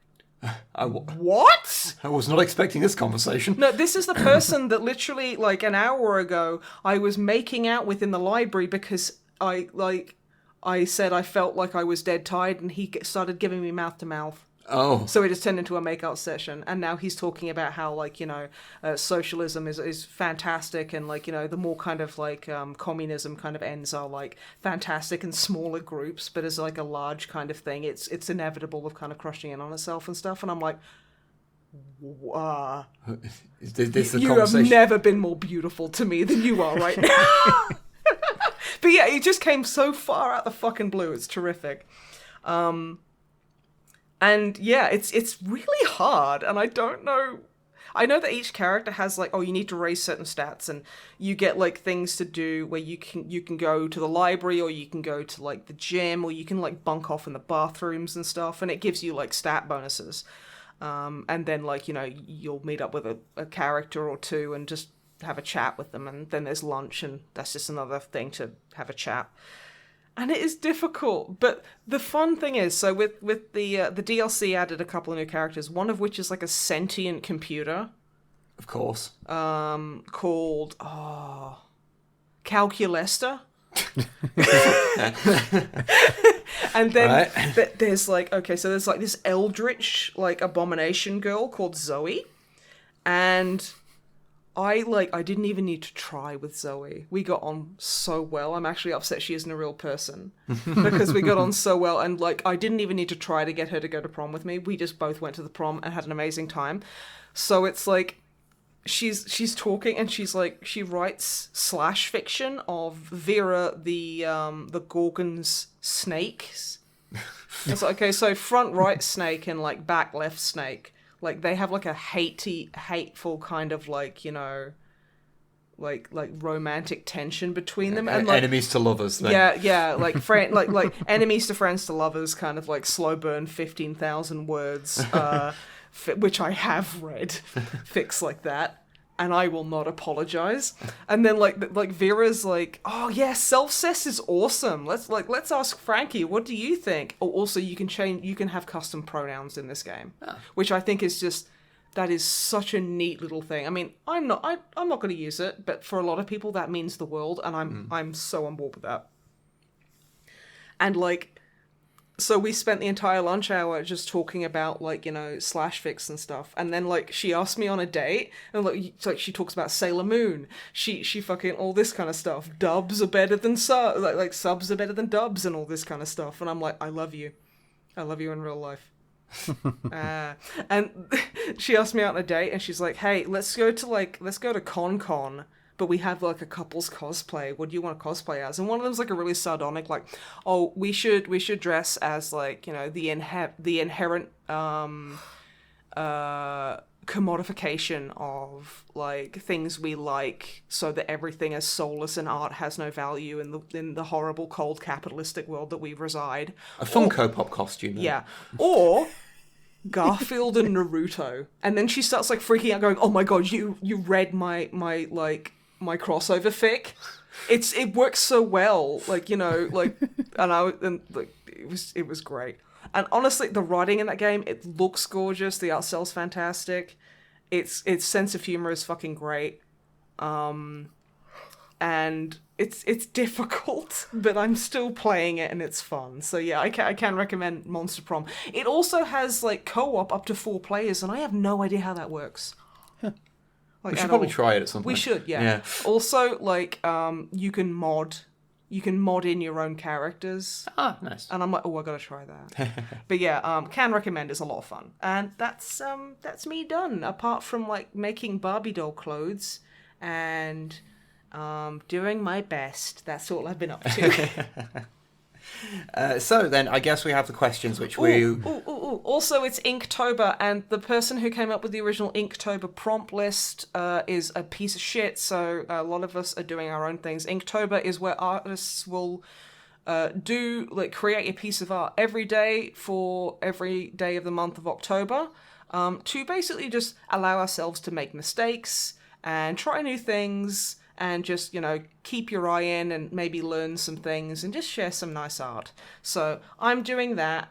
what? I was not expecting this conversation. No, this is the person that literally, like, an hour ago, I was making out with in the library because I said I felt like I was dead tired, and he started giving me mouth to mouth. Oh. So it just turned into a make-out session, and now he's talking about how, like, you know, socialism is fantastic, and, like, you know, the more kind of, like, communism kind of ends are, like, fantastic in smaller groups, but as, like, a large kind of thing, it's inevitable of kind of crushing in on itself and stuff, and I'm like, Is this the you conversation? have never been more beautiful to me than you are right now. But yeah, it just came so far out the fucking blue. It's terrific. And yeah, it's really hard, and I don't know. I know that each character has like, oh, you need to raise certain stats, and you get like things to do where you can go to the library, or you can go to like the gym, or you can like bunk off in the bathrooms and stuff, and it gives you like stat bonuses. And then like, you know, you'll meet up with a character or two and just have a chat with them, and then there's lunch, and that's just another thing to have a chat. And it is difficult, but the fun thing is, so with the DLC added a couple of new characters, one of which is like a sentient computer. Of course. Called Calculester. And then there's like, okay, so there's like this eldritch like abomination girl called Zoe, and I didn't even need to try with Zoe. We got on so well. I'm actually upset she isn't a real person because we got on so well, and like I didn't even need to try to get her to go to prom with me. We just both went to the prom and had an amazing time. So it's like she's talking, and she's like, she writes slash fiction of Vera the Gorgon's snakes. It's like, okay, so front right snake and like back left snake. Like, they have, like, a hateful kind of, like, you know, like romantic tension between them. And, like, enemies to lovers, then. Yeah, like, like enemies to friends to lovers, kind of, like, slow burn 15,000 words, which I have read, fics like that. And I will not apologize. And then like Vera's like, oh yeah, self-cess is awesome. Let's ask Frankie, what do you think? Oh, also you can have custom pronouns in this game, which I think is just, that is such a neat little thing. I mean, I'm not going to use it, but for a lot of people that means the world, and I'm so on board with that. And like, so we spent the entire lunch hour just talking about, like, you know, slash fics and stuff. And then, like, she asked me on a date, and, like she talks about Sailor Moon. She fucking all this kind of stuff. Dubs are better than subs. Like, subs are better than dubs and all this kind of stuff. And I'm like, I love you. I love you in real life. And she asked me out on a date, and she's like, hey, let's go to Con. But we have, like, a couple's cosplay. What do you want to cosplay as? And one of them's, like, a really sardonic, like, oh, we should dress as, like, you know, the inherent commodification of, like, things we like, so that everything is soulless and art has no value in the horrible, cold, capitalistic world that we reside. A Funko Pop costume. Then. Yeah. Or Garfield and Naruto. And then she starts, like, freaking out, going, oh my god, you read my crossover fic. It works so well, like, you know, like, it was great. And honestly, the writing in that game, it looks gorgeous. The art style's fantastic. Its sense of humor is fucking great. And it's difficult, but I'm still playing it and it's fun. So yeah, I can recommend Monster Prom. It also has like co-op up to 4 players, and I have no idea how that works. Like, we should probably try it at some point. We should, yeah. Also, like, you can mod You can mod in your own characters. Ah, nice. And I'm like, oh, I gotta try that. But yeah, can recommend. It's a lot of fun. And that's me done. Apart from like making Barbie doll clothes and doing my best. That's all I've been up to. So then, I guess we have the questions, which we... Ooh. Also, it's Inktober, and the person who came up with the original Inktober prompt list is a piece of shit, so a lot of us are doing our own things. Inktober is where artists will create a piece of art every day for every day of the month of October, to basically just allow ourselves to make mistakes and try new things, and just, keep your eye in and maybe learn some things and just share some nice art. So I'm doing that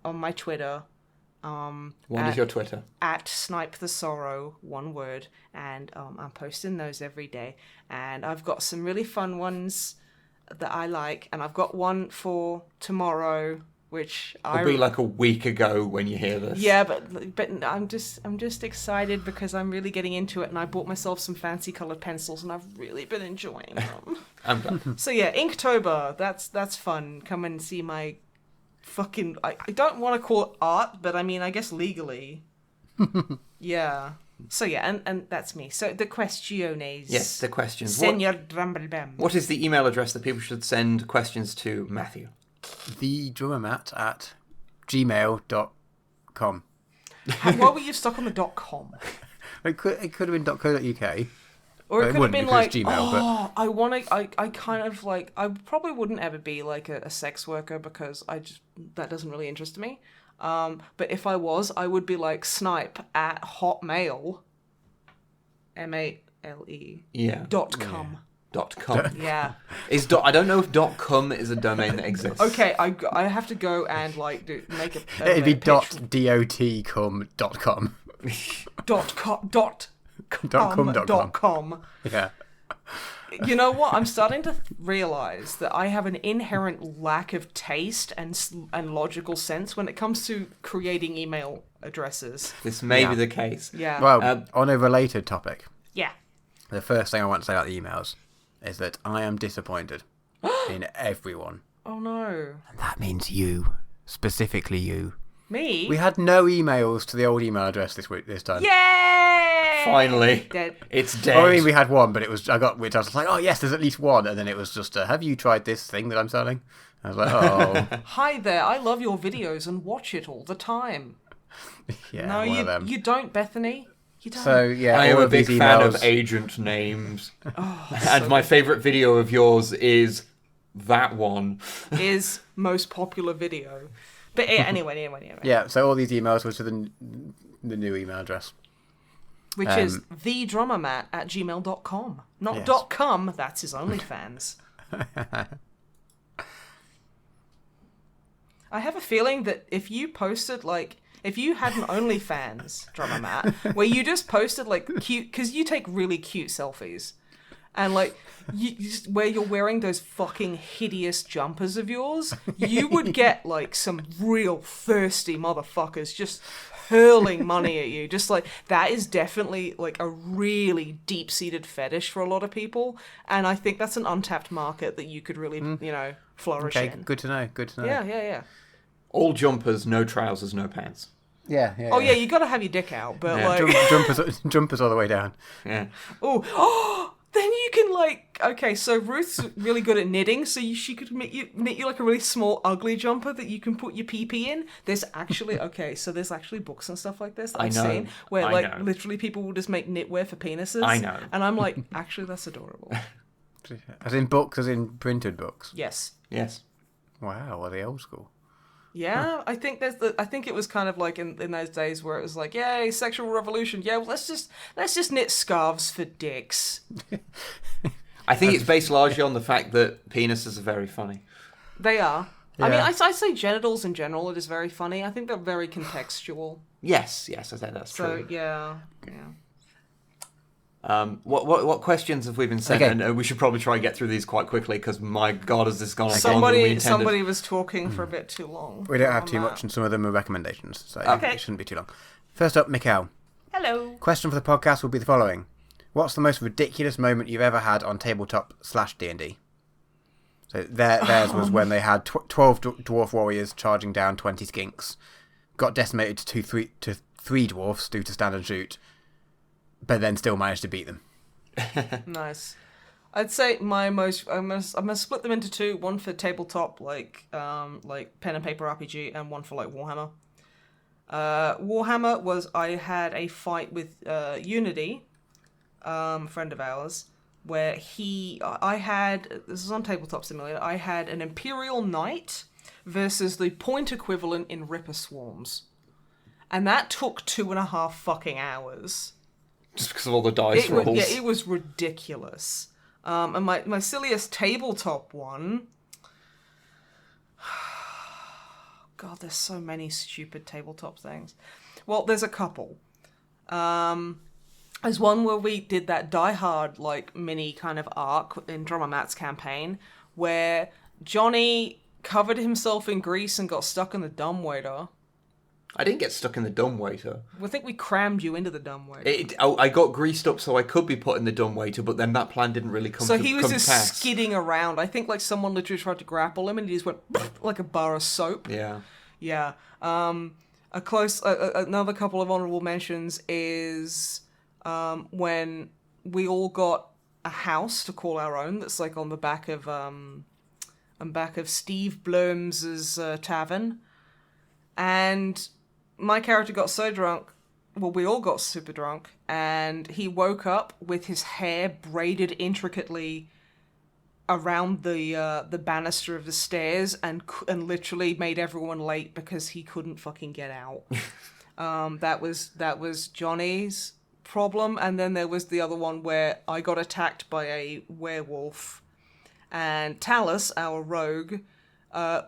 on my Twitter. What is your Twitter? At Snipe the Sorrow, one word. And I'm posting those every day. And I've got some really fun ones that I like. And I've got one for tomorrow, which It'll be like a week ago when you hear this. Yeah, but I'm just excited because I'm really getting into it, and I bought myself some fancy colored pencils, and I've really been enjoying them. I'm glad. So yeah, Inktober, that's fun. Come and see my fucking... I don't want to call it art, but I mean, I guess legally. Yeah. So yeah, and that's me. So the questiones. Yes, the questions. Senor Drumblebem. What is the email address that people should send questions to Matthew? thedrummermat@gmail.com. Why were you stuck on the .com? It could have been .co.uk. Or it could have been like, Gmail, I kind of like, I probably wouldn't ever be like a sex worker because that doesn't really interest me. But if I was, I would be like Snipe at Hotmail, MALE, Yeah. .com. .com. Yeah. I don't know if .com is a domain that exists. Okay, I have to go and like make a It'd be pitch. .dotcom.com. .com. Yeah. You know what? I'm starting to realize that I have an inherent lack of taste and logical sense when it comes to creating email addresses. This may be the case. Yeah. Well, on a related topic, Yeah. the first thing I want to say about the emails is that I am disappointed in everyone. Oh no. And that means you. Specifically you. Me? We had no emails to the old email address this time. Yay! Finally. Dead. It's dead. Well, I mean, we had one, but I was like, oh yes, there's at least one, and then it was just, have you tried this thing that I'm selling? I was like, oh. Hi there, I love your videos and watch it all the time. Yeah, No, one of them. you don't, Bethany. You don't. So yeah, I am all a of big these fan emails- of agent names. Oh, And my favourite video of yours is that one. is most popular video. But yeah, anyway. Yeah, so all these emails were to the new email address. Which is thedrummermat@gmail.com. Not Yes. .com, that's his OnlyFans. I have a feeling that if you posted, if you had an OnlyFans, Drummer Matt, where you just posted, cute... Because you take really cute selfies. And, where you're wearing those fucking hideous jumpers of yours, you would get, some real thirsty motherfuckers just hurling money at you. Just, that is definitely, a really deep-seated fetish for a lot of people. And I think that's an untapped market that you could really, flourish Okay, in. good to know. Yeah. All jumpers, no trousers, no pants. Yeah. Oh, yeah, you gotta have your dick out, but, Yeah. Jumpers all the way down. Yeah. Oh, then you can okay, so Ruth's really good at knitting, so she could knit you a really small, ugly jumper that you can put your pee in. There's actually there's actually books and stuff like this that I've seen where I know. literally people will just make knitwear for penises. I know. And I'm like, actually, that's adorable. As in books, as in printed books. Yes. Yes. Wow, are they old school? Yeah, I think I think it was kind of in those days where it was like, yay, sexual revolution. Yeah, well, let's just knit scarves for dicks. I think it's based largely on the fact that penises are very funny. They are. I Yeah. mean, I say genitals in general. It is very funny. I think they're very contextual. Yes, I think that's So true. yeah. What questions have we been sent? Okay. And we should probably try and get through these quite quickly because my God, has this gone on longer than we intended. Somebody was talking for a bit too long. We don't have too on much, and some of them are recommendations, so Okay. it shouldn't be too long. First up, Mikhail. Hello. Question for the podcast will be the following. What's the most ridiculous moment you've ever had on Tabletop /D&D? So theirs was when they had 12 dwarf warriors charging down 20 skinks, got decimated to three dwarfs due to stand and shoot, but then still managed to beat them. Nice. I'd say I'm gonna split them into two. One for tabletop, like pen and paper RPG, and one for like Warhammer. Warhammer was I had a fight with Unity, a friend of ours, where this is on Tabletop Simulator. I had an Imperial Knight versus the point equivalent in Ripper Swarms, and that took 2.5 fucking hours. Just because of all the dice rolls. Yeah, it was ridiculous. And my silliest tabletop one... God, there's so many stupid tabletop things. Well, there's a couple. There's one where we did that Die Hard, like, mini kind of arc in Drummer Matt's campaign, where Johnny covered himself in grease and got stuck in the dumbwaiter. I didn't get stuck in the dumbwaiter. I think we crammed you into the dumbwaiter. I got greased up so I could be put in the dumbwaiter, but then that plan didn't really come to pass. So he was just skidding around. I think like someone literally tried to grapple him and he just went like a bar of soap. Yeah. Yeah. Another couple of honorable mentions is when we all got a house to call our own that's like on the back of Steve Bloom's tavern. And my character got so drunk, well, we all got super drunk, and he woke up with his hair braided intricately around the banister of the stairs and literally made everyone late because he couldn't fucking get out. That was Johnny's problem, and then there was the other one where I got attacked by a werewolf, and Talus, our rogue, I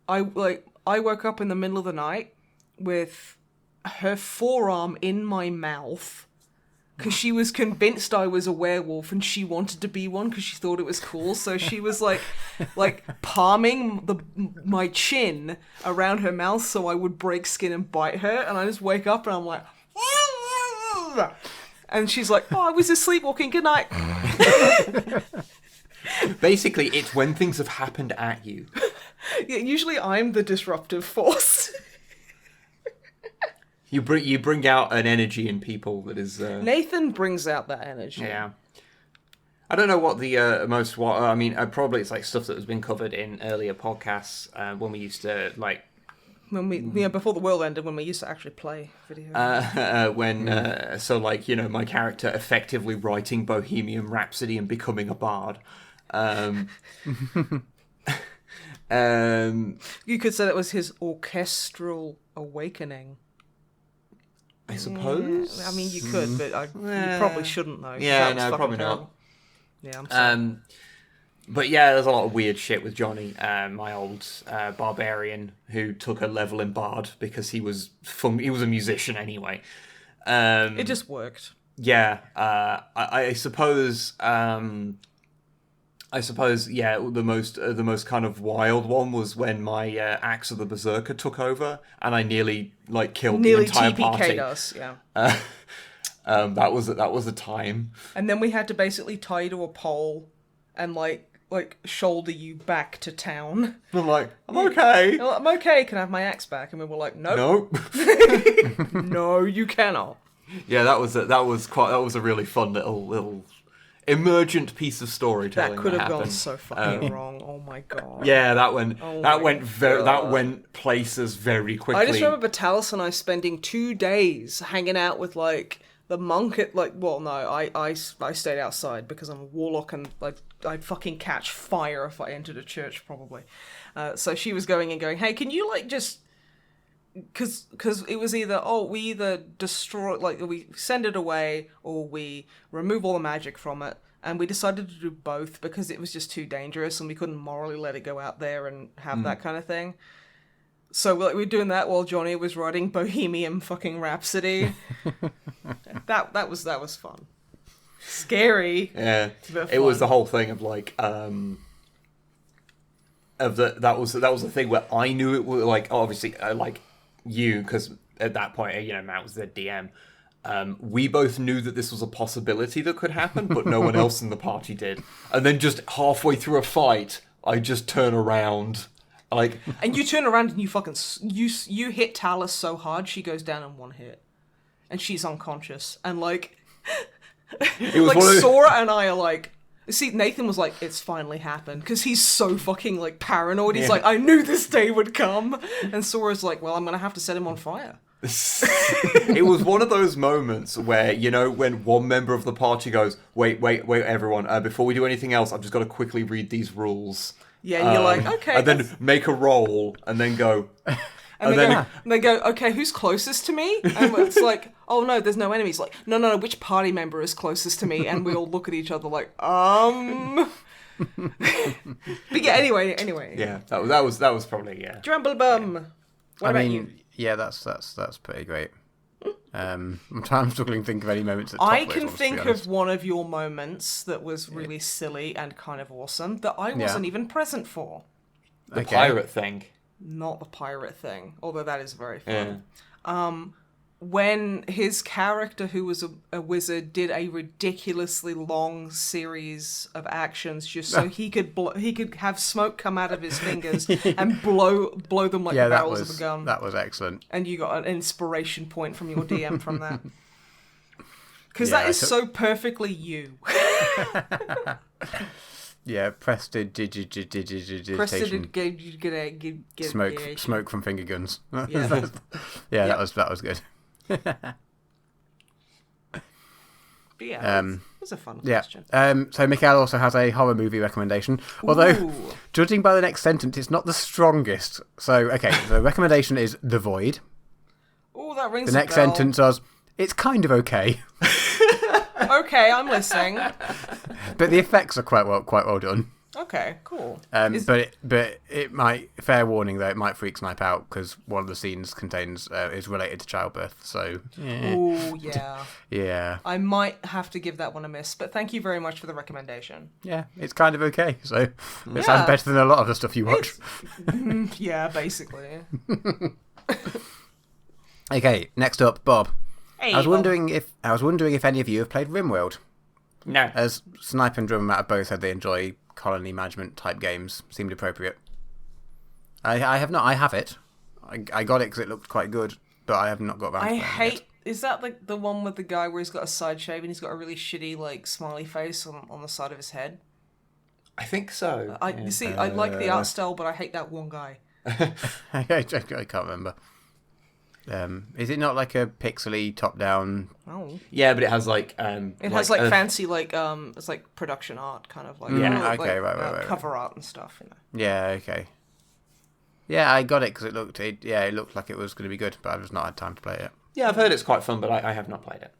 woke up in the middle of the night with her forearm in my mouth because she was convinced I was a werewolf and she wanted to be one because she thought it was cool. So she was like palming my chin around her mouth so I would break skin and bite her. And I just wake up and I'm like, and she's like, "Oh, I was just sleepwalking. Good night." Basically, it's when things have happened at you. Yeah, usually I'm the disruptive force. You bring out an energy in people that is... Nathan brings out that energy. Yeah. I don't know what the probably it's like stuff that has been covered in earlier podcasts when we used to, like... Before the world ended, when we used to actually play video. My character effectively writing Bohemian Rhapsody and becoming a bard. You could say that was his orchestral awakening. I suppose. Yeah, I mean, you could, but you probably shouldn't, though. Yeah, no, probably not. Yeah, I'm sorry. But yeah, there's a lot of weird shit with Johnny, my old barbarian, who took a level in bard because he was a musician anyway. It just worked. Yeah, I suppose. Yeah. The most kind of wild one was when my Axe of the Berserker took over, and I nearly killed the entire party. TPK'd us, yeah. That was a time. And then we had to basically tie you to a pole and like shoulder you back to town. I'm like, I'm okay. I'm okay. Can I have my axe back? And we were like, nope. Nope. No, you cannot. Yeah, that was a really fun little emergent piece of storytelling. That could have gone so fucking wrong. Oh my god. Yeah, that went places very quickly. I just remember Talus and I spending 2 days hanging out with the monk at I stayed outside because I'm a warlock and I'd fucking catch fire if I entered a church probably. So she was going, hey, can you just... Because it was either, we either destroy, we send it away, or we remove all the magic from it, and we decided to do both because it was just too dangerous, and we couldn't morally let it go out there and have that kind of thing. So we were doing that while Johnny was writing Bohemian fucking Rhapsody. that was fun. Scary. Yeah, it was the whole thing of that was the thing where I knew it was obviously you, because at that point, Matt was the DM. We both knew that this was a possibility that could happen, but no one else in the party did. And then just halfway through a fight, I just turn around. Like, and you turn around and you fucking you hit Talis so hard she goes down in one hit, and she's unconscious. And like, it was like one of Sora and I are like, see, Nathan was like, it's finally happened, because he's so fucking like paranoid. He's like, I knew this day would come, and Sora's like, well, I'm gonna have to set him on fire. It was one of those moments where, you know, when one member of the party goes, wait, everyone, before we do anything else, I've just got to quickly read these rules. Yeah, and you're like, okay. And then make a roll, and then go... And they go, okay, who's closest to me? And it's like, oh no, there's no enemies. Like, no, which party member is closest to me? And we all look at each other like, But yeah, anyway. Yeah, that was probably, yeah. Dramblebum. What about you? Yeah, that's pretty great. I'm struggling to think of any moments at I can think of one of your moments that was really silly and kind of awesome that I wasn't even present for. The pirate thing. Not the pirate thing, although that is very fun. Yeah. When his character, who was a wizard, did a ridiculously long series of actions just so he could have smoke come out of his fingers and blow them like the barrels of a gun. That was excellent. And you got an inspiration point from your DM from that. Because that is so perfectly you. Yeah, smoke from finger guns. Yeah, that was good. But yeah, it was a fun question. So Mikhail also has a horror movie recommendation. Although, judging by the next sentence, it's not the strongest. So, okay, the recommendation is The Void. Oh, that rings a bell. The next sentence was, it's kind of okay. Okay, I'm listening. But the effects are quite well done. Okay, cool. But it might, fair warning though, it might freak Snipe out because one of the scenes is related to childbirth. So oh yeah, yeah. I might have to give that one a miss. But thank you very much for the recommendation. Yeah, it's kind of okay. So it sounds better than a lot of the stuff you watch. Yeah, basically. Okay, next up, Bob. Hey, I was wondering if any of you have played RimWorld. No. As Snipe and Drummat have both said they enjoy colony management type games. Seemed appropriate. I have not. I have it. I got it because it looked quite good, but I have not got around to playing it yet. Is that like the one with the guy where he's got a side shave and he's got a really shitty like smiley face on the side of his head? I think so. I like the art style, but I hate that one guy. I can't remember. Is it not like a pixely top-down? Oh. Yeah, but it has like it has like fancy like it's like production art kind of like right. cover art and stuff. You know. Yeah, okay. Yeah, I got it because it looked like it was going to be good, but I've just not had time to play it. Yeah, I've heard it's quite fun, but I have not played it.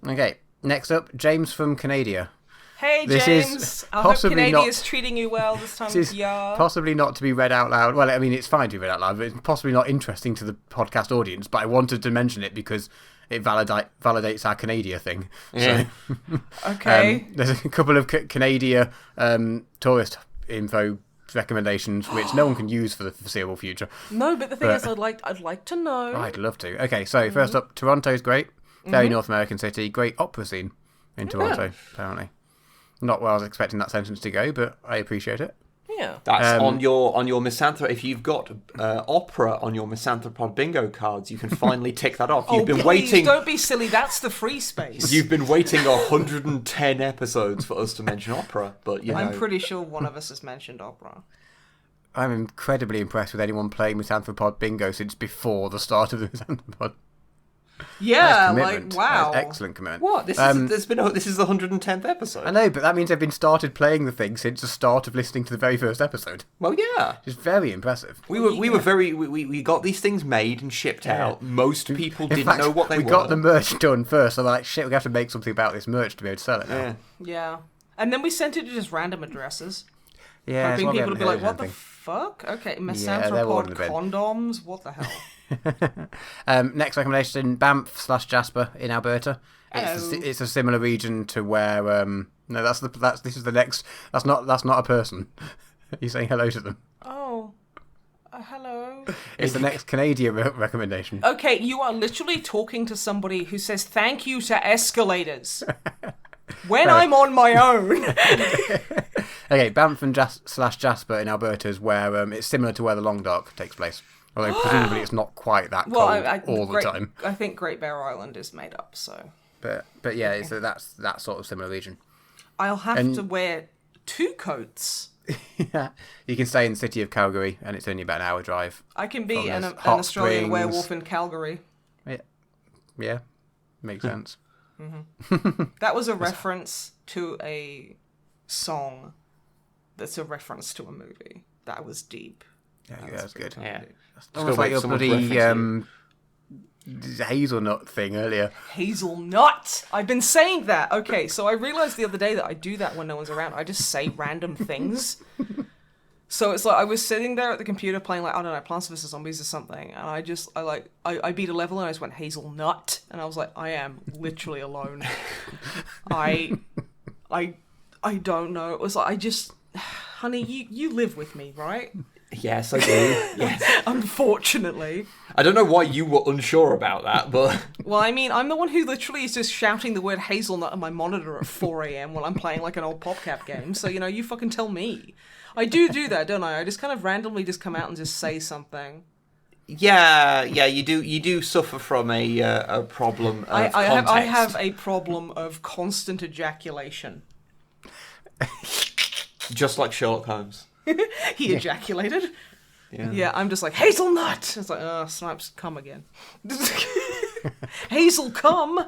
Okay, next up, James from Canada. Hey, James. I hope Canada is treating you well this time of year. Possibly not to be read out loud. Well, I mean, it's fine to be read out loud, but it's possibly not interesting to the podcast audience. But I wanted to mention it because it validates our Canada thing. Yeah. So, okay. There's a couple of Canada tourist info recommendations which no one can use for the foreseeable future. No, but the thing is, I'd like to know. I'd love to. Okay, so first up, Toronto's great. Very North American city. Great opera scene in Toronto, apparently. Not where I was expecting that sentence to go, but I appreciate it. Yeah. That's on your Misanthrop. If you've got opera on your MisanthroPod bingo cards, you can finally tick that off. You've been waiting. Don't be silly. That's the free space. You've been waiting 110 episodes for us to mention opera, but I'm pretty sure one of us has mentioned opera. I'm incredibly impressed with anyone playing MisanthroPod bingo since before the start of the MisanthroPod. Yeah, like wow, excellent commitment. What? This is the 110th episode. I know, but that means they've been started playing the thing since the start of listening to the very first episode. Well, yeah, it's very impressive. We got these things made and shipped out. Most people didn't know what they were. We got the merch done first, so we're like, shit, we have to make something about this merch to be able to sell it now. Yeah, and then we sent it to just random addresses. Yeah, hoping people would be like, "What the fuck?" Okay, MisanthroPod condoms. What the hell? Next recommendation: Banff/Jasper in Alberta. It's a similar region to where this is the next. That's not a person. You're saying hello to them. Oh, hello. It's the next Canadian recommendation. Okay, you are literally talking to somebody who says thank you to escalators when I'm on my own. Okay, Banff and Jasper in Alberta is where it's similar to where the Long Dark takes place. Although presumably it's not quite that cold all the time. I think Great Bear Island is made up, so. But yeah, so that's that sort of similar region. I'll have to wear 2 coats. Yeah, you can stay in the city of Calgary, and it's only about an hour drive. I can be an hot Australian springs. werewolf in Calgary. Yeah, makes sense. That was a reference to a song that's a reference to a movie. That was deep. Yeah, that's good. Yeah. Almost like your bloody hazelnut thing earlier. Hazelnut! I've been saying that. Okay, so I realized the other day that I do that when no one's around. I just say random things. So it's like I was sitting there at the computer playing like, I don't know, Plants vs. Zombies or something, and I beat a level and I just went hazelnut, and I was like, I am literally alone. I don't know. It was like honey, you live with me, right? Yes, I do. Yes. Unfortunately. I don't know why you were unsure about that, but... Well, I mean, I'm the one who literally is just shouting the word hazelnut on my monitor at 4 a.m. while I'm playing like an old PopCap game, so, you fucking tell me. I do that, don't I? I just kind of randomly just come out and just say something. Yeah, you do suffer from a problem of context. I have a problem of constant ejaculation. Just like Sherlock Holmes. He ejaculated. Yeah, I'm just like, hazelnut! It's like, Snipe's come again. Hazel come!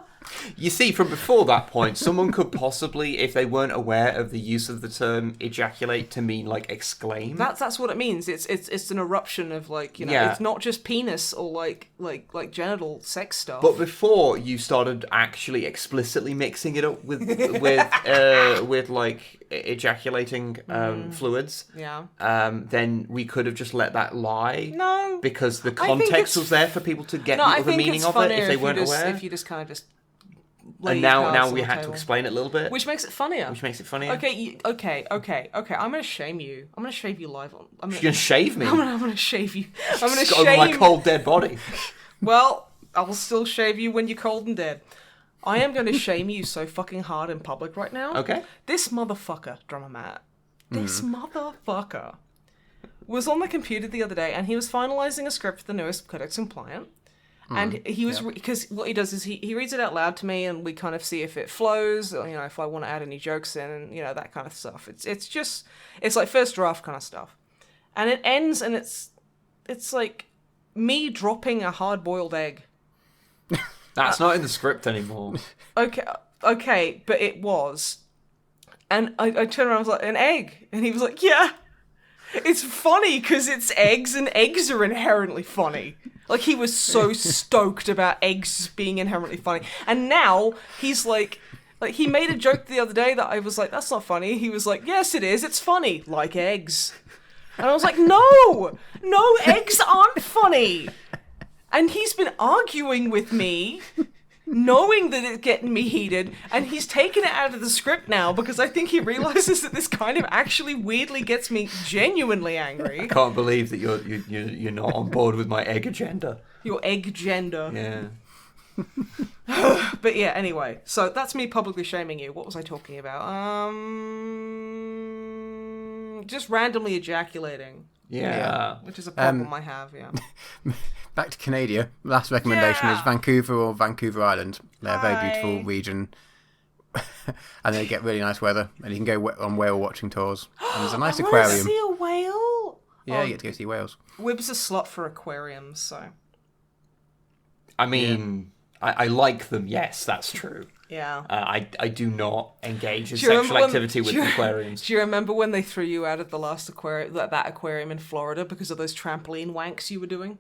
You see, from before that point, someone could possibly, if they weren't aware of the use of the term ejaculate to mean, like, exclaim. That's what it means. It's an eruption of, like, it's not just penis or, like genital sex stuff. But before you started actually explicitly mixing it up with like, ejaculating fluids, then we could have just let that lie. No. Because the context was there for people to get the meaning of it if they weren't aware. If you just kind of just... And now we had to explain it a little bit. Which makes it funnier. Okay, I'm gonna shame you. I'm gonna shave you live on... You're gonna shave me? I'm gonna shave you. I'm gonna shave... Over my cold, dead body. Well, I will still shave you when you're cold and dead. I am gonna shame you so fucking hard in public right now. Okay. This motherfucker, Drummer Matt, this motherfucker was on the computer the other day and he was finalising a script for the newest Codex Compliant. And he was, because what he does is he reads it out loud to me and we kind of see if it flows, or, if I want to add any jokes in, and, that kind of stuff. It's like first draft kind of stuff. And it ends and it's like me dropping a hard-boiled egg. That's not in the script anymore. Okay, but it was. And I turned around and was like, an egg? And he was like, yeah. It's funny because it's eggs and eggs are inherently funny. Like, he was so stoked about eggs being inherently funny. And now, he's like, he made a joke the other day that I was like, that's not funny. He was like, yes, it is. It's funny. Like eggs. And I was like, no, eggs aren't funny. And he's been arguing with me, knowing that it's getting me heated, and he's taken it out of the script now because I think he realizes that this kind of actually weirdly gets me genuinely angry. I can't believe that you're not on board with my egg agenda. Your egg gender. Yeah. But yeah, anyway, so that's me publicly shaming you. What was I talking about? Just randomly ejaculating. Yeah. Which is a problem I have, yeah. Back to Canada. Last recommendation is Vancouver or Vancouver Island. They're a very beautiful region. And they get really nice weather. And you can go on whale watching tours. And there's a nice aquarium. See a whale? Yeah, you get to go see whales. Wib's a slut for aquariums, so... I mean, I like them, yes, that's true. Yeah. I do not engage in sexual activity with aquariums. Do you remember when they threw you out of the last aquarium, that aquarium in Florida because of those trampoline wanks you were doing?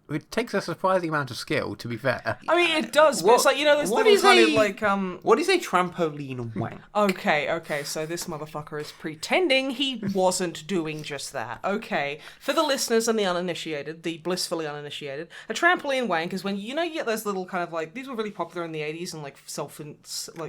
It takes a surprising amount of skill, to be fair. I mean, it does, but it's like, there's little kind of like, What is a trampoline wank? Okay, so this motherfucker is pretending he wasn't doing just that. Okay, for the listeners and the uninitiated, the blissfully uninitiated, a trampoline wank is when, you get those little kind of like, these were really popular in the 80s and like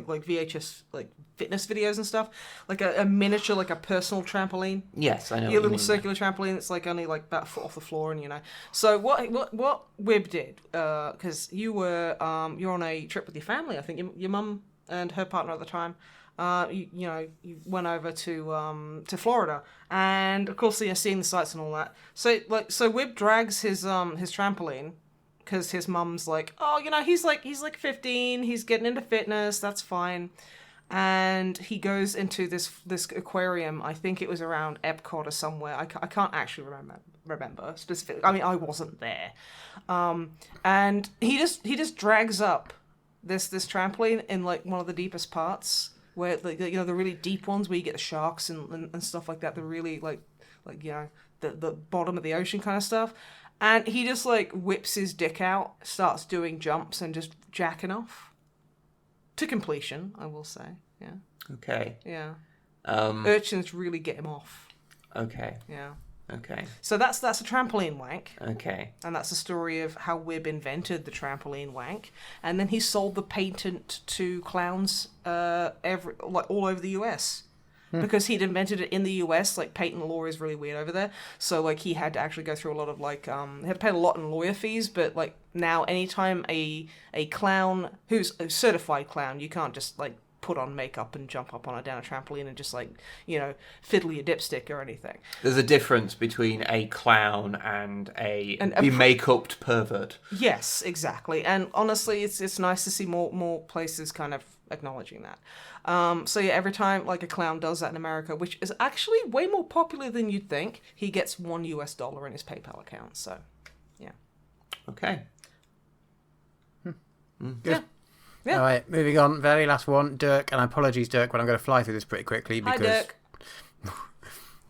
like VHS, like fitness videos and stuff, like a miniature, like a personal trampoline. Yes, I know. Your little circular trampoline, it's like only like about a foot off the floor, and So what Wib did, because you're on a trip with your family, I think your mum and her partner at the time, you went over to Florida, and of course, seeing the sights and all that. So Wib drags his trampoline, because his mum's like, oh, he's like 15, he's getting into fitness, that's fine. And he goes into this aquarium. I think it was around Epcot or somewhere. I can't actually remember specifically. I mean, I wasn't there. And he just drags up this trampoline in like one of the deepest parts, where the really deep ones where you get the sharks and stuff like that. The really like the bottom of the ocean kind of stuff. And he just like whips his dick out, starts doing jumps and just jacking off. To completion, I will say. Yeah. Okay. Yeah. Urchins really get him off. Okay. Yeah. Okay. So that's a trampoline wank. Okay. And that's the story of how Wib invented the trampoline wank, and then he sold the patent to clowns all over the US. Because he'd invented it in the US, like patent law is really weird over there. So like he had to actually go through a lot of he had to pay a lot in lawyer fees. But like now, anytime a clown who's a certified clown, you can't just like put on makeup and jump up down a trampoline and just like fiddle your dipstick or anything. There's a difference between a clown and a make-upped pervert. Yes, exactly. And honestly, it's nice to see more places kind of acknowledging that. So yeah, every time like a clown does that in America, which is actually way more popular than you'd think, he gets $1 in his PayPal account. So, yeah. Okay. Good. Yeah. All right, moving on. Very last one, Dirk. And apologies, Dirk, but I'm going to fly through this pretty quickly Hi, because Dirk.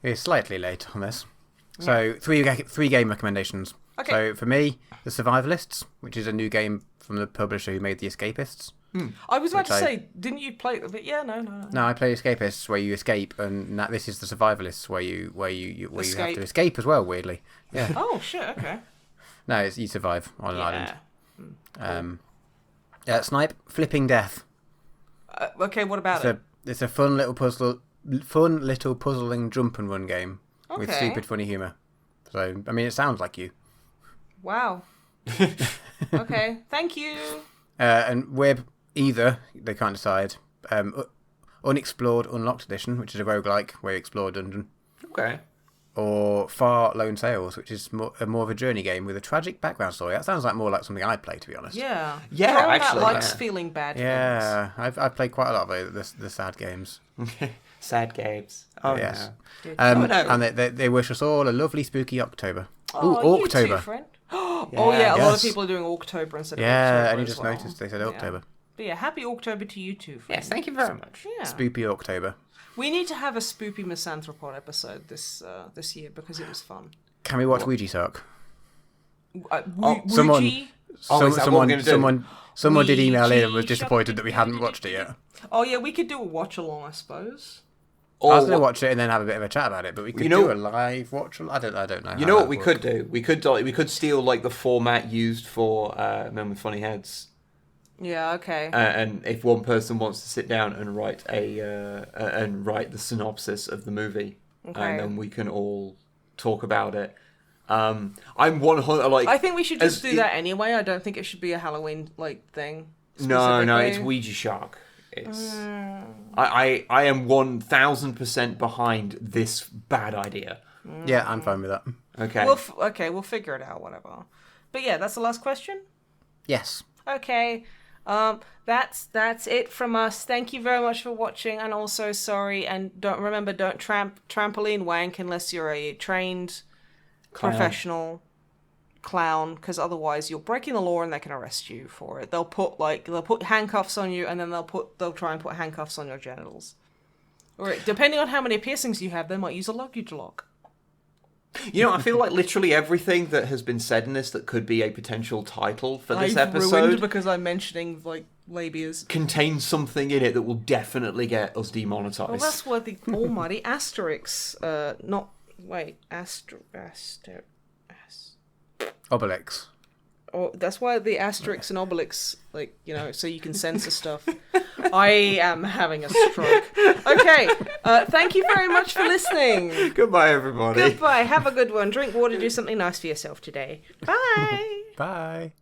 we're slightly late on this. So three game recommendations. Okay. So for me, The Survivalists, which is a new game from the publisher who made The Escapists. I was about to say, didn't you play it? But yeah, no. No, I play Escapists, where you escape, and this is The Survivalists, where you have to escape as well. Weirdly, yeah. Oh shit! Okay. No, you survive on an island. Snipe, Flipping Death. Okay, what about it? It's a fun little puzzling jump and run game with Okay. stupid funny humour. So I mean, it sounds like you. Wow. Okay, thank you. And Web either they can't decide. Unexplored Unlocked Edition, which is a roguelike where you explore a dungeon. Okay. Or Far Lone Sails, which is more of a journey game with a tragic background story. That sounds like more like something I'd play, to be honest. Yeah. Yeah, Throwing actually, that likes yeah. feeling bad. Yeah, I've played quite a lot of the sad games. Sad games. Oh, yes. no. No. No. And they wish us all a lovely spooky October. Oh, you too, October. friend. Oh yeah, a lot of Yes. people are doing October instead of Yeah, October I only as just well. noticed they said October. But yeah, happy October to you too, friend. Yes, thank you very much. Yeah. Spoopy October. We need to have a spoopy MisanthroPod episode this year because it was fun. Can we watch Ouija Talk? Someone Someone did email in and was Ouija disappointed that we hadn't watched it yet. Oh yeah, we could do a watch along, I suppose. I was going to watch it and then have a bit of a chat about it, but we could do a live watch. I don't know. You know what we could do? We could steal like the format used for Men with Funny Heads. Yeah. Okay. And if one person wants to sit down and write the synopsis of the movie, Okay. and then we can all talk about it. I'm 100 like. I think we should just do that anyway. I don't think it should be a Halloween like thing. No, it's specifically. Ouija Shark. It's I am 1000% behind this bad idea. Yeah, I'm fine with that. Okay. We'll figure it out. Whatever. But yeah, that's the last question. Yes. Okay. That's it from us. Thank you very much for watching, and also sorry, and don't trampoline wank unless you're a trained professional clown, because otherwise you're breaking the law and they can arrest you for it. They'll put handcuffs on you, and then they'll try and put handcuffs on your genitals. Or depending on how many piercings you have, they might use a luggage lock. You know, I feel like literally everything that has been said in this that could be a potential title for this I've episode ruined because I'm mentioning like labias. contains something in it that will definitely get us demonetized. Well, that's what the almighty Asterix, Obelix. Or that's why the Asterix and Obelix, so you can censor stuff. I am having a stroke. Okay, thank you very much for listening. Goodbye, everybody. Goodbye. Have a good one. Drink water. Do something nice for yourself today. Bye. Bye.